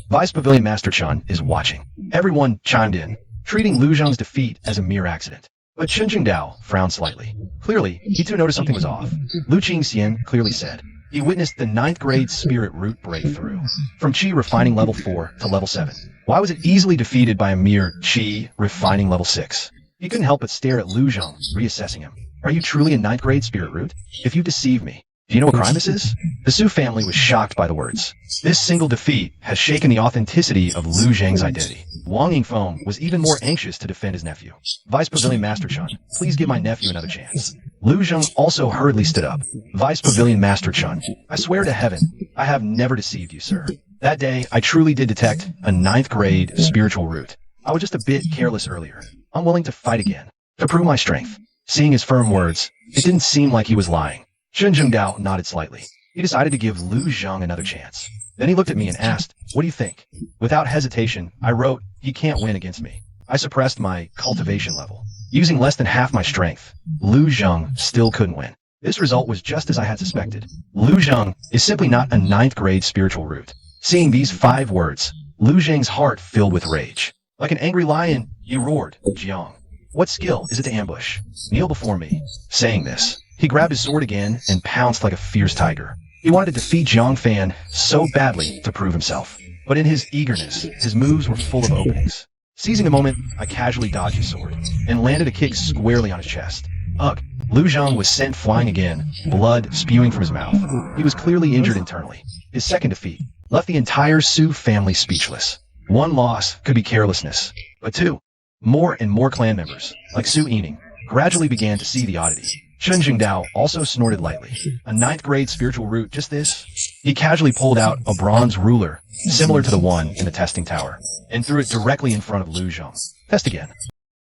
S1: Vice Pavilion Master Chun is watching. Everyone chimed in, treating Lu Zheng's defeat as a mere accident. But Chen Jingdao frowned slightly. Clearly, he too noticed something was off. Lu Qingxian clearly said. He witnessed the ninth grade spirit root breakthrough, from Qi refining level 4 to level 7. Why was it easily defeated by a mere Qi refining level 6? He couldn't help but stare at Lu Zheng, reassessing him. Are you truly a ninth grade spirit root? If you deceive me, do you know what crime this is? The Su family was shocked by the words. This single defeat has shaken the authenticity of Lu Zheng's identity. Wang Yingfeng was even more anxious to defend his nephew. Vice Pavilion Master Chun, please give my nephew another chance. Lu Zheng also hurriedly stood up. Vice Pavilion Master Chun, I swear to heaven, I have never deceived you, sir. That day, I truly did detect a ninth grade spiritual root. I was just a bit careless earlier. I'm willing to fight again, to prove my strength. Seeing his firm words, it didn't seem like he was lying. Chen Jingdao nodded slightly. He decided to give Lu Zheng another chance. Then he looked at me and asked, what do you think? Without hesitation, I wrote, he can't win against me. I suppressed my cultivation level. Using less than half my strength, Lu Zheng still couldn't win. This result was just as I had suspected. Lu Zheng is simply not a ninth grade spiritual root. Seeing these 5 words, Lu Zheng's heart filled with rage. Like an angry lion, he roared, Jiang. What skill is it to ambush? Kneel before me. Saying this, he grabbed his sword again and pounced like a fierce tiger. He wanted to defeat Jiang Fan so badly to prove himself. But in his eagerness, his moves were full of openings. Seizing the moment, I casually dodged his sword and landed a kick squarely on his chest. Ugh! Lu Zheng was sent flying again, blood spewing from his mouth. He was clearly injured internally. His second defeat left the entire Su family speechless. 1 loss could be carelessness, but 2, more and more clan members, like Su Yining, gradually began to see the oddity. Chen Jingdao also snorted lightly. A ninth grade spiritual root, just this? He casually pulled out a bronze ruler, similar to the one in the testing tower, and threw it directly in front of Lu Zheng. Test again.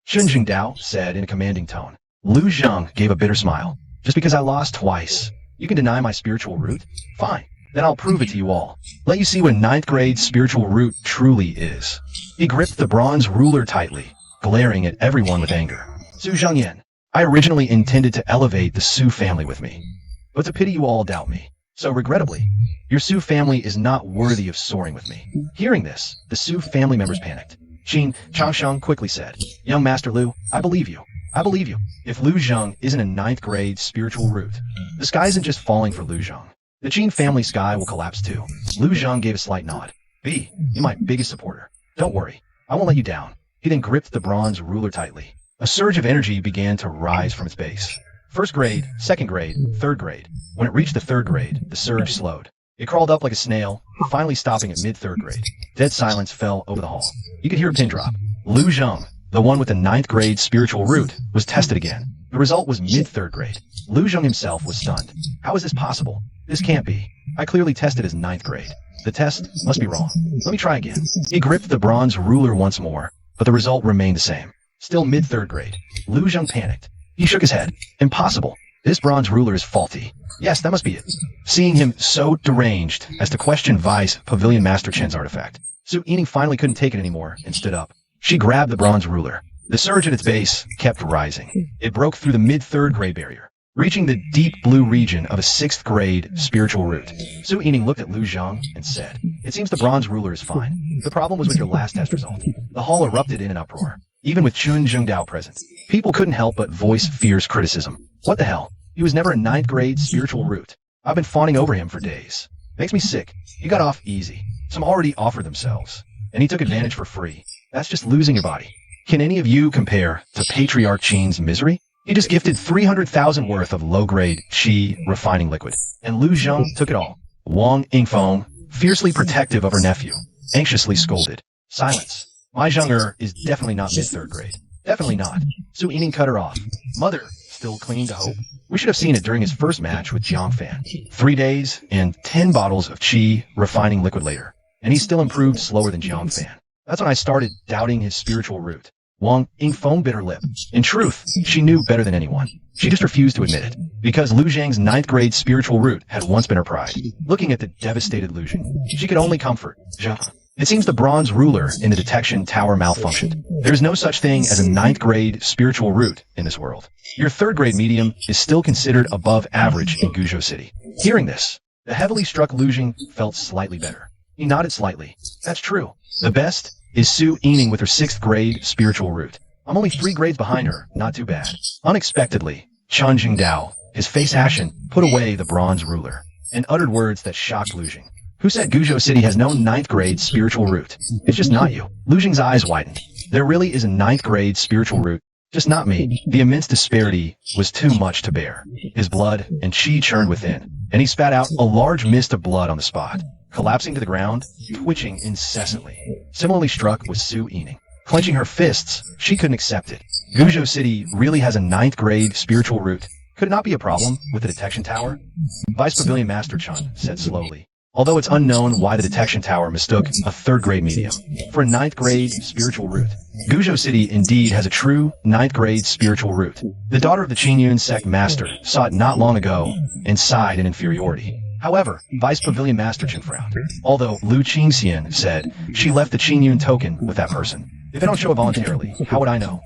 S1: Chen Jingdao said in a commanding tone. Lu Zheng gave a bitter smile. Just because I lost twice, you can deny my spiritual root? Fine. Then I'll prove it to you all. Let you see what ninth grade spiritual root truly is. He gripped the bronze ruler tightly, glaring at everyone with anger. Su Zhengyan, I originally intended to elevate the Su family with me, but to pity you all doubt me. So regrettably, your Su family is not worthy of soaring with me. Hearing this, the Su family members panicked. Qin Changsheng quickly said, Young Master Lu, I believe you. I believe you. If Lu Zheng isn't a ninth grade spiritual root, the sky isn't just falling for Lu Zheng. The Qin family sky will collapse too. Lu Zheng gave a slight nod. B, you're my biggest supporter. Don't worry, I won't let you down. He then gripped the bronze ruler tightly. A surge of energy began to rise from its base. First grade, second grade, third grade. When it reached the third grade, the surge slowed. It crawled up like a snail, finally stopping at mid-third grade. Dead silence fell over the hall. You could hear a pin drop. Lu Zheng, the one with the ninth grade spiritual root, was tested again. The result was mid-third grade. Lu Zheng himself was stunned. How is this possible? This can't be. I clearly tested as ninth grade. The test must be wrong. Let me try again. He gripped the bronze ruler once more, but the result remained the same. Still mid-third grade. Lu Zheng panicked. He shook his head. Impossible. This bronze ruler is faulty. Yes, that must be it. Seeing him so deranged as to question Vice Pavilion Master Chen's artifact, Su Yining finally couldn't take it anymore and stood up. She grabbed the bronze ruler. The surge at its base kept rising. It broke through the mid-third grade barrier. reaching the deep blue region of a 6th grade spiritual root. Su Yining looked at Lu Zhang and said, "It seems the bronze ruler is fine. The problem was with your last test result." The hall erupted in an uproar. Even with Chun Zhengdao present, people couldn't help but voice fierce criticism. What the hell? He was never a 9th grade spiritual root. I've been fawning over him for days. Makes me sick. He got off easy. Some already offered themselves, and he took advantage for free. That's just losing your body. Can any of you compare to Patriarch Qin's misery? He just gifted 300,000 worth of low-grade qi refining liquid, and Lu Zhang took it all. Wang Yingfeng, fiercely protective of her nephew, anxiously scolded. Silence. My Zheng is definitely not mid-3rd grade. Definitely not. Su Yining cut her off. Mother, still clinging to hope. We should have seen it during his first match with Jiang Fan. 3 days and 10 bottles of qi refining liquid later, and he still improved slower than Jiang Fan. That's when I started doubting his spiritual root. Wang Yingfeng bit her lip. In truth, she knew better than anyone. She just refused to admit it, because Lu Zhang's 9th grade spiritual root had once been her pride. Looking at the devastated Lu Zhang, she could only comfort Zhang. It seems the bronze ruler in the detection tower malfunctioned. There is no such thing as a 9th grade spiritual root in this world. Your 3rd grade medium is still considered above average in Guizhou City. Hearing this, the heavily struck Lu Zhang felt slightly better. He nodded slightly. That's true. The best is Su Yining with her 6th grade spiritual root. I'm only 3 grades behind her, not too bad. Unexpectedly, Chun Jingdao, his face ashen, put away the bronze ruler, and uttered words that shocked Lu Zhang. Who said Guizhou City has no 9th grade spiritual root? It's just not you. Lu Zhang's eyes widened. There really is a 9th grade spiritual root, just not me. The immense disparity was too much to bear. His blood and qi churned within, and he spat out a large mist of blood on the spot. Collapsing to the ground, twitching incessantly. Similarly struck was Su Yining. Clenching her fists, she couldn't accept it. Guizhou City really has a 9th grade spiritual root. Could it not be a problem with the detection tower? Vice Pavilion Master Chun said slowly. Although it's unknown why the detection tower mistook a 3rd grade medium for a 9th grade spiritual root. Guizhou City indeed has a true 9th grade spiritual root. The daughter of the Qinyun sect master saw it not long ago and sighed in inferiority. However, Vice Pavilion Master Chen frowned. Although Lu Qingxian said she left the Qinyun token with that person. If I don't show it voluntarily, how would I know?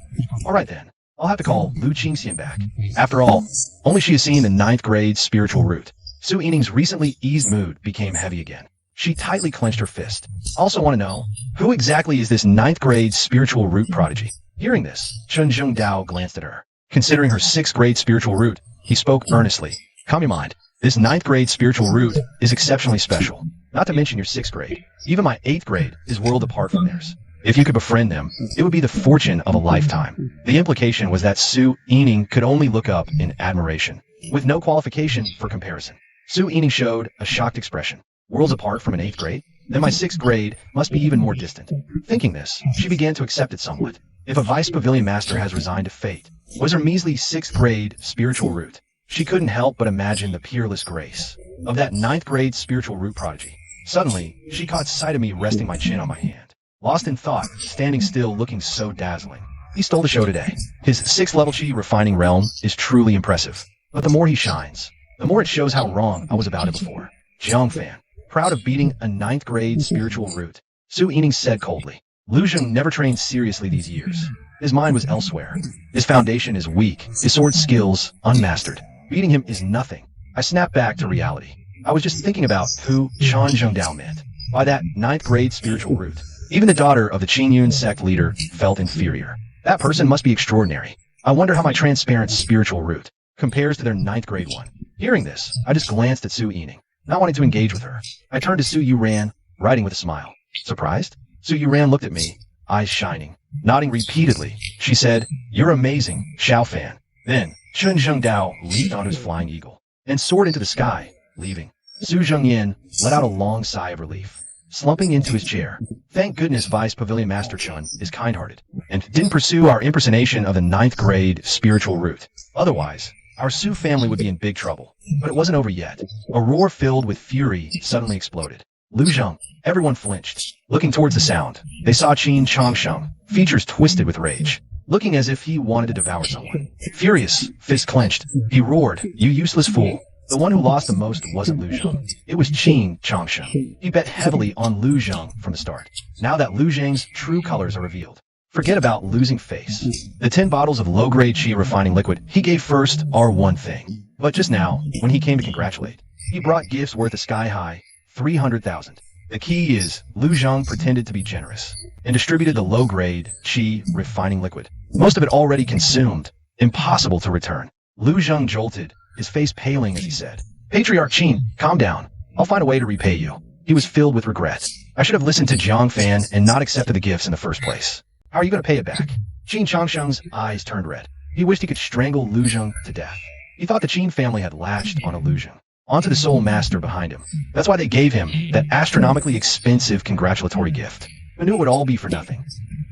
S1: Alright then, I'll have to call Lu Qingxian back. After all, only she has seen the 9th grade spiritual root. Su Yining's recently eased mood became heavy again. She tightly clenched her fist. Also want to know, who exactly is this 9th grade spiritual root prodigy? Hearing this, Chun Zhengdao glanced at her. Considering her 6th grade spiritual root, he spoke earnestly. Calm your mind. This 9th grade spiritual root is exceptionally special. Not to mention your 6th grade. Even my 8th grade is world apart from theirs. If you could befriend them, it would be the fortune of a lifetime. The implication was that Su Yining could only look up in admiration, with no qualification for comparison. Su Yining showed a shocked expression. Worlds apart from an 8th grade? Then my 6th grade must be even more distant. Thinking this, she began to accept it somewhat. If a Vice Pavilion Master has resigned to fate, was her measly 6th grade spiritual root? She couldn't help but imagine the peerless grace of that 9th grade spiritual root prodigy. Suddenly, she caught sight of me resting my chin on my hand. Lost in thought, standing still looking so dazzling. He stole the show today. His 6th level qi refining realm is truly impressive. But the more he shines, the more it shows how wrong I was about it before. Jiang Fan, proud of beating a 9th grade spiritual root. Su Yining said coldly. Lu Zhang never trained seriously these years. His mind was elsewhere. His foundation is weak, his sword skills unmastered. Beating him is nothing. I snapped back to reality. I was just thinking about who Chun Zhengdao meant by that 9th grade spiritual root. Even the daughter of the Qinyun sect leader felt inferior. That person must be extraordinary. I wonder how my transparent spiritual root compares to their 9th grade one. Hearing this, I just glanced at Su Yining, not wanting to engage with her. I turned to Su Yuran, writing with a smile. Surprised? Su Yuran looked at me, eyes shining. Nodding repeatedly, she said, "You're amazing, Xiao Fan." Then, Chun Zhengdao leaped onto his flying eagle and soared into the sky, leaving. Su Zhengyan let out a long sigh of relief, slumping into his chair. Thank goodness Vice Pavilion Master Chun is kind-hearted and didn't pursue our impersonation of the 9th grade spiritual root. Otherwise, our Su family would be in big trouble. But it wasn't over yet. A roar filled with fury suddenly exploded. Lu Zhang, everyone flinched. Looking towards the sound, they saw Qin Changsheng, features twisted with rage, looking as if he wanted to devour someone. Furious, fist clenched, he roared, "You useless fool." The one who lost the most wasn't Lu Zhang. It was Qin Changsheng. He bet heavily on Lu Zhang from the start. Now that Lu Zhang's true colors are revealed, Forget about losing face. The 10 bottles of low-grade chi refining liquid he gave first are one thing. But just now, when he came to congratulate, he brought gifts worth a sky-high 300,000. The key is, Lu Zhang pretended to be generous and distributed the low-grade chi refining liquid. Most of it already consumed. Impossible to return. Lu Zhang jolted, his face paling as he said, "Patriarch Qin, calm down. I'll find a way to repay you." He was filled with regret. I should have listened to Jiang Fan and not accepted the gifts in the first place. How are you going to pay it back? Qin Changsheng's eyes turned red. He wished he could strangle Lu Zhang to death. He thought the Qin family had latched on a Lu Zhang, onto the soul master behind him. That's why they gave him that astronomically expensive congratulatory gift. But knew it would all be for nothing.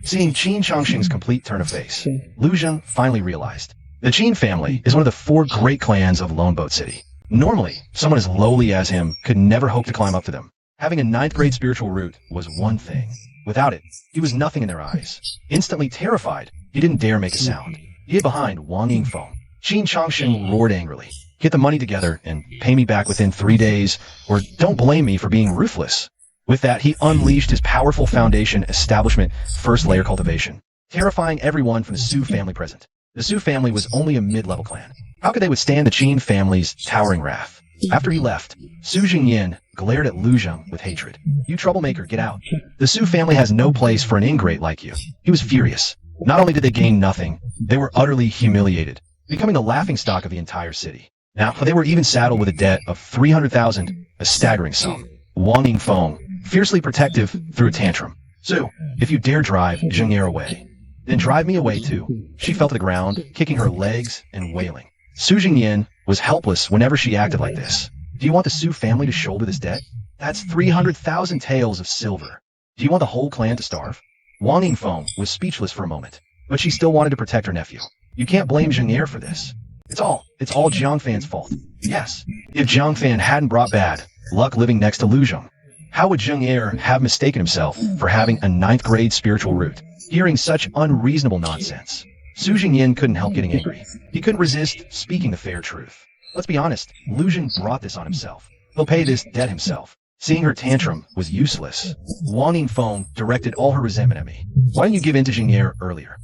S1: Seeing Qin Changsheng's complete turn of face, Lu Zhang finally realized. The Qin family is one of the 4 great clans of Lone Boat City. Normally, someone as lowly as him could never hope to climb up to them. Having a 9th grade spiritual root was one thing. Without it, he was nothing in their eyes. Instantly terrified, he didn't dare make a sound. He hid behind Wang Yingfeng. Qin Changsheng roared angrily. "Get the money together and pay me back within 3 days, or don't blame me for being ruthless." With that, he unleashed his powerful foundation establishment first layer cultivation, terrifying everyone from the Su family present. The Su family was only a mid-level clan. How could they withstand the Qin family's towering wrath? After he left, Su Jingyin glared at Lu Zhang with hatred. "You troublemaker, get out. The Su family has no place for an ingrate like you." He was furious. Not only did they gain nothing, they were utterly humiliated, becoming the laughingstock of the entire city. Now, they were even saddled with a debt of 300,000, a staggering sum. Wang Yingfeng, fiercely protective, threw a tantrum. "Su, if you dare drive Zhengye away, then drive me away too." She fell to the ground, kicking her legs and wailing. Su Jingyin was helpless whenever she acted like this. Do you want the Su family to shoulder this debt? That's 300,000 taels of silver. Do you want the whole clan to starve? Wang Yingfeng was speechless for a moment, but she still wanted to protect her nephew. You can't blame Zhengye for this. It's all Jiang Fan's fault. Yes, if Jiang Fan hadn't brought bad luck living next to Lu Zhang, how would Zhengye have mistaken himself for having a 9th grade spiritual root? Hearing such unreasonable nonsense, Su Jingyin couldn't help getting angry. He couldn't resist speaking the fair truth. Let's be honest, Lu Zhang brought this on himself. He'll pay this debt himself. Seeing her tantrum was useless. Wang Yingfeng directed all her resentment at me. Why didn't you give in to Zhengye earlier?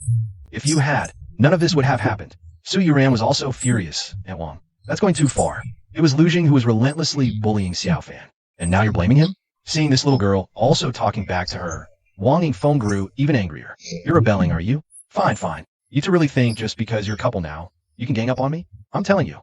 S1: If you had, none of this would have happened. Su Yuran was also furious at Wang. That's going too far. It was Lu Zhang who was relentlessly bullying Xiao Fan. And now you're blaming him? Seeing this little girl also talking back to her, Wang Yingfeng grew even angrier. You're rebelling, are you? Fine, fine. You two really think just because you're a couple now, you can gang up on me? I'm telling you.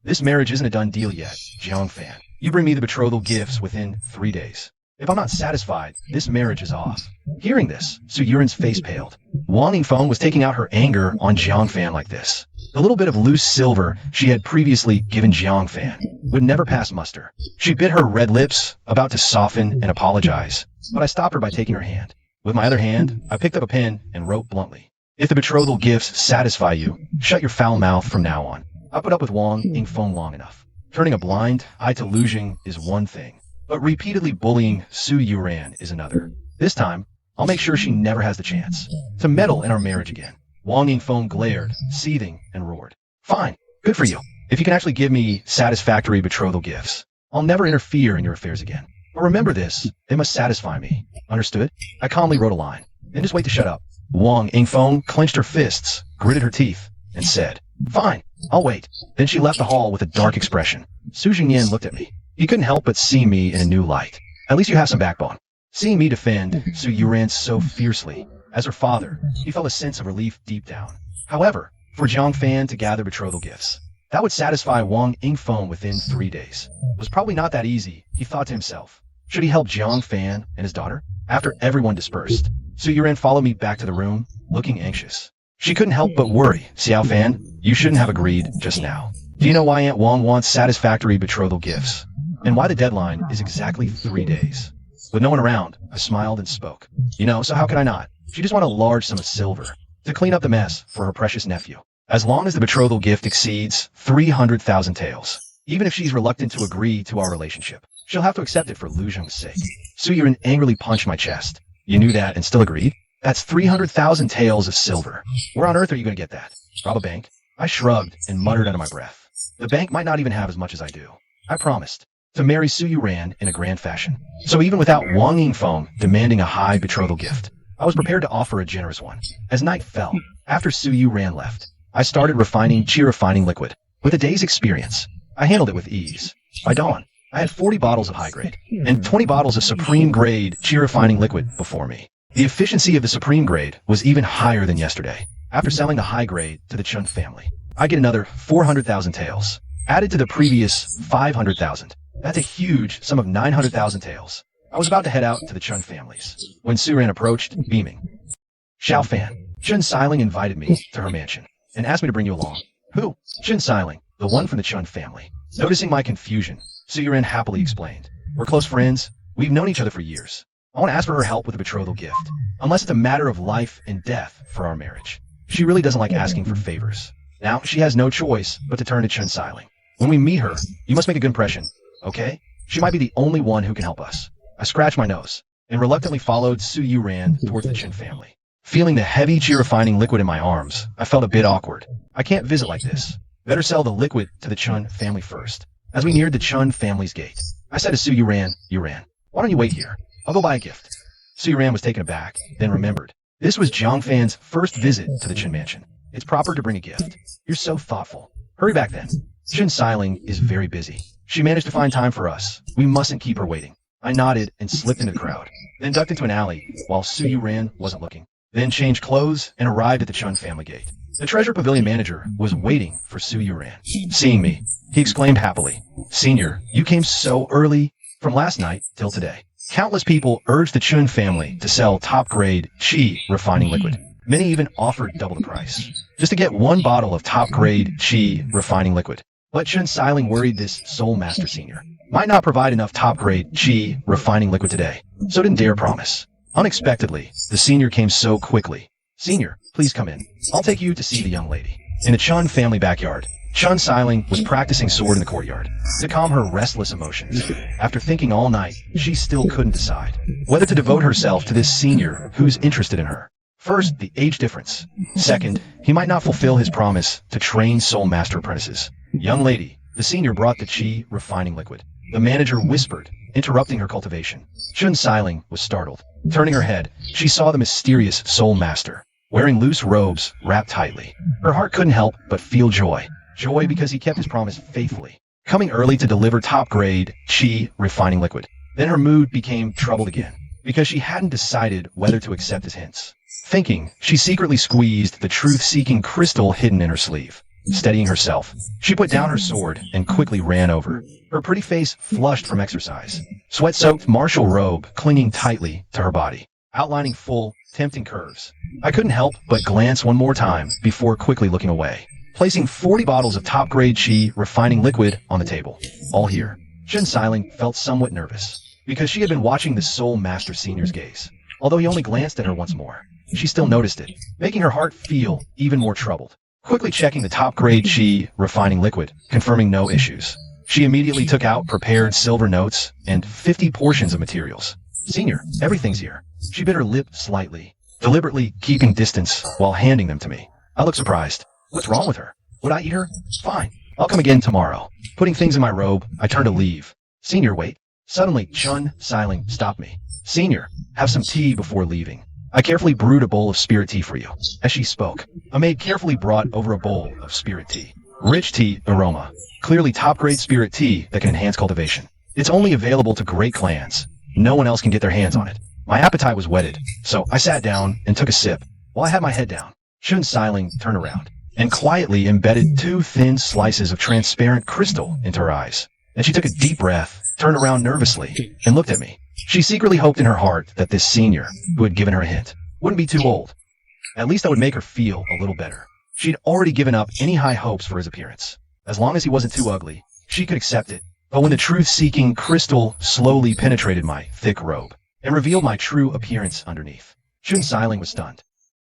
S1: This marriage isn't a done deal yet, Jiang Fan. You bring me the betrothal gifts within 3 days. If I'm not satisfied, this marriage is off. Hearing this, Su Yuran's face paled. Wang Yingfeng was taking out her anger on Jiang Fan like this. The little bit of loose silver she had previously given Jiang Fan would never pass muster. She bit her red lips, about to soften and apologize, but I stopped her by taking her hand. With my other hand, I picked up a pen and wrote bluntly, "If the betrothal gifts satisfy you, shut your foul mouth from now on." I put up with Wang Yingfeng long enough. Turning a blind eye to Lu Zhang is one thing, but repeatedly bullying Su Yuran is another. This time, I'll make sure she never has the chance to meddle in our marriage again. Wang Yingfeng glared, seething, and roared. Fine, good for you. If you can actually give me satisfactory betrothal gifts, I'll never interfere in your affairs again. But remember this, they must satisfy me. Understood? I calmly wrote a line. Then just wait to shut up. Wang Yingfeng clenched her fists, gritted her teeth, and said, "Fine, I'll wait." Then she left the hall with a dark expression. Su Jingyin looked at me. He couldn't help but see me in a new light. At least you have some backbone. Seeing me defend Su Yuran so fiercely, as her father, he felt a sense of relief deep down. However, for Jiang Fan to gather betrothal gifts, that would satisfy Wang Yingfeng within 3 days. It was probably not that easy, he thought to himself. Should he help Jiang Fan and his daughter? After everyone dispersed, Su Yuran followed me back to the room, looking anxious. She couldn't help but worry. "Xiao Fan, you shouldn't have agreed just now. Do you know why Aunt Wang wants satisfactory betrothal gifts? And why the deadline is exactly 3 days?" With no one around, I smiled and spoke. So how could I not? She just wanted a large sum of silver to clean up the mess for her precious nephew. As long as the betrothal gift exceeds 300,000 taels, even if she's reluctant to agree to our relationship, she'll have to accept it for Lu Zhang's sake. Su Yuran angrily punched my chest. You knew that and still agreed? That's 300,000 taels of silver. Where on earth are you going to get that? Rob a bank? I shrugged and muttered under my breath. The bank might not even have as much as I do. I promised to marry Su Yuran in a grand fashion. So even without Wang Yingfeng demanding a high betrothal gift, I was prepared to offer a generous one. As night fell, after Su Yu Ran left, I started refining Qi refining liquid. With a day's experience, I handled it with ease. By dawn, I had 40 bottles of high grade and 20 bottles of supreme grade Qi refining liquid before me. The efficiency of the supreme grade was even higher than yesterday. After selling the high grade to the Chun family, I get another 400,000 taels, added to the previous 500,000. That's a huge sum of 900,000 taels. I was about to head out to the Chun families when Su Ran approached, beaming. Xiao Fan, Chun Siling invited me to her mansion and asked me to bring you along. Who? Chun Siling, the one from the Chun family. Noticing my confusion, Su Ran happily explained. We're close friends. We've known each other for years. I want to ask for her help with a betrothal gift, unless it's a matter of life and death for our marriage. She really doesn't like asking for favors. Now, she has no choice but to turn to Chun Siling. When we meet her, you must make a good impression, okay? She might be the only one who can help us. I scratched my nose and reluctantly followed Su Yu Ran towards the Chun family. Feeling the heavy Qi refining liquid in my arms, I felt a bit awkward. I can't visit like this. Better sell the liquid to the Chun family first. As we neared the Chun family's gate, I said to Su Yu Ran, why don't you wait here? I'll go buy a gift. Su Yu Ran was taken aback, then remembered. This was Jiang Fan's first visit to the Chun mansion. It's proper to bring a gift. You're so thoughtful. Hurry back then. Chun Siling is very busy. She managed to find time for us. We mustn't keep her waiting. I nodded and slipped into the crowd, then ducked into an alley while Su Yu Ran wasn't looking. Then changed clothes and arrived at the Chun family gate. The Treasure Pavilion manager was waiting for Su Yu Ran. Seeing me, he exclaimed happily, Senior, you came so early. From last night till today, countless people urged the Chun family to sell top-grade Qi refining liquid. Many even offered double the price, just to get one bottle of top-grade Qi refining liquid. But Chun Siling worried this Soul Master Senior might not provide enough top-grade Qi refining liquid today, so didn't dare promise. Unexpectedly, the senior came so quickly. Senior, please come in. I'll take you to see the young lady. In the Chun family backyard, Chun Siling was practicing sword in the courtyard to calm her restless emotions. After thinking all night, she still couldn't decide whether to devote herself to this senior who's interested in her. First, the age difference. Second, he might not fulfill his promise to train Soul Master apprentices. Young lady, the senior brought the Qi refining liquid. The manager whispered, interrupting her cultivation. Chun Siling was startled. Turning her head, she saw the mysterious Soul Master, wearing loose robes wrapped tightly. Her heart couldn't help but feel joy. Joy because he kept his promise faithfully, coming early to deliver top-grade Qi refining liquid. Then her mood became troubled again, because she hadn't decided whether to accept his hints. Thinking, she secretly squeezed the truth-seeking crystal hidden in her sleeve. Steadying herself, she put down her sword and quickly ran over. Her pretty face flushed from exercise, sweat-soaked martial robe clinging tightly to her body, outlining full, tempting curves. I couldn't help but glance one more time before quickly looking away, placing 40 bottles of top-grade Qi refining liquid on the table. All here. Chun Siling felt somewhat nervous, because she had been watching the Soul Master Senior's gaze. Although he only glanced at her once more, she still noticed it, making her heart feel even more troubled. Quickly checking the top-grade Qi refining liquid, confirming no issues, she immediately took out prepared silver notes and 50 portions of materials. Senior, everything's here. She bit her lip slightly, deliberately keeping distance while handing them to me. I looked surprised. What's wrong with her? Would I eat her? Fine. I'll come again tomorrow. Putting things in my robe, I turned to leave. Senior, wait. Suddenly, Chun Siling stopped me. Senior, have some tea before leaving. I carefully brewed a bowl of spirit tea for you. As she spoke, a maid carefully brought over a bowl of spirit tea. Rich tea aroma. Clearly top-grade spirit tea that can enhance cultivation. It's only available to great clans. No one else can get their hands on it. My appetite was whetted, so I sat down and took a sip. While I had my head down, Chun Siling turned around and quietly embedded 2 thin slices of transparent crystal into her eyes. Then she took a deep breath, turned around nervously, and looked at me. She secretly hoped in her heart that this senior, who had given her a hint, wouldn't be too old. At least I would make her feel a little better. She'd already given up any high hopes for his appearance. As long as he wasn't too ugly, she could accept it. But when the truth-seeking crystal slowly penetrated my thick robe and revealed my true appearance underneath, Chun Siling was stunned.